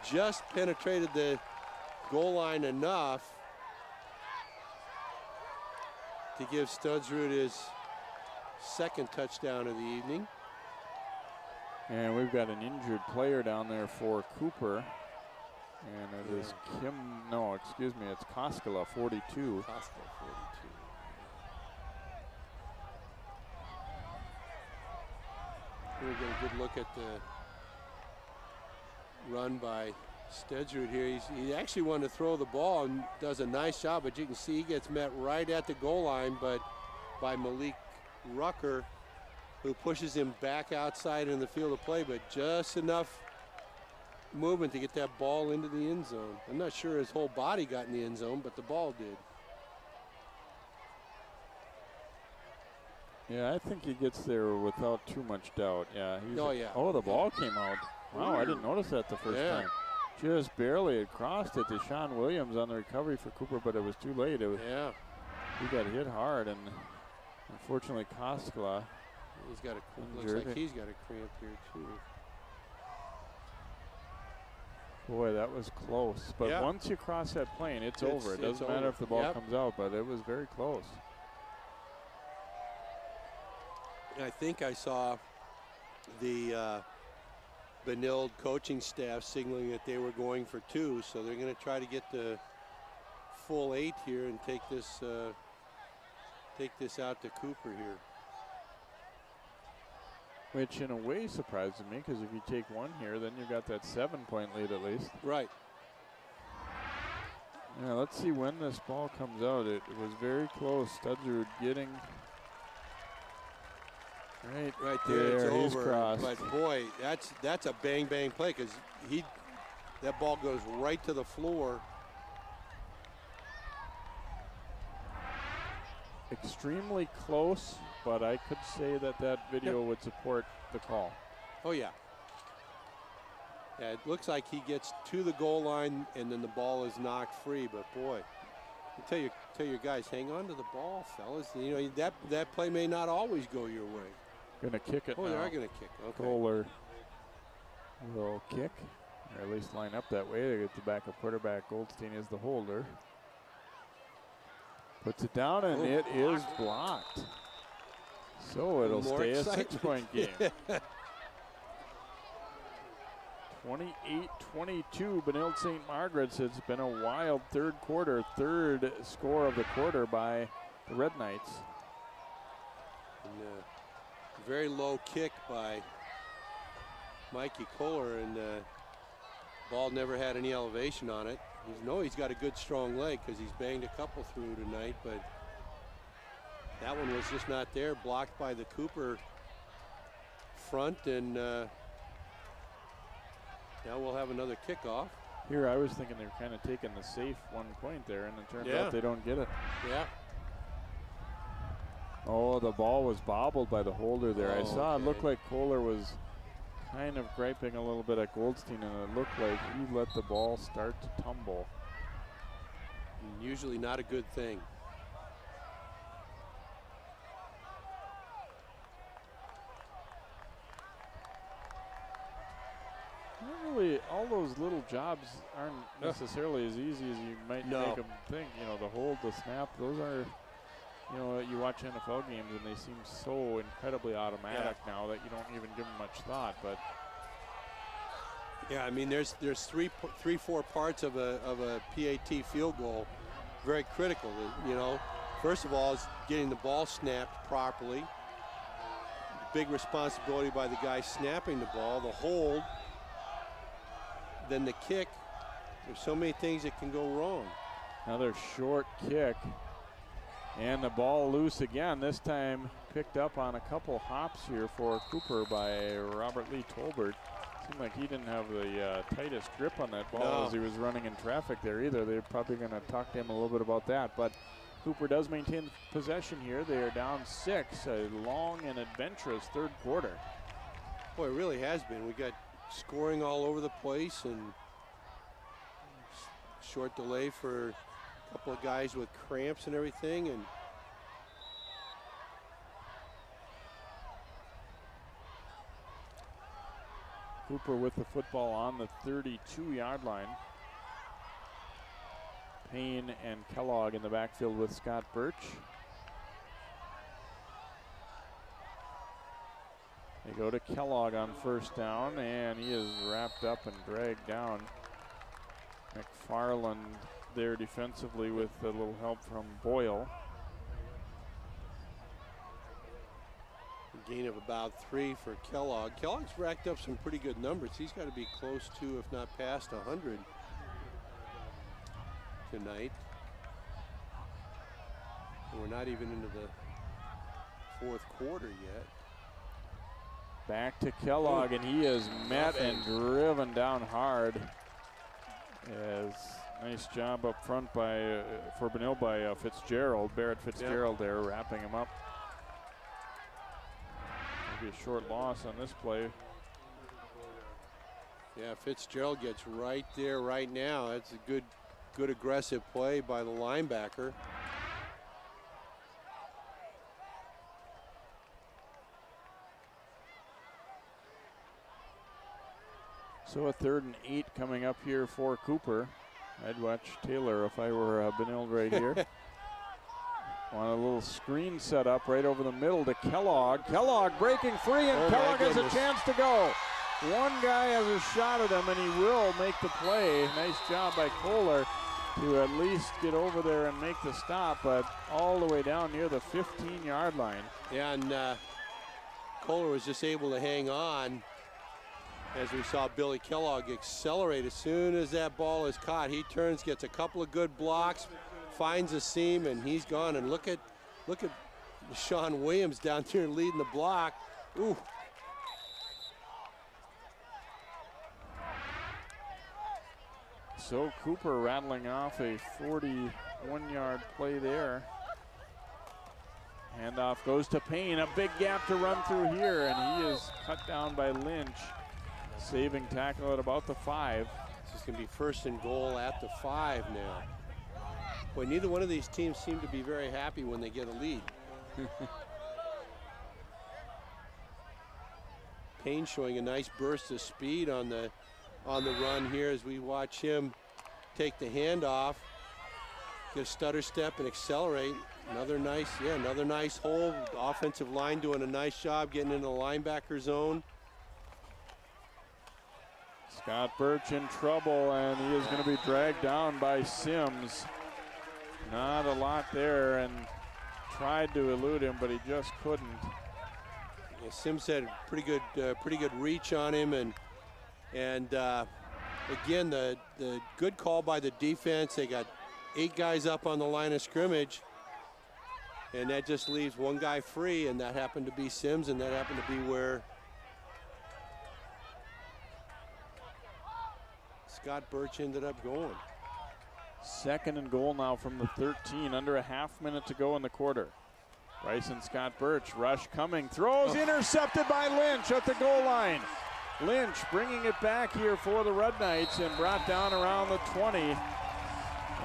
just penetrated the goal line enough to give Studsrud his second touchdown of the evening. And we've got an injured player down there for Cooper. And it is it's Koskela, 42. Koskela, 42. Here we get a good look at the run by Studsrud here. He actually wanted to throw the ball and does a nice job, but you can see he gets met right at the goal line, but by Malik Rucker, who pushes him back outside in the field of play, but just enough movement to get that ball into the end zone. I'm not sure his whole body got in the end zone, but the ball did. Yeah, I think he gets there without too much doubt. Yeah. Oh, the ball came out. Wow, I didn't notice that the first time. Just barely had crossed it to Sean Williams on the recovery for Cooper, but it was too late. He got hit hard, and unfortunately Koskela. Looks like he's got a cramp here too. Boy, that was close. But once you cross that plane, it's over. It doesn't matter if the ball comes out, but it was very close. I think I saw the Benilde coaching staff signaling that they were going for 2, so they're going to try to get the full 8 here and take this out to Cooper here. Which in a way surprises me, because if you take 1 here, then you've got that 7-point lead at least. Right. Yeah, let's see when this ball comes out. It was very close. Studsrud getting right there. It's he's over. Crossed. But boy, that's a bang play, because that ball goes right to the floor. Extremely close, but I could say that video would support the call. Oh yeah. Yeah, it looks like he gets to the goal line and then the ball is knocked free. But boy, I tell your guys, hang on to the ball, fellas. You know that play may not always go your way. Gonna kick it. Oh, now. they are gonna kick. Okay. Kohler will kick, or at least line up that way to get the backup quarterback. Goldstein is the holder. Puts it down, and it is blocked. So it'll stay a 6-point game. 28-22, Benilde St. Margaret's. It's been a wild third quarter. Third score of the quarter by the Red Knights. And, very low kick by Mikey Kohler, and ball never had any elevation on it. He's got a good strong leg because he's banged a couple through tonight, but that one was just not there, blocked by the Cooper front, and now we'll have another kickoff. Here I was thinking they were kind of taking the safe 1 point there, and it turns out they don't get it. Yeah. Oh, the ball was bobbled by the holder there. I saw it looked like Kohler was kind of griping a little bit at Goldstein, and it looked like he let the ball start to tumble. Usually not a good thing. Not really, all those little jobs aren't necessarily as easy as you might make them think. You know, the hold, the snap, those are, you know, you watch NFL games and they seem so incredibly automatic now that you don't even give them much thought. But yeah, I mean, there's four parts of a PAT field goal, very critical. You know, first of all, is getting the ball snapped properly. Big responsibility by the guy snapping the ball. The hold, than the kick. There's so many things that can go wrong. Another short kick. And the ball loose again, this time picked up on a couple hops here for Cooper by Robert Lee Tolbert. Seemed like he didn't have the tightest grip on that ball as he was running in traffic there either. They're probably going to talk to him a little bit about that. But Cooper does maintain possession here. They are down 6, a long and adventurous third quarter. Boy, it really has been. We got scoring all over the place and short delay for a couple of guys with cramps and everything. And Cooper with the football on the 32-yard line. Payne and Kellogg in the backfield with Scott Birch. They go to Kellogg on first down, and he is wrapped up and dragged down. McFarland there defensively with a little help from Boyle. a gain of about 3 for Kellogg. Kellogg's racked up some pretty good numbers. He's got to be close to, if not past 100 tonight. And we're not even into the fourth quarter yet. Back to Kellogg, and he is met and driven down hard. As nice job up front by for Benilde by Fitzgerald, Barrett Fitzgerald there wrapping him up. Maybe a short loss on this play. Yeah, Fitzgerald gets right there right now. That's a good aggressive play by the linebacker. So a 3rd and 8 coming up here for Cooper. I'd watch Taylor if I were Benilde right here. Want a little screen set up right over the middle to Kellogg. Kellogg breaking free, and Kellogg has a chance to go. One guy has a shot at him, and he will make the play. Nice job by Kohler to at least get over there and make the stop, but all the way down near the 15-yard line. Yeah, and Kohler was just able to hang on. As we saw Billy Kellogg accelerate as soon as that ball is caught. He turns, gets a couple of good blocks, finds a seam, and he's gone. And look at Sean Williams down there leading the block. Ooh. So Cooper rattling off a 41-yard play there. Handoff goes to Payne. A big gap to run through here, and he is cut down by Lynch. Saving tackle at about the 5. This is going to be 1st and goal at the 5 now. Boy, neither one of these teams seem to be very happy when they get a lead. Payne showing a nice burst of speed on the run here as we watch him take the handoff, get a stutter step and accelerate. Another nice hole. The offensive line doing a nice job getting into the linebacker zone. Scott Birch in trouble, and he is going to be dragged down by Sims. Not a lot there, and tried to elude him, but he just couldn't. Yeah, Sims had pretty good reach on him, and again the good call by the defense. They got 8 guys up on the line of scrimmage, and that just leaves one guy free, and that happened to be Sims, and that happened to be where Scott Birch ended up going. 2nd and goal now from the 13, under a half minute to go in the quarter. Rice and Scott Birch, rush coming, throws, intercepted by Lynch at the goal line. Lynch bringing it back here for the Red Knights and brought down around the 20.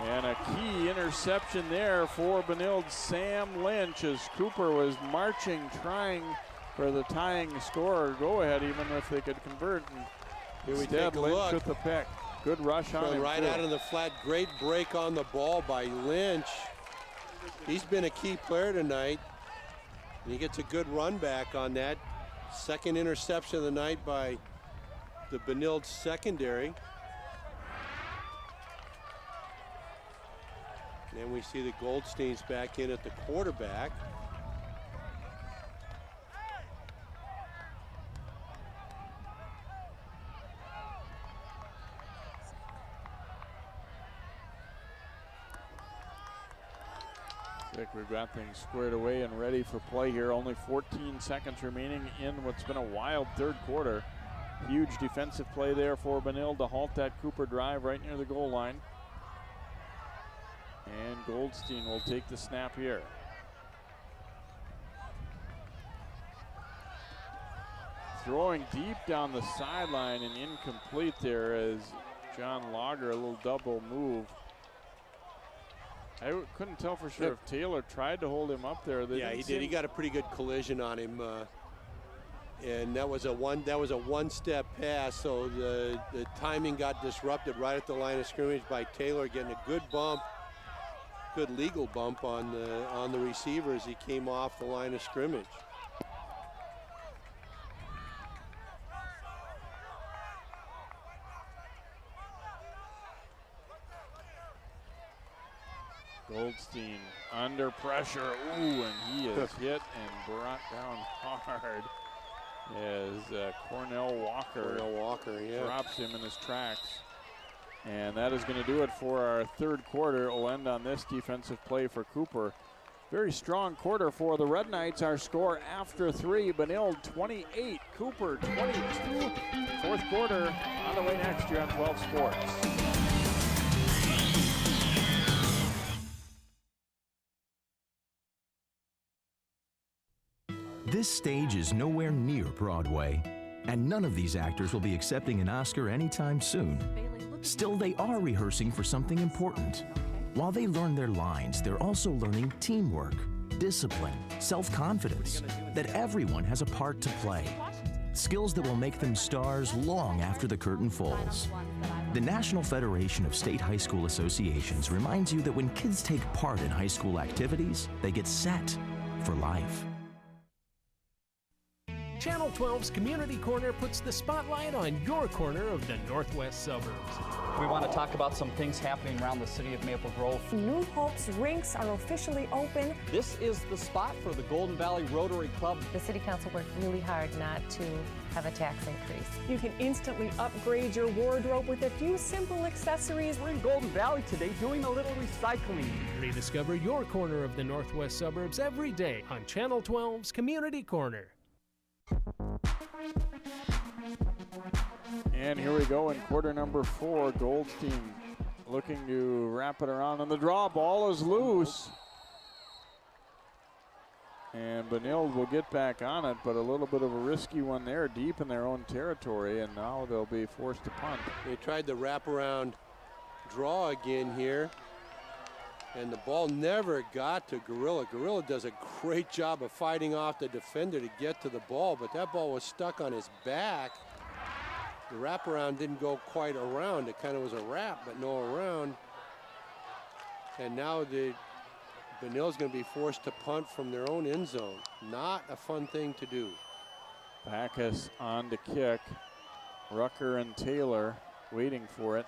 And a key interception there for Benilde's Sam Lynch as Cooper was marching, trying for the tying score, or go ahead even if they could convert. And here we instead, take a Lynch look. with the pick. Good rush on him. Right out of the flat. Great break on the ball by Lynch. He's been a key player tonight. And he gets a good run back on that. 2nd interception of the night by the Benilde secondary. And we see the Goldsteins back in at the quarterback. think we've got things squared away and ready for play here. Only 14 seconds remaining in what's been a wild third quarter. Huge defensive play there for Benilde to halt that Cooper drive right near the goal line. And Goldstein will take the snap here. Throwing deep down the sideline and incomplete there as John Lager, a little double move. I couldn't tell for sure if Taylor tried to hold him up there. Yeah, he did. He got a pretty good collision on him, and that was a one-step pass. So the timing got disrupted right at the line of scrimmage by Taylor, getting a good bump, good legal bump on the receiver as he came off the line of scrimmage. Goldstein under pressure. Ooh, and he is hit and brought down hard as Cornell Walker drops him in his tracks. And that is going to do it for our third quarter. We'll end on this defensive play for Cooper. Very strong quarter for the Red Knights. Our score after 3, Benilde 28, Cooper 22. Fourth quarter on the way next year on 12 Sports. This stage is nowhere near Broadway, and none of these actors will be accepting an Oscar anytime soon. Still, they are rehearsing for something important. While they learn their lines, they're also learning teamwork, discipline, self-confidence, that everyone has a part to play. Skills that will make them stars long after the curtain falls. The National Federation of State High School Associations reminds you that when kids take part in high school activities, they get set for life. Channel 12's Community Corner puts the spotlight on your corner of the Northwest suburbs. We want to talk about some things happening around the city of Maple Grove. New Hope's rinks are officially open. This is the spot for the Golden Valley Rotary Club. The City Council worked really hard not to have a tax increase. You can instantly upgrade your wardrobe with a few simple accessories. We're in Golden Valley today doing a little recycling. Rediscover your corner of the Northwest suburbs every day on Channel 12's Community Corner. And here we go in quarter number 4. Goldstein looking to wrap it around on the draw. Ball is loose. And Benilde will get back on it, but a little bit of a risky one there, deep in their own territory, and now they'll be forced to punt. They tried the wraparound draw again here, and the ball never got to Gorilla. Gorilla does a great job of fighting off the defender to get to the ball, but that ball was stuck on his back. The wraparound didn't go quite around. It kind of was a wrap, but no around. And now Benilde's going to be forced to punt from their own end zone. Not a fun thing to do. Backus on to kick. Rucker and Taylor waiting for it.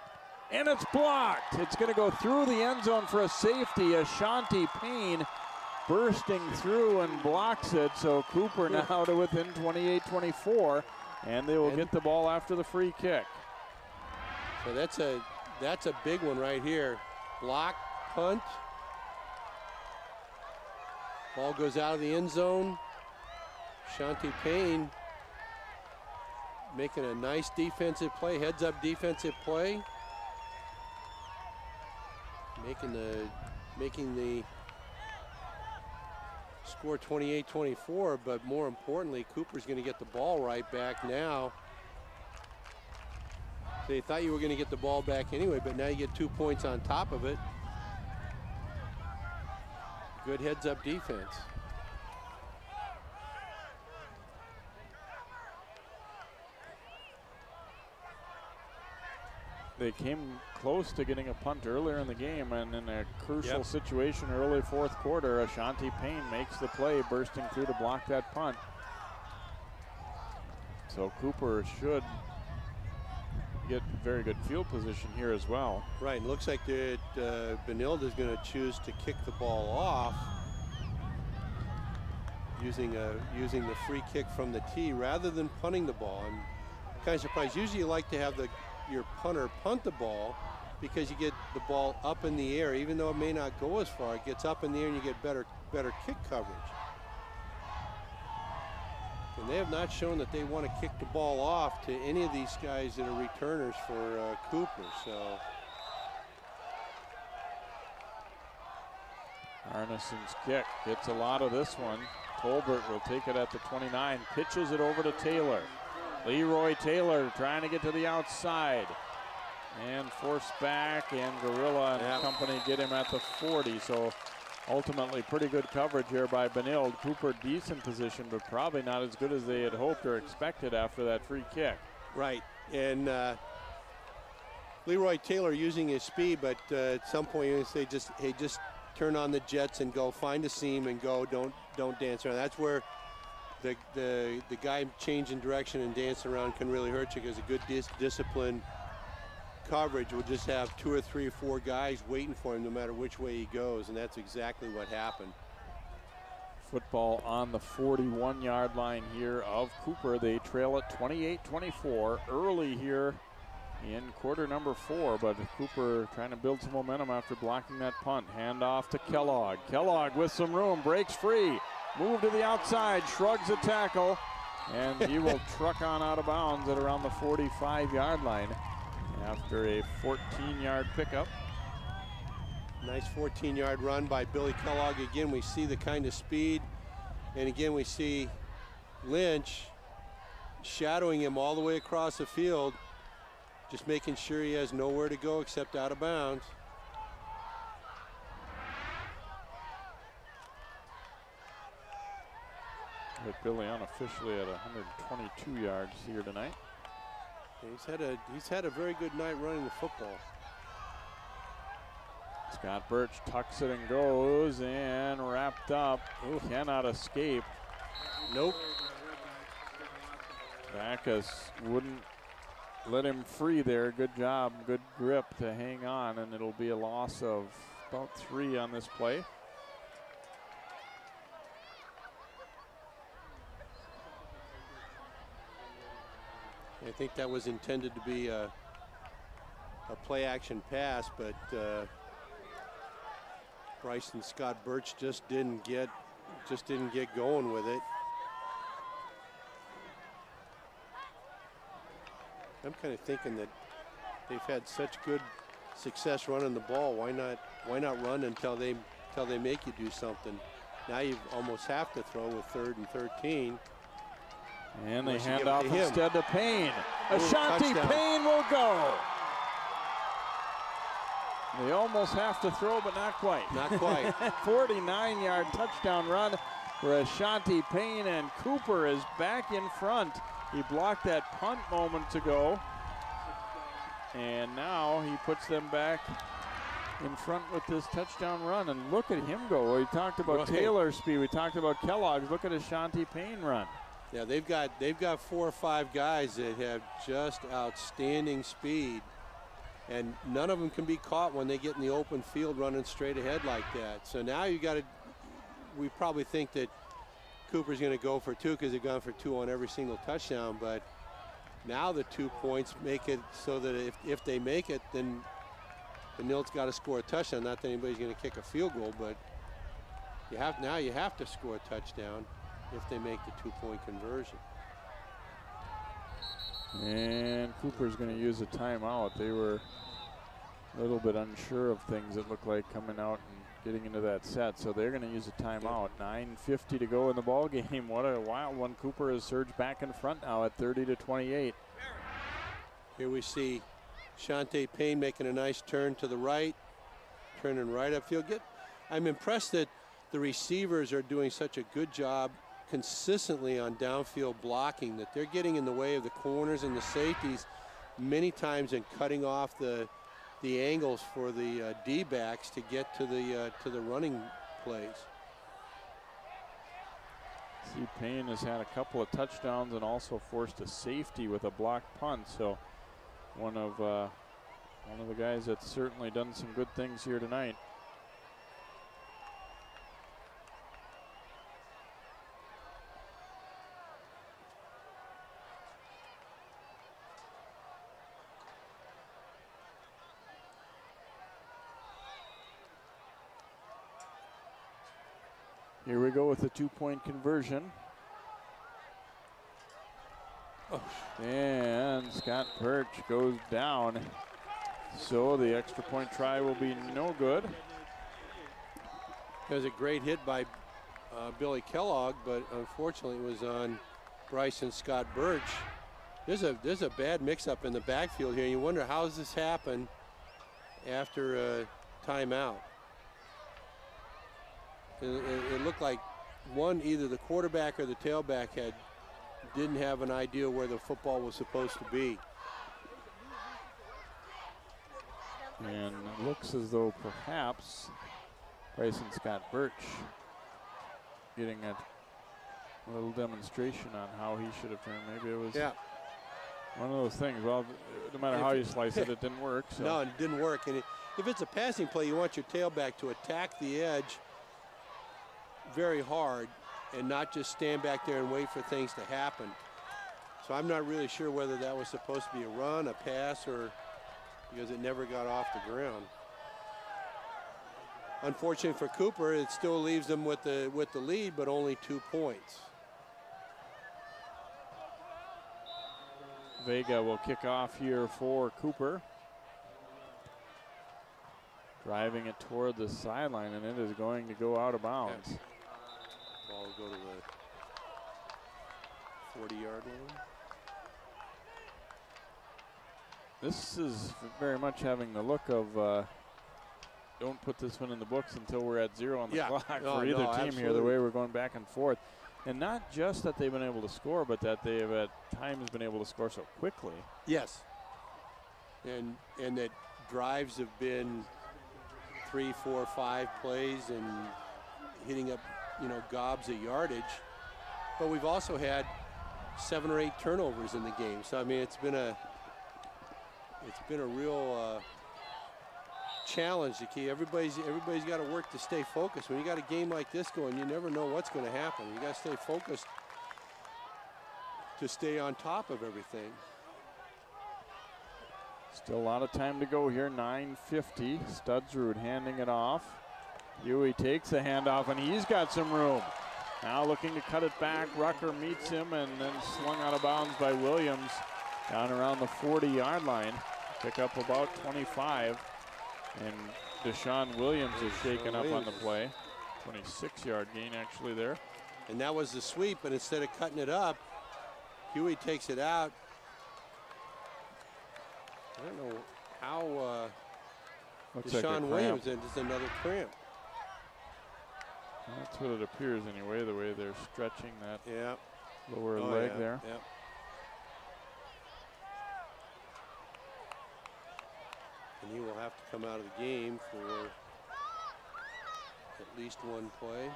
And it's blocked. It's going to go through the end zone for a safety. Ashanti Payne bursting through and blocks it. So Cooper now to within 28-24. And they will get the ball after the free kick. So that's a big one right here. Block, punt. Ball goes out of the end zone. Shanti Payne making a nice defensive play, heads up defensive play. Making the score 28-24, but more importantly, Cooper's going to get the ball right back now. They thought you were going to get the ball back anyway, but now you get 2 points on top of it. Good heads-up defense. They came close to getting a punt earlier in the game, and in a crucial situation early fourth quarter, Ashanti Payne makes the play, bursting through to block that punt. So Cooper should get very good field position here as well. Right, looks like Benilde is going to choose to kick the ball off using the free kick from the tee rather than punting the ball. I'm kind of surprised. Usually you like to have your punter punt the ball because you get the ball up in the air, even though it may not go as far, it gets up in the air and you get better kick coverage. And they have not shown that they want to kick the ball off to any of these guys that are returners for Cooper. So Arneson's kick gets a lot of this one. Tolbert will take it at the 29, pitches it over to Taylor. Leroy Taylor trying to get to the outside and forced back, and Gorilla and company get him at the 40. So ultimately pretty good coverage here by Benilde. Cooper decent position, but probably not as good as they had hoped or expected after that free kick. Right, and Leroy Taylor using his speed, but at some point you say just turn on the jets and go find a seam and go. Don't dance around. That's where the guy changing direction and dancing around can really hurt you, because a good disciplined coverage will just have 2 or 3 or 4 guys waiting for him no matter which way he goes, and that's exactly what happened. Football on the 41-yard line here of Cooper. They trail it 28-24 early here in quarter number 4, but Cooper trying to build some momentum after blocking that punt. Hand off to Kellogg. Kellogg with some room, breaks free, move to the outside, shrugs a tackle, and he will truck on out of bounds at around the 45-yard line after a 14-yard pickup. Nice 14-yard run by Billy Kellogg. Again, we see the kind of speed, and again we see Lynch shadowing him all the way across the field, just making sure he has nowhere to go except out of bounds. But Billy unofficially at 122 yards here tonight. He's had a very good night running the football. Scott Birch tucks it and goes, and wrapped up. Ooh, cannot escape. Nope. Backus wouldn't let him free there. Good job, good grip to hang on, and it'll be a loss of about 3 on this play. I think that was intended to be a play action pass, but Bryce and Scott Birch just didn't get going with it. I'm kind of thinking that they've had such good success running the ball. Why not run until they make you do something? Now you almost have to throw with 3rd and 13. And they hand off instead to Payne. Ashanti Payne will go. They almost have to throw, but not quite. Not quite. 49-yard touchdown run for Ashanti Payne, and Cooper is back in front. He blocked that punt moments ago, and now he puts them back in front with this touchdown run. And look at him go. We talked about Taylor's speed. We talked about Kellogg's. Look at Ashanti Payne run. Yeah, they've got 4 or 5 guys that have just outstanding speed, and none of them can be caught when they get in the open field running straight ahead like that. So now we probably think that Cooper's going to go for 2 because they've gone for 2 on every single touchdown, but now the 2 points make it so that if they make it, then Benilde's got to score a touchdown. Not that anybody's going to kick a field goal, but you have to score a touchdown if they make the 2-point conversion. And Cooper's going to use a timeout. They were a little bit unsure of things, it looked like, coming out and getting into that set. So they're going to use a timeout. 9:50 to go in the ball game. What a wild one. Cooper has surged back in front now at 30-28. Here we see Shante Payne making a nice turn to the right, turning right upfield. I'm impressed that the receivers are doing such a good job consistently on downfield blocking, that they're getting in the way of the corners and the safeties many times and cutting off the angles for the D-backs to get to the running plays. See, Payne has had a couple of touchdowns and also forced a safety with a blocked punt. So one of the guys that's certainly done some good things here tonight. Here we go with the 2-point conversion. Oh. And Scott Birch goes down. So the extra point try will be no good. It was a great hit by Billy Kellogg, but unfortunately it was on Bryce and Scott Birch. There's a bad mix-up in the backfield here. You wonder how does this happen after a timeout. It looked like either the quarterback or the tailback didn't have an idea where the football was supposed to be. And it looks as though perhaps Bryce and Scott Birch getting a little demonstration on how he should have turned. Maybe it was one of those things. Well, no matter how you slice it, it didn't work. So. No, it didn't work. And if it's a passing play, you want your tailback to attack the edge very hard and not just stand back there and wait for things to happen. So I'm not really sure whether that was supposed to be a run, a pass, or because it never got off the ground. Unfortunately for Cooper, it still leaves them with the lead, but only 2 points. Vega will kick off here for Cooper. Driving it toward the sideline, and it is going to go out of bounds. Yes. Ball will go to the 40-yard line. This is very much having the look of don't put this one in the books until we're at 0 on the clock for either team here, the way we're going back and forth. And not just that they've been able to score, but that they have at times been able to score so quickly. Yes. And that drives have been 3, 4, 5 plays and hitting up, gobs of yardage. But we've also had 7 or 8 turnovers in the game. So I mean, it's been a real challenge to keep. Everybody's got to work to stay focused. When you got a game like this going, you never know what's going to happen. You got to stay focused to stay on top of everything. Still a lot of time to go here. 9:50. Studsrud handing it off. Huey takes the handoff, and he's got some room. Now looking to cut it back. Rucker meets him and then slung out of bounds by Williams down around the 40-yard line. Pick up about 25. And Deshaun Williams is shaken up on the play. 26-yard gain actually there. And that was the sweep, but instead of cutting it up, Huey takes it out. I don't know how Deshaun Williams, and just another cramp. That's what it appears anyway, the way they're stretching that lower leg there. Yep. And he will have to come out of the game for at least one play.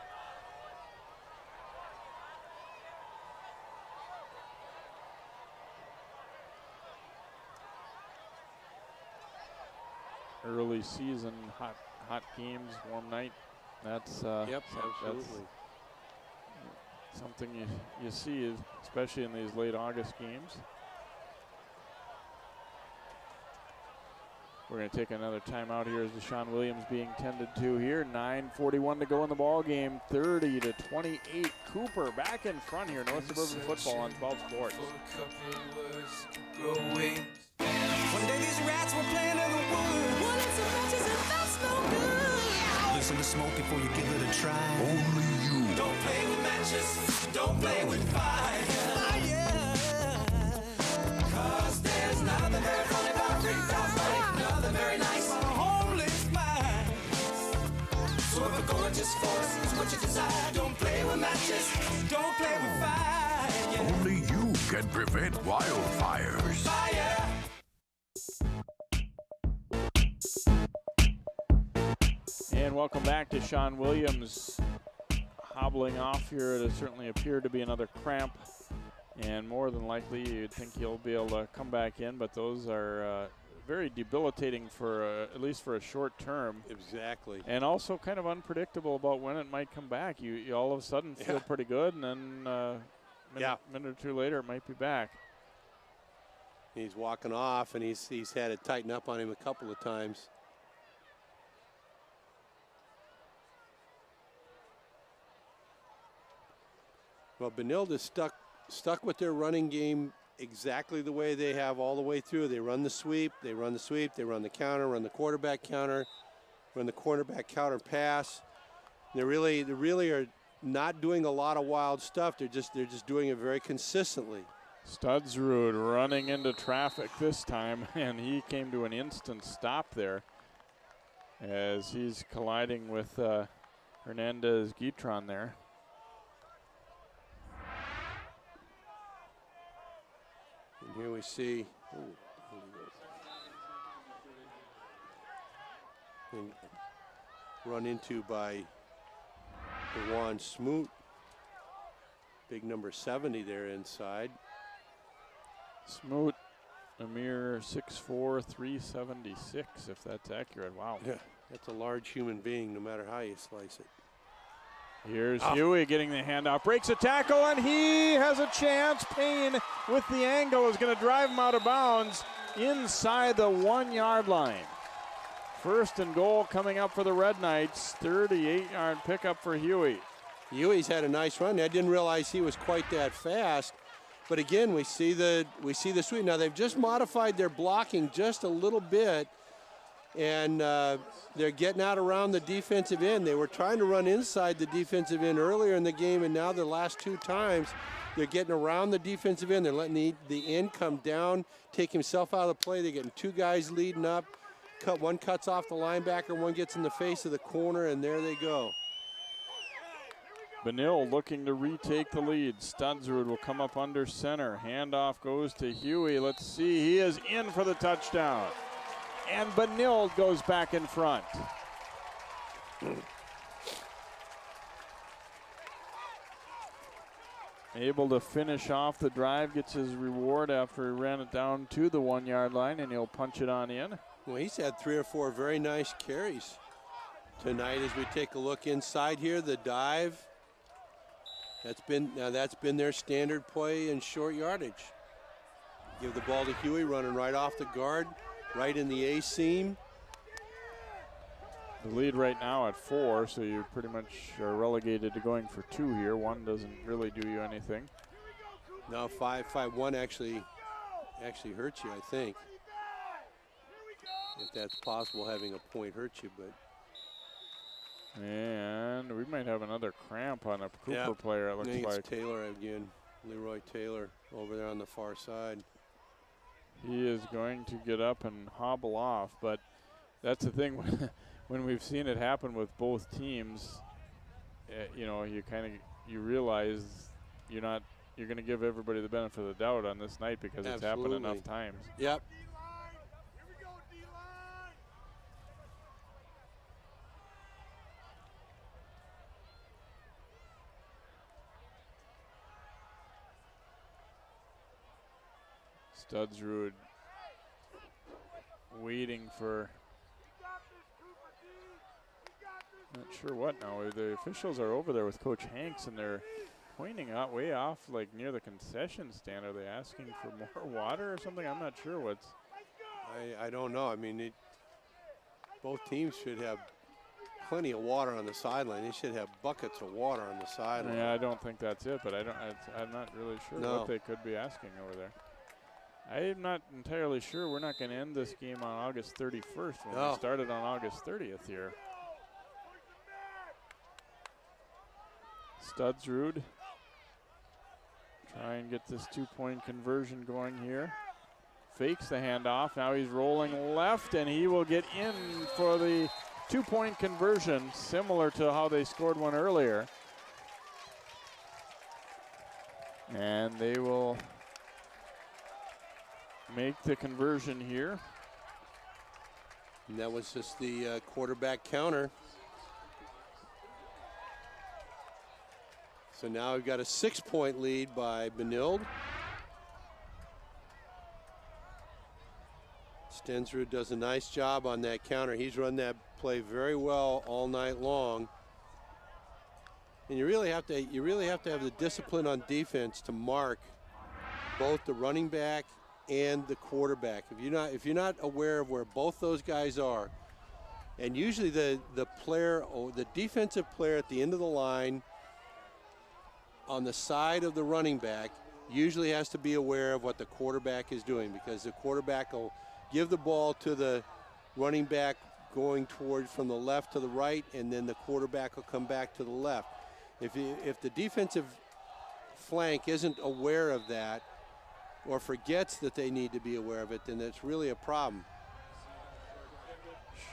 Early season, hot games, warm night. That's absolutely. That's something you see, especially in these late August games. We're going to take another timeout here as Deshaun Williams being tended to here. 9:41 to go in the ball game. 30-28. Cooper back in front here. North Suburban football on 12 Sports. One day these rats were playing in the woods. Well, it's a matches and that's no good. Listen to Smoke before you give it a try. Only you. Don't play with matches. Don't play with fire. Cause there's nothing very funny about freak. Nothing very nice. Homeless mind. So if a gorgeous force is what you desire, don't play with matches. Don't play with fire. Only you can prevent wildfires. Fire. And welcome back to Deshaun Williams hobbling off here. It certainly appeared to be another cramp, and more than likely you'd think he'll be able to come back in, but those are very debilitating for at least for a short term. Exactly. And also kind of unpredictable about when it might come back. You all of a sudden feel pretty good, and then minute or two later it might be back. He's walking off, and he's had it tighten up on him a couple of times. Well, Benilde is stuck with their running game exactly the way they have all the way through. They run the sweep, they run the counter, run the quarterback counter, run the cornerback counter pass. They really are not doing a lot of wild stuff. They're just doing it very consistently. Studsrud running into traffic this time, and he came to an instant stop there as he's colliding with Hernandez Guitron there. And here we see and run into by Dewan Smoot. Big number 70 there inside. Smoot, a mere 6'4", 376, if that's accurate. Wow. Yeah, that's a large human being, no matter how you slice it. Here's Huey getting the handoff, breaks a tackle, and he has a chance. Payne with the angle is going to drive him out of bounds inside the 1-yard line. First and goal coming up for the Red Knights. 38-yard pickup for Huey. Huey's had a nice run. I didn't realize he was quite that fast. But again, we see the sweep. Now they've just modified their blocking just a little bit, and they're getting out around the defensive end. They were trying to run inside the defensive end earlier in the game, and now the last 2 times they're getting around the defensive end. They're letting the end come down, take himself out of the play. They're getting 2 guys leading up. One cuts off the linebacker, one gets in the face of the corner, and there they go. Benilde looking to retake the lead. Studsrud will come up under center. Handoff goes to Huey. Let's see. He is in for the touchdown. And Benilde goes back in front. Able to finish off the drive, gets his reward after he ran it down to the 1-yard line, and he'll punch it on in. Well, he's had 3 or 4 very nice carries tonight. As we take a look inside here, the dive. That's been their standard play in short yardage. Give the ball to Huey, running right off the guard, right in the A seam. The lead right now at 4, so you pretty much are relegated to going for 2 here. 1 doesn't really do you anything. No, 5-5-1 actually hurts you, I think. If that's possible, having a point hurts you, but. And we might have another cramp on a Cooper player, it looks like. Taylor again, Leroy Taylor over there on the far side. He is going to get up and hobble off, but that's the thing when we've seen it happen with both teams, you realize you're going to give everybody the benefit of the doubt on this night because it's happened enough times. Yep. Studsrud waiting for, not sure what now. The officials are over there with Coach Hanks, and they're pointing out way off, like near the concession stand. Are they asking for more water or something? I'm not sure what's. I don't know. I mean, both teams should have plenty of water on the sideline. They should have buckets of water on the sideline. Yeah, I don't think that's it, but I'm not really sure what they could be asking over there. I'm not entirely sure. We're not going to end this game on August 31st when we started on August 30th here. Studsrud try and get this 2-point conversion going here. Fakes the handoff. Now he's rolling left, and he will get in for the 2-point conversion, similar to how they scored one earlier. And they will make the conversion here. And that was just the quarterback counter. So now we've got a 6-point lead by Benilde. Stensrud does a nice job on that counter. He's run that play very well all night long. And you really have to have the discipline on defense to mark both the running back and the quarterback. If you're not aware of where both those guys are, and usually the player or the defensive player at the end of the line on the side of the running back usually has to be aware of what the quarterback is doing, because the quarterback will give the ball to the running back going toward from the left to the right, and then the quarterback will come back to the left. If the defensive flank isn't aware of that or forgets that they need to be aware of it, then it's really a problem.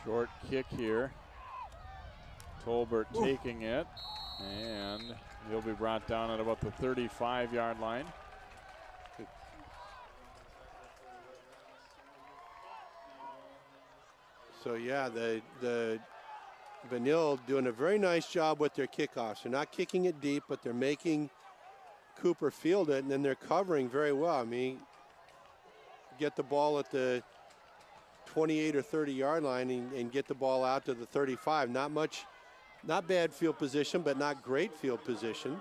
Short kick here. Tolbert taking it, and he'll be brought down at about the 35-yard line. So yeah, the Benilde doing a very nice job with their kickoffs. They're not kicking it deep, but they're making Cooper field it, and then they're covering very well. I mean, get the ball at the 28 or 30-yard line and get the ball out to the 35. Not bad field position, but not great field position.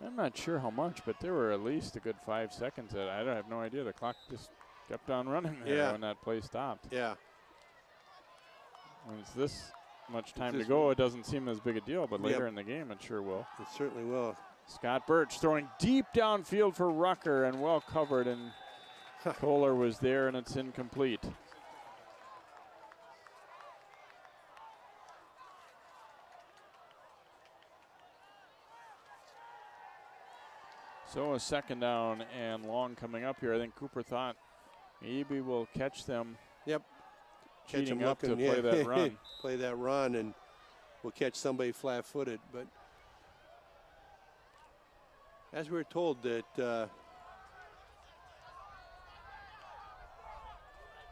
I'm not sure how much, but there were at least a good 5 seconds. I have no idea. The clock just kept on running there when that play stopped. Yeah. When it's this much time to go, it doesn't seem as big a deal, but later in the game, it sure will. It certainly will. Scott Birch throwing deep downfield for Rucker and well covered, and Kohler was there, and it's incomplete. So a second down and long coming up here. I think Cooper thought maybe we'll catch them. Yep. Cheating up to play that run. Play that run, and we'll catch somebody flat-footed. But as we were told that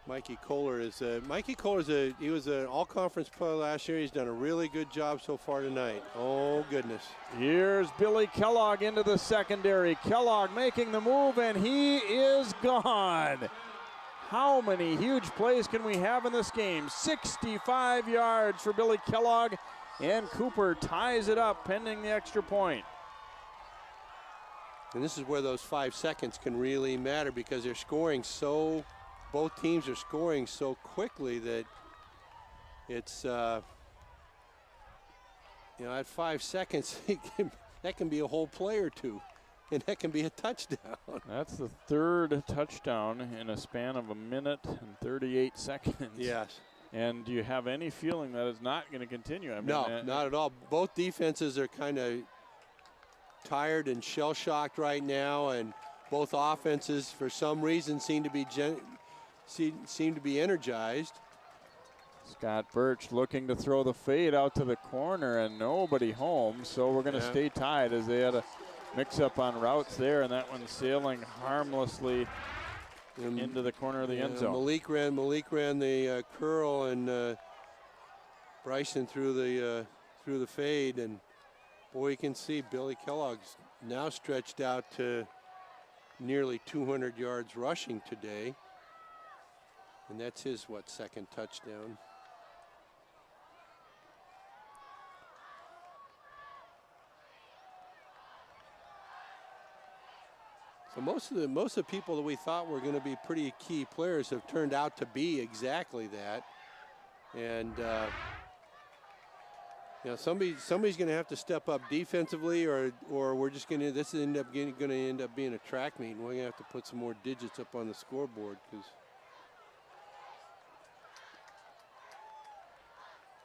Mikey Kohler is he was an all-conference player last year. He's done a really good job so far tonight. Oh, goodness. Here's Billy Kellogg into the secondary. Kellogg making the move, and he is gone. How many huge plays can we have in this game? 65 yards for Billy Kellogg, and Cooper ties it up pending the extra point. And this is where those 5 seconds can really matter, because they're scoring both teams are scoring so quickly that it's, at 5 seconds, that can be a whole play or two. And that can be a touchdown. That's the third touchdown in a span of 1 minute and 38 seconds. Yes. And do you have any feeling that it's not going to continue? I mean, no, not at all. Both defenses are kind of tired and shell-shocked right now, and both offenses, for some reason, seem to be energized. Scott Birch looking to throw the fade out to the corner, and nobody home. So we're going to stay tied, as they had a mix-up on routes there, and that one sailing harmlessly into the corner of the end zone. Malik ran the curl, and Bryson threw the fade, and boy, you can see Billy Kellogg's now stretched out to nearly 200 yards rushing today, and that's his second touchdown. So most of the people that we thought were going to be pretty key players have turned out to be exactly that. And somebody's going to have to step up defensively, or we're just going to going to end up being a track meet. We're going to have to put some more digits up on the scoreboard, because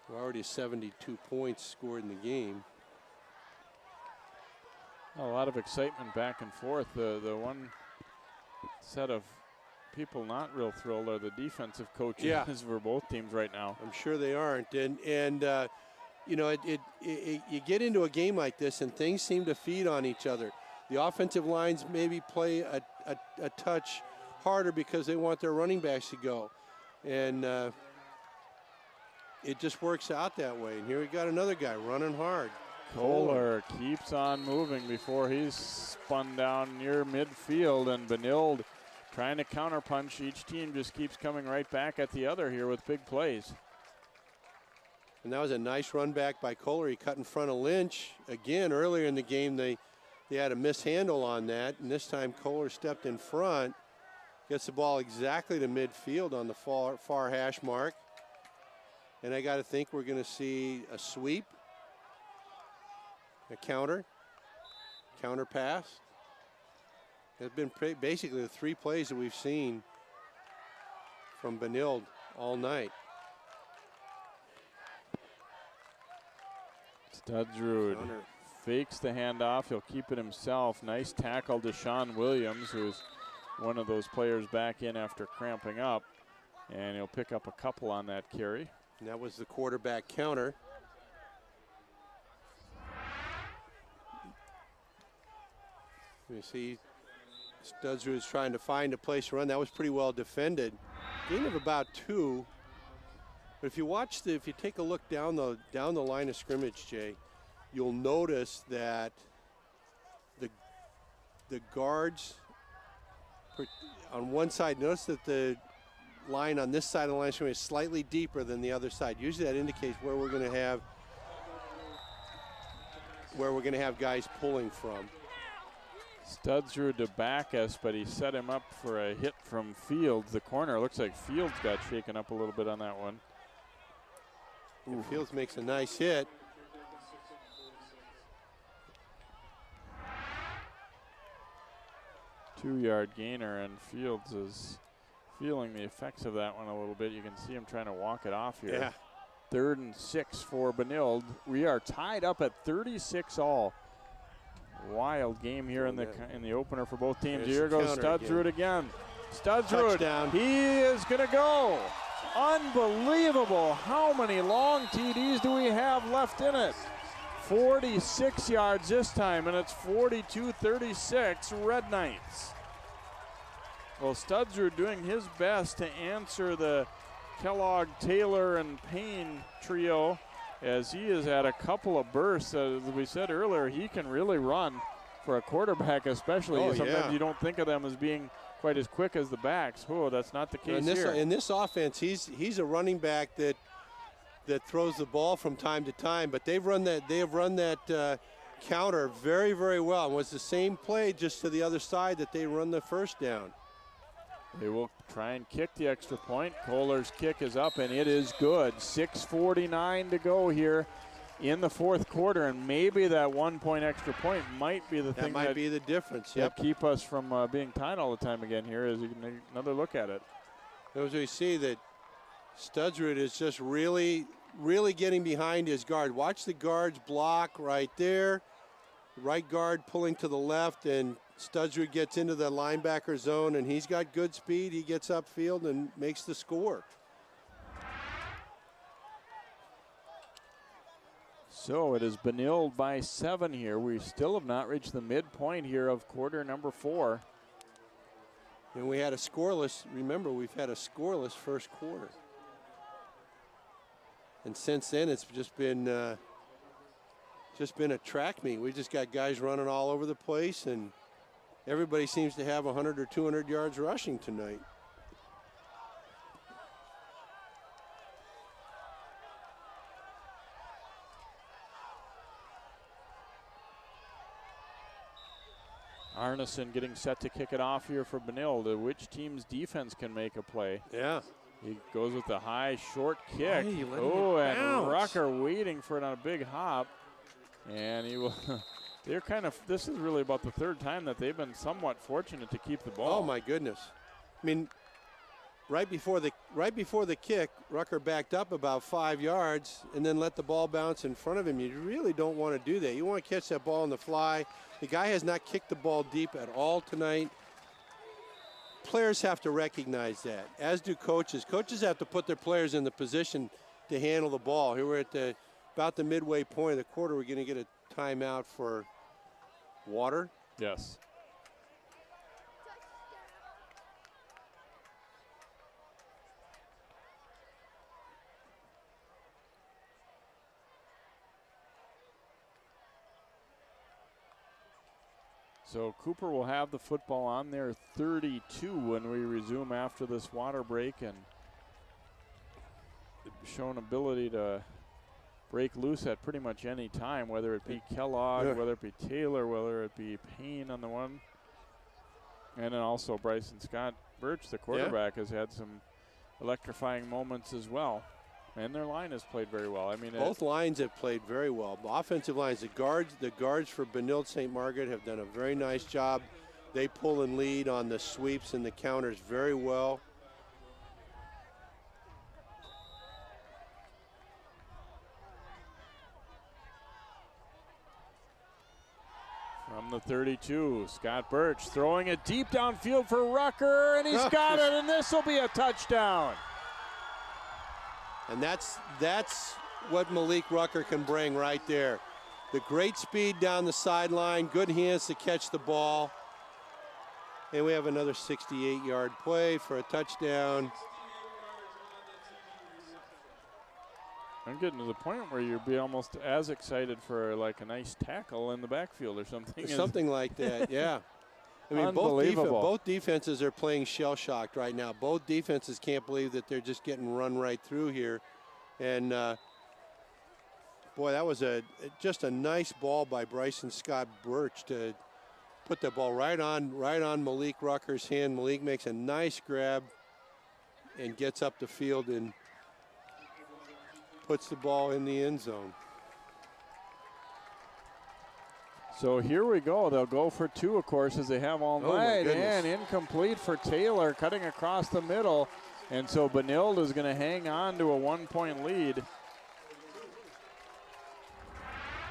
we're already 72 points scored in the game. A lot of excitement back and forth. The one set of people not real thrilled are the defensive coaches for both teams right now. I'm sure they aren't. And you get into a game like this, and things seem to feed on each other. The offensive lines maybe play a touch harder because they want their running backs to go. And it just works out that way. And here we got another guy running hard. Kohler keeps on moving before he's spun down near midfield, and Benilde trying to counterpunch. Each team just keeps coming right back at the other here with big plays. And that was a nice run back by Kohler. He cut in front of Lynch. Again, earlier in the game, they had a mishandle on that, and this time Kohler stepped in front, gets the ball exactly to midfield on the far hash mark. And I got to think we're going to see a sweep. A counter pass. It's been basically the 3 plays that we've seen from Benilde all night. Studsrud fakes the handoff. He'll keep it himself. Nice tackle to Sean Williams, who's one of those players back in after cramping up. And he'll pick up a couple on that carry. And that was the quarterback counter. You see Studsrud is trying to find a place to run. That was pretty well defended. Gain of about 2. But if you take a look down the line of scrimmage, Jay, you'll notice that the guards on one side, notice that the line on this side of the line of scrimmage is slightly deeper than the other side. Usually that indicates where we're going to have guys pulling from. Studsrud to back us, but he set him up for a hit from Fields. The corner looks like Fields got shaken up a little bit on that one. Ooh. Fields makes a nice hit. Two-yard gainer, and Fields is feeling the effects of that one a little bit. You can see him trying to walk it off here. Yeah. 3rd and 6 for Benilde. We are tied up at 36 all. Wild game here in the opener for both teams. Here goes Studsrud again. Studsrud, he is going to go. Unbelievable. How many long TDs do we have left in it? 46 yards this time, and it's 42-36 Red Knights. Well, Studsrud doing his best to answer the Kellogg, Taylor, and Payne trio, as he has had a couple of bursts. As we said earlier, he can really run for a quarterback especially. Sometimes you don't think of them as being quite as quick as the backs. Oh, that's not the case here. In this offense, he's a running back that throws the ball from time to time, but they have run that counter very, very well. It was the same play just to the other side that they run the first down. They will try and kick the extra point. Kohler's kick is up, and it is good. 6:49 to go here in the fourth quarter, and maybe that 1 point extra point might be the thing that might be the difference. That keep us from being tied all the time again here. As you can take another look at it. As we see that Studsrud is just really, really getting behind his guard. Watch the guards block right there. Right guard pulling to the left, and Studsrud gets into the linebacker zone, and he's got good speed. He gets upfield and makes the score. So it is Benilde by 7 here. We still have not reached the midpoint here of quarter number 4. And we had a scoreless, remember, we've had a scoreless first quarter. And since then, it's just been a track meet. We've just got guys running all over the place, and everybody seems to have 100 or 200 yards rushing tonight. Arneson getting set to kick it off here for Benilde. Which team's defense can make a play? Yeah. He goes with the high, short kick. Hey, and Rucker waiting for it on a big hop. And he will. This is really about the third time that they've been somewhat fortunate to keep the ball. Oh my goodness! I mean, right before the kick, Rucker backed up about 5 yards and then let the ball bounce in front of him. You really don't want to do that. You want to catch that ball on the fly. The guy has not kicked the ball deep at all tonight. Players have to recognize that, as do coaches. Coaches have to put their players in the position to handle the ball. Here we're at about the midway point of the quarter. We're going to get a timeout for water. Yes. So Cooper will have the football on their 32 when we resume after this water break, and shown ability to break loose at pretty much any time, whether it be Kellogg, whether it be Taylor, whether it be Payne on the one. And then also Bryson Scott Birch, the quarterback, has had some electrifying moments as well. And their line has played very well. I mean, both lines have played very well. Offensive lines, the guards for Benilde St. Margaret have done a very nice job. They pull and lead on the sweeps and the counters very well. From the 32, Scott Birch throwing it deep downfield for Rucker, and he's got it, and this will be a touchdown. And that's what Malik Rucker can bring right there. The great speed down the sideline, good hands to catch the ball. And we have another 68-yard play for a touchdown. I'm getting to the point where you'd be almost as excited for like a nice tackle in the backfield or something. Something like that, yeah. I mean, both defenses are playing shell-shocked right now. Both defenses can't believe that they're just getting run right through here. And, boy, that was just a nice ball by Bryson Scott Birch to put the ball right on Malik Rucker's hand. Malik makes a nice grab and gets up the field and puts the ball in the end zone. So here we go. They'll go for two, of course, as they have all night. And incomplete for Taylor, cutting across the middle. And so Benilde is going to hang on to a 1-point lead.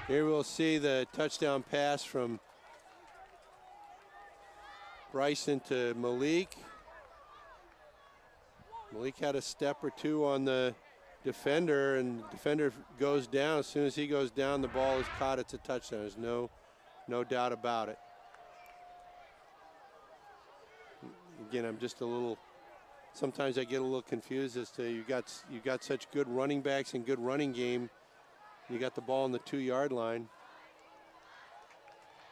Here we'll see the touchdown pass from Bryson to Malik. Malik had a step or two on the defender, and the defender goes down. As soon as he goes down, the ball is caught. It's a touchdown. There's no doubt about it. Again, I'm just a little, sometimes I get a little confused as to you got such good running backs and good running game. You got the ball on the 2-yard line.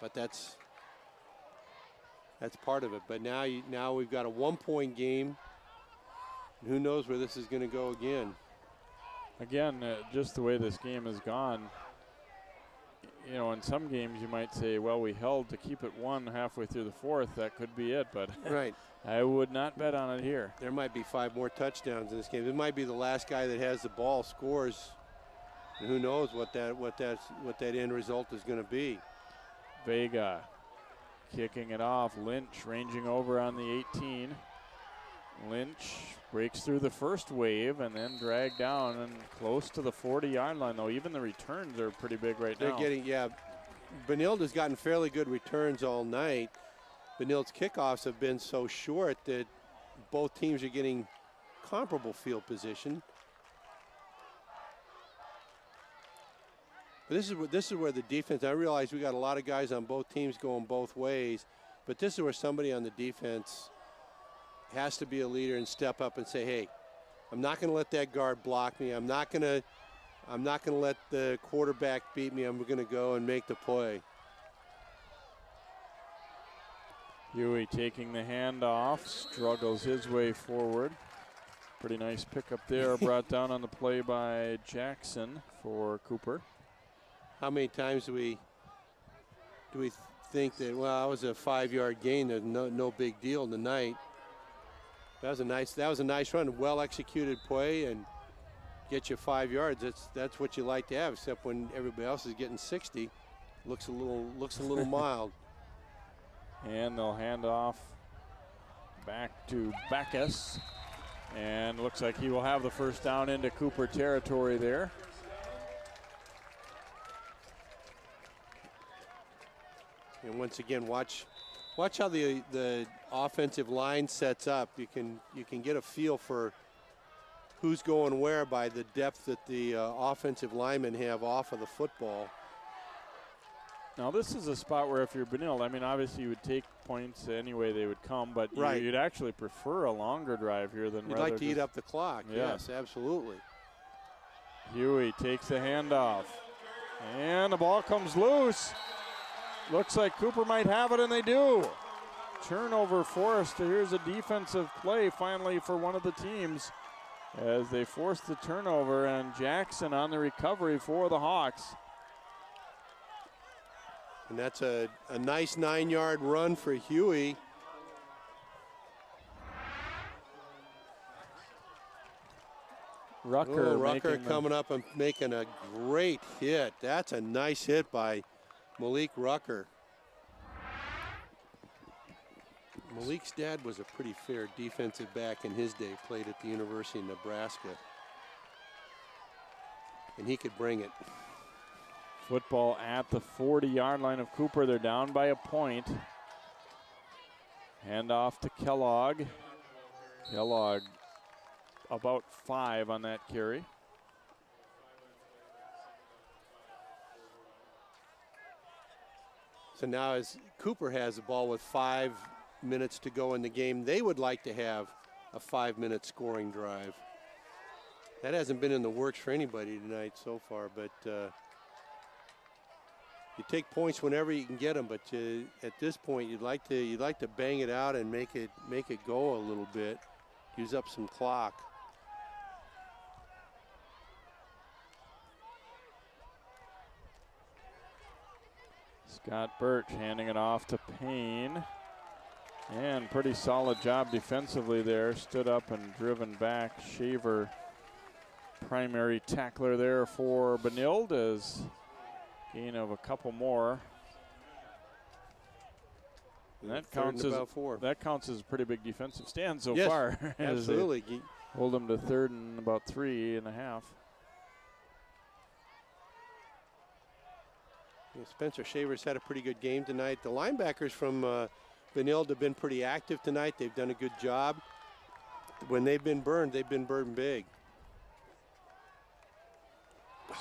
But that's part of it. But now we've got a 1-point game. And who knows where this is going to go again. Again, just the way this game has gone, you know, in some games you might say, well, we held to keep it one halfway through the fourth. That could be it, but right. I would not bet on it here. There might be 5 more touchdowns in this game. It might be the last guy that has the ball scores. And who knows what that end result is going to be. Vega kicking it off. Lynch ranging over on the 18. Lynch breaks through the first wave and then dragged down and close to the 40-yard line, though. Even the returns are pretty big right now. Benilde has gotten fairly good returns all night. Benilde's kickoffs have been so short that both teams are getting comparable field position. But this is where the defense, I realize we got a lot of guys on both teams going both ways, but this is where somebody on the defense has to be a leader and step up and say, hey, I'm not going to let that guard block me. I'm not going to let the quarterback beat me. I'm going to go and make the play. Huey taking the handoff, struggles his way forward. Pretty nice pickup there, brought down on the play by Jackson for Cooper. How many times do we think that, well, that was a 5-yard gain, there's no big deal tonight. That was a nice run, well executed play, and get you 5 yards. That's what you like to have, except when everybody else is getting 60. Looks a little mild. And they'll hand off back to Backus, and looks like he will have the first down into Cooper territory there. And once again, watch how the offensive line sets up. You can get a feel for who's going where by the depth that the offensive linemen have off of the football. Now this is a spot where if you're Benilde, I mean, obviously you would take points any way they would come, but right. You'd actually prefer a longer drive here than you'd like to eat up the clock. Yeah. Yes, absolutely. Huey takes the handoff, and the ball comes loose. Looks like Cooper might have it, and they do. Turnover forced. Here's a defensive play finally for one of the teams as they force the turnover, and Jackson on the recovery for the Hawks. And that's a nice 9-yard run for Huey. Rucker coming up and making a great hit. That's a nice hit by Malik Rucker. Malik's dad was a pretty fair defensive back in his day, played at the University of Nebraska. And he could bring it. Football at the 40-yard line of Cooper. They're down by a point. Hand off to Kellogg. Kellogg about 5 on that carry. So now as Cooper has the ball with 5 minutes to go in the game, they would like to have a 5-minute scoring drive. That hasn't been in the works for anybody tonight so far, but you take points whenever you can get them, but at this point you'd like to bang it out and make it go a little bit, use up some clock. Scott Birch handing it off to Payne. And pretty solid job defensively there. Stood up and driven back. Shaver, primary tackler there for Benilde, as gain of a couple more. And that counts as about 4. That counts as a pretty big defensive stand so yes, far. Absolutely. Hold them to 3rd and about 3.5. Spencer Shaver's had a pretty good game tonight. The linebackers from Benilde have been pretty active tonight. They've done a good job. When they've been burned big.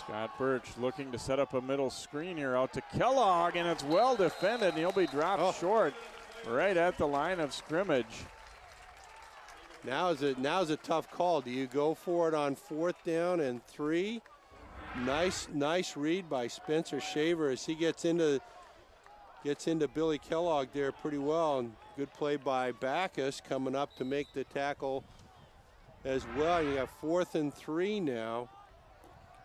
Scott Birch looking to set up a middle screen here out to Kellogg, and it's well defended, and he'll be dropped short right at the line of scrimmage. Now's a tough call. Do you go for it on 4th down and 3? Nice read by Spencer Shaver as he gets into Billy Kellogg there pretty well, and good play by Backus coming up to make the tackle as well. You got 4th and 3 now.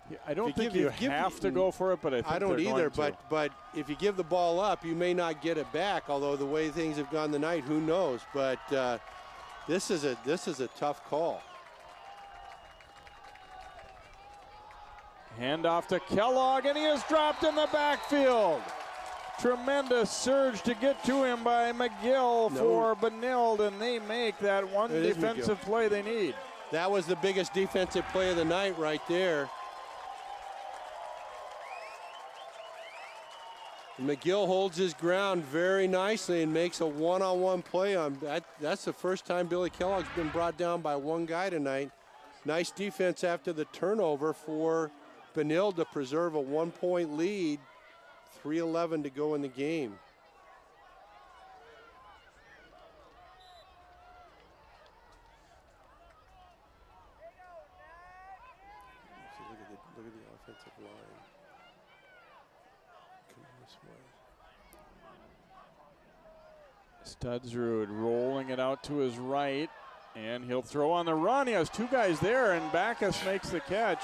Yeah, I don't think you have to go for it, but I don't either. But if you give the ball up, you may not get it back. Although the way things have gone tonight, who knows? But this is a tough call. Hand off to Kellogg, and he is dropped in the backfield. Tremendous surge to get to him by McGill for Benilde, and they make that one defensive play they need. That was the biggest defensive play of the night right there. McGill holds his ground very nicely and makes a one-on-one play on that. That's the first time Billy Kellogg's been brought down by one guy tonight. Nice defense after the turnover for Benilde to preserve a 1-point lead. 3:11 to go in the game. Look at the offensive line. This way. Studsrud rolling it out to his right, and he'll throw on the run. He has 2 guys there, and Backus makes the catch.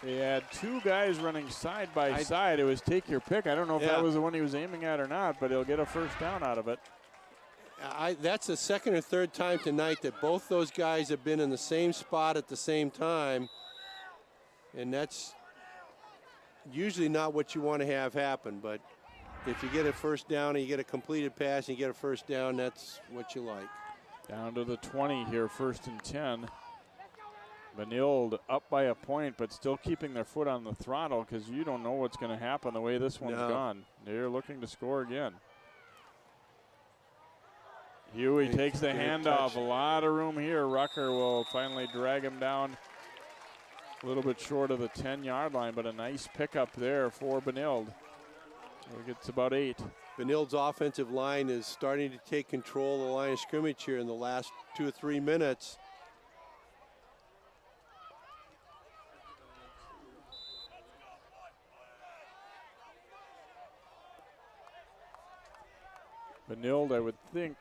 He had 2 guys running side by side. It was take your pick. I don't know if that was the one he was aiming at or not, but he'll get a first down out of it. That's the second or third time tonight that both those guys have been in the same spot at the same time, and that's usually not what you want to have happen. But if you get a first down and you get a completed pass and you get a first down, that's what you like. Down to the 20 here, 1st and 10. Benilde up by a point, but still keeping their foot on the throttle because you don't know what's going to happen the way this one's gone. They're looking to score again. Huey takes the handoff. A lot of room here. Rucker will finally drag him down a little bit short of the 10-yard line, but a nice pickup there for Benilde. It gets about 8. Benilde's offensive line is starting to take control of the line of scrimmage here in the last 2 or 3 minutes. Benilde, I would think,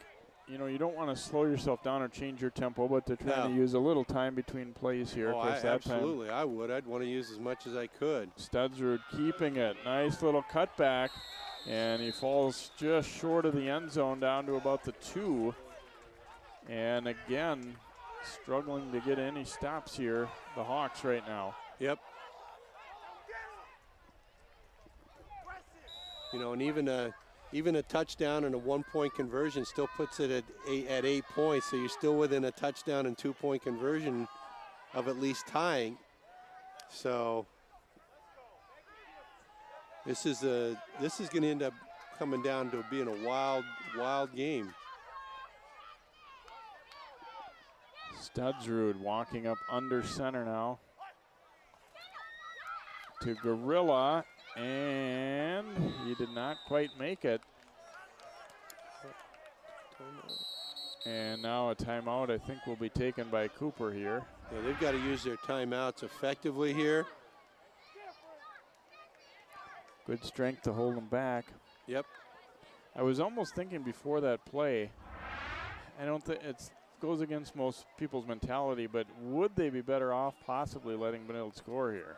you don't want to slow yourself down or change your tempo, but they're trying to use a little time between plays here. Absolutely, I would. I'd want to use as much as I could. Studsrud keeping it. Nice little cutback, and he falls just short of the end zone down to about the 2. And again, struggling to get any stops here, the Hawks right now. Yep. You know, and even a touchdown and a 1-point conversion still puts it at 8 points. So you're still within a touchdown and 2-point conversion of at least tying. So this is going to end up coming down to being a wild game. Studsrud walking up under center now to Gorilla, and he did not quite make it. And now a timeout, I think, will be taken by Cooper here. Yeah, they've got to use their timeouts effectively here. Good strength to hold them back. Yep. I was almost thinking before that play, I don't think it goes against most people's mentality, but would they be better off possibly letting Benilde score here?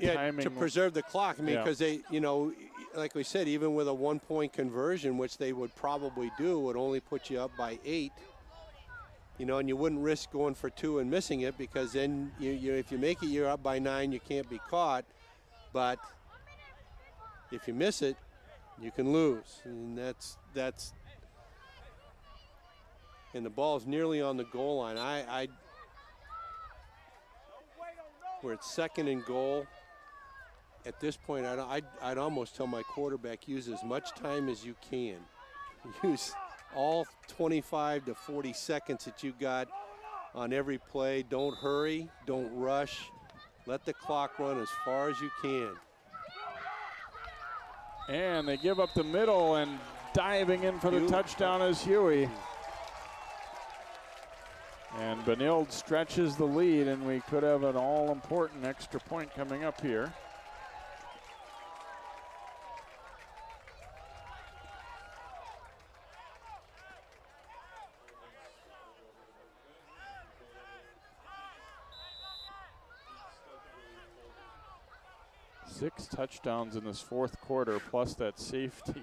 Timing to preserve the clock. I mean, because they, you know, like we said, even with a 1-point conversion, which they would probably do, would only put you up by 8. You know, and you wouldn't risk going for 2 and missing it, because then if you make it, you're up by 9. You can't be caught. But if you miss it, you can lose, and that's. And the ball's nearly on the goal line. We're at 2nd and goal. At this point, I'd almost tell my quarterback, use as much time as you can. Use all 25 to 40 seconds that you got on every play. Don't hurry, don't rush. Let the clock run as far as you can. And they give up the middle, and diving in for the touchdown is Huey. And Benilde stretches the lead, and we could have an all-important extra point coming up here. Six touchdowns in this fourth quarter, plus that safety.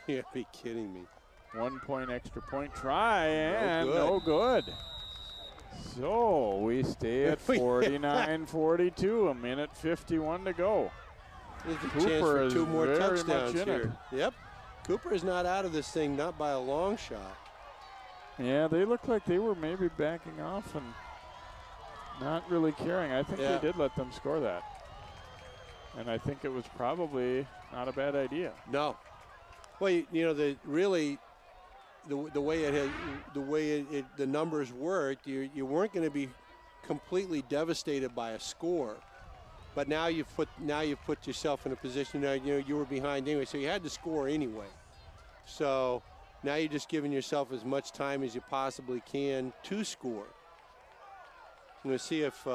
You gotta be kidding me. 1 point extra point try, and no good. So we stay at 49-42, a minute 51 to go. There's a Cooper chance for is 2 more very touchdowns much in here. it. Yep. Cooper is not out of this thing, not by a long shot. Yeah, they look like they were maybe backing off and not really caring. I think they did let them score that. And I think it was probably not a bad idea. No. Well, you know, the way the numbers worked, you weren't going to be completely devastated by a score, but now you've put yourself in a position that you were behind anyway, so you had to score anyway. So now you're just giving yourself as much time as you possibly can to score. I'm going to see if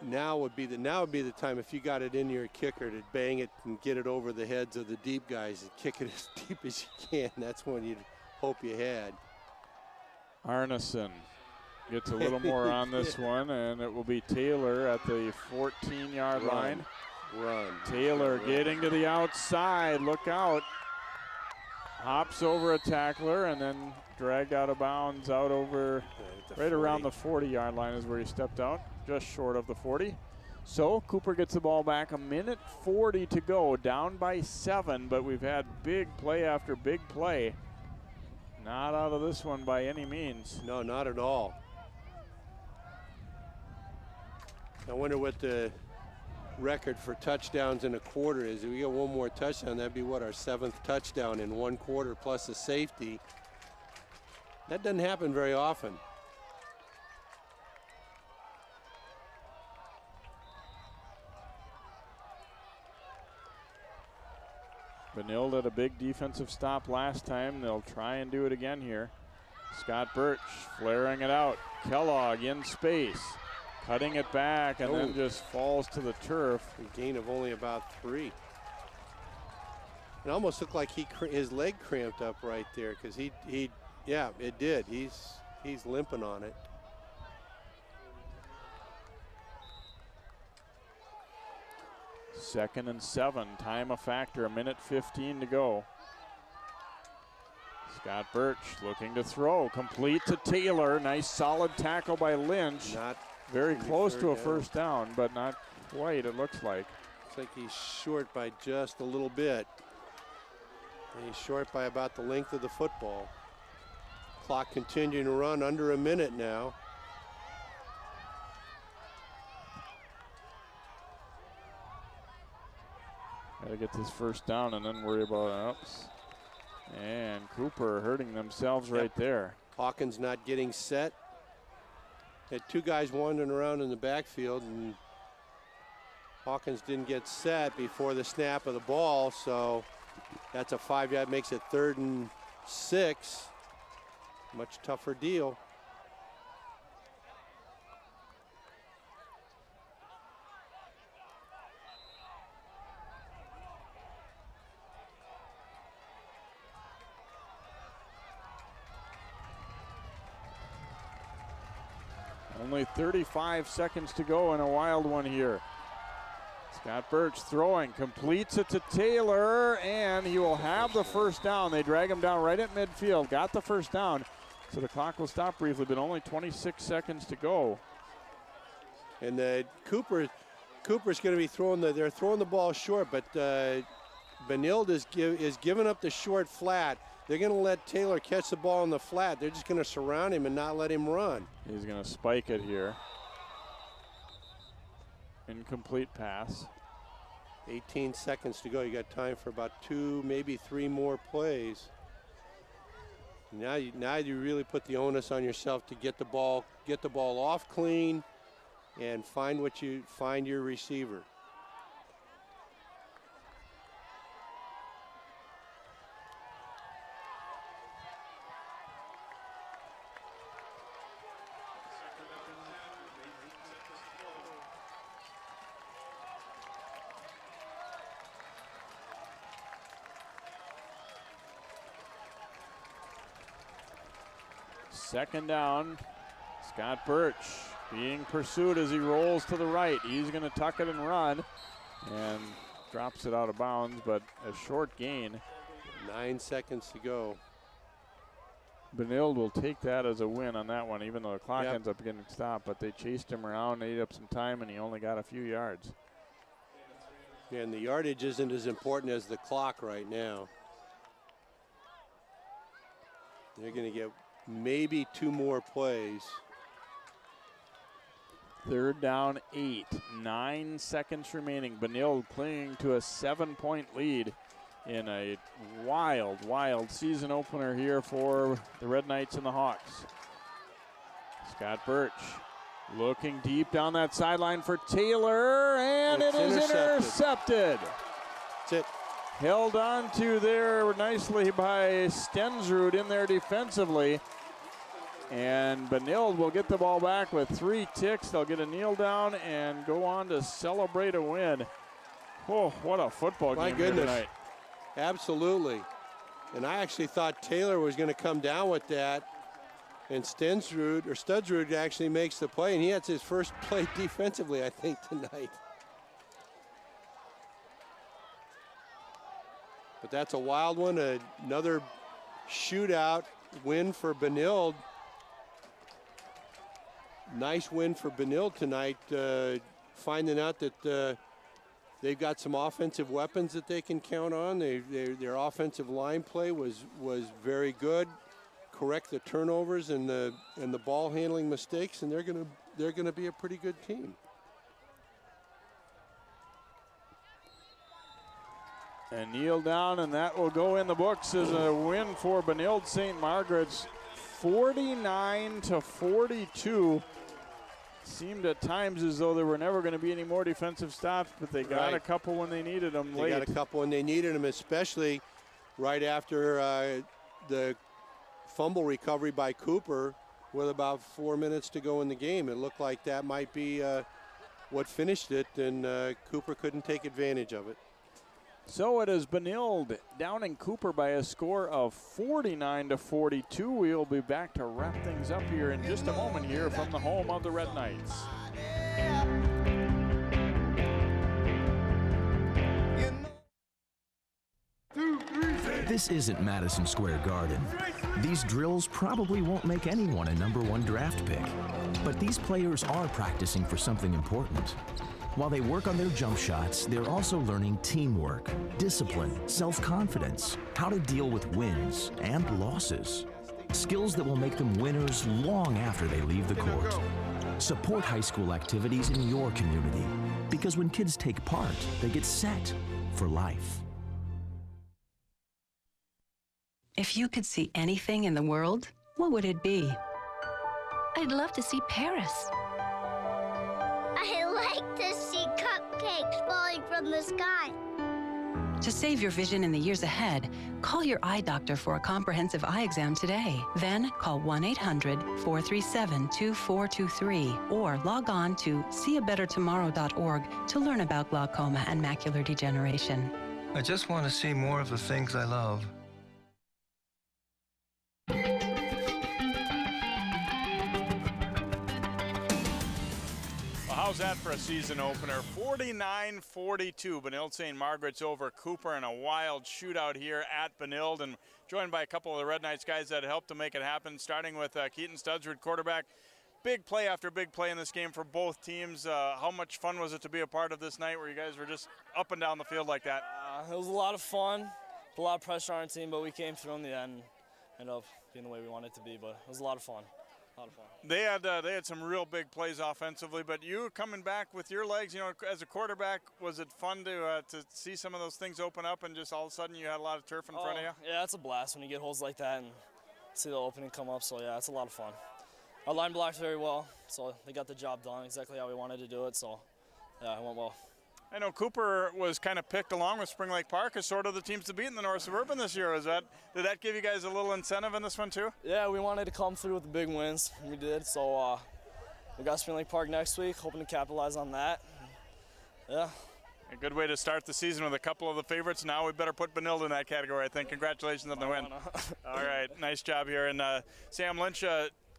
now would be the time, if you got it in your kicker, to bang it and get it over the heads of the deep guys and kick it as deep as you can. That's when you'd hope you had. Arneson gets a little more on this one, and it will be Taylor at the 14-yard line. Taylor getting to the outside. Look out. Hops over a tackler and then dragged out of bounds out over right around the 40-yard line is where he stepped out, just short of the 40. So Cooper gets the ball back, a minute 40 to go, down by 7, but we've had big play after big play. Not out of this one by any means. No, not at all. I wonder what the record for touchdowns in a quarter is. If we get one more touchdown, that'd be what, our 7th touchdown in 1 quarter plus a safety. That doesn't happen very often. Benilde had a big defensive stop last time. They'll try and do it again here. Scott Birch flaring it out. Kellogg in space, cutting it back, and then just falls to the turf. A gain of only about 3. It almost looked like his leg cramped up right there, because yeah, it did. He's limping on it. Second and 7, time a factor, a minute 15 to go. Scott Birch looking to throw, complete to Taylor. Nice solid tackle by Lynch. Not very close to a first down, but not quite, it looks like. Looks like he's short by just a little bit. And he's short by about the length of the football. Clock continuing to run, under a minute now. Got to get this first down and then worry about ups. And Cooper hurting themselves right there. Hawkins not getting set. Had two guys wandering around in the backfield, and Hawkins didn't get set before the snap of the ball, so that's a 5-yard, makes it 3rd and 6. Much tougher deal. Only 35 seconds to go in a wild one here. Scott Birch throwing, completes it to Taylor, and he will have the first down. They drag him down right at midfield, got the first down. So the clock will stop briefly, but only 26 seconds to go. And Cooper's going to be they're throwing the ball short, but Benilde is giving up the short flat. They're going to let Taylor catch the ball in the flat. They're just going to surround him and not let him run. He's going to spike it here. Incomplete pass. 18 seconds to go. You got time for about 2, maybe 3 more plays. Now you really put the onus on yourself to get the ball off clean and find your receiver. Second down, Scott Birch being pursued as he rolls to the right. He's going to tuck it and run and drops it out of bounds, but a short gain. 9 seconds to go. Benilde will take that as a win on that one, even though the clock ends up getting stopped, but they chased him around, ate up some time, and he only got a few yards. Yeah, and the yardage isn't as important as the clock right now. They're going to get maybe 2 more plays. 3rd down, 8. 9 seconds remaining. Benilde clinging to a 7-point lead in a wild, wild season opener here for the Red Knights and the Hawks. Scott Birch looking deep down that sideline for Taylor, and it is intercepted. That's it. Held on to there nicely by Stensrud in there defensively. And Benilde will get the ball back with 3 ticks. They'll get a kneel down and go on to celebrate a win. Oh, what a football game here tonight. Absolutely. And I actually thought Taylor was going to come down with that. And Studsrud actually makes the play, and he has his first play defensively, I think, tonight. But that's a wild one. Another shootout win for Benilde. Nice win for Benilde tonight, finding out that they've got some offensive weapons that they can count on. Their offensive line play was very good. Correct the turnovers and the ball handling mistakes, and they're gonna be a pretty good team. And kneel down, and that will go in the books as a win for Benilde St. Margaret's, 49-42. Seemed at times as though there were never going to be any more defensive stops, but they got a couple when they needed them late. They got a couple when they needed them, especially right after the fumble recovery by Cooper with about 4 minutes to go in the game. It looked like that might be what finished it, and Cooper couldn't take advantage of it. So it is Benilde down in Cooper by a score of 49-42. We'll be back to wrap things up here in just a moment here from the home of the Red Knights. 2, 3, This isn't Madison Square Garden. These drills probably won't make anyone a #1 draft pick. But these players are practicing for something important. While they work on their jump shots, they're also learning teamwork, discipline, self-confidence, how to deal with wins and losses. Skills that will make them winners long after they leave the court. Support high school activities in your community, because when kids take part, they get set for life. If you could see anything in the world, what would it be? I'd love to see Paris. I like to see cupcakes falling from the sky. To save your vision in the years ahead, call your eye doctor for a comprehensive eye exam today. Then call 1-800-437-2423 or log on to seeabettertomorrow.org to learn about glaucoma and macular degeneration. I just want to see more of the things I love. How's that for a season opener? 49-42. Benilde St. Margaret's over Cooper in a wild shootout here at Benilde, and joined by a couple of the Red Knights guys that helped to make it happen, starting with Keaton Studsford, quarterback. Big play after big play in this game for both teams. How much fun was it to be a part of this night where you guys were just up and down the field like that? It was a lot of fun, a lot of pressure on our team, but we came through in the end and ended up being the way we wanted it to be, but it was a lot of fun. They had some real big plays offensively, but you coming back with your legs, you know, as a quarterback, was it fun to see some of those things open up and just all of a sudden you had a lot of turf in front of you? Yeah, it's a blast when you get holes like that and see the opening come up, so yeah, it's a lot of fun. Our line blocked very well, so they got the job done exactly how we wanted to do it, so yeah, it went well. I know Cooper was kind of picked along with Spring Lake Park as sort of the teams to beat in the North Suburban this year. Did that give you guys a little incentive in this one too? Yeah, we wanted to come through with the big wins. We did, so we got Spring Lake Park next week, hoping to capitalize on that. Yeah. A good way to start the season with a couple of the favorites. Now we better put Benilde in that category, I think. Congratulations on the win. All right, nice job here. And Sam Lynch,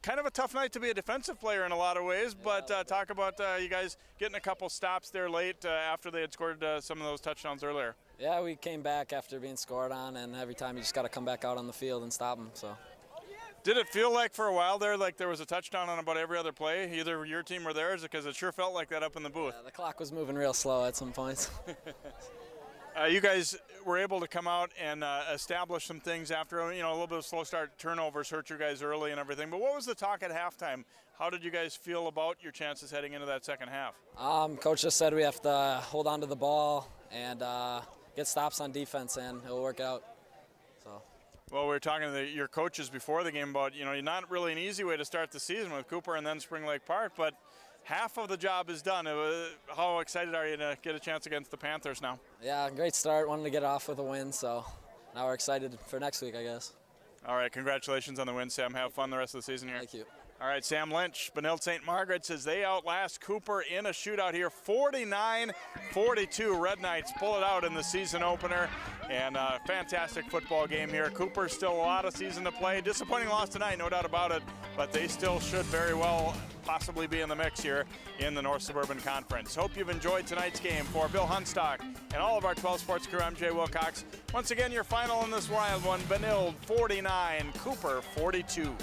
kind of a tough night to be a defensive player in a lot of ways, but talk about you guys getting a couple stops there late after they had scored some of those touchdowns earlier. Yeah, we came back after being scored on, and every time you just got to come back out on the field and stop them. So. Did it feel like for a while there like there was a touchdown on about every other play, either your team or theirs? Because it sure felt like that up in the booth. Yeah, the clock was moving real slow at some points. You guys were able to come out and establish some things after, a little bit of slow start. Turnovers hurt you guys early and everything. But what was the talk at halftime? How did you guys feel about your chances heading into that second half? Coach just said we have to hold on to the ball and get stops on defense, and it'll work out. So. Well, we were talking to your coaches before the game about, not really an easy way to start the season with Cooper and then Spring Lake Park, but half of the job is done. How excited are you to get a chance against the Panthers now? Yeah, great start. Wanted to get off with a win, so now we're excited for next week, I guess. All right, congratulations on the win, Sam. Have fun the rest of the season here. Thank you. All right, Sam Lynch, Benilde St. Margaret's as they outlast Cooper in a shootout here. 49-42. Red Knights pull it out in the season opener. And a fantastic football game here. Cooper still a lot of season to play. Disappointing loss tonight, no doubt about it. But they still should very well possibly be in the mix here in the North Suburban Conference. Hope you've enjoyed tonight's game. For Bill Hunstock and all of our 12 Sports crew, I'm Jay Wilcox. Once again, your final in this wild one, Benilde 49, Cooper 42.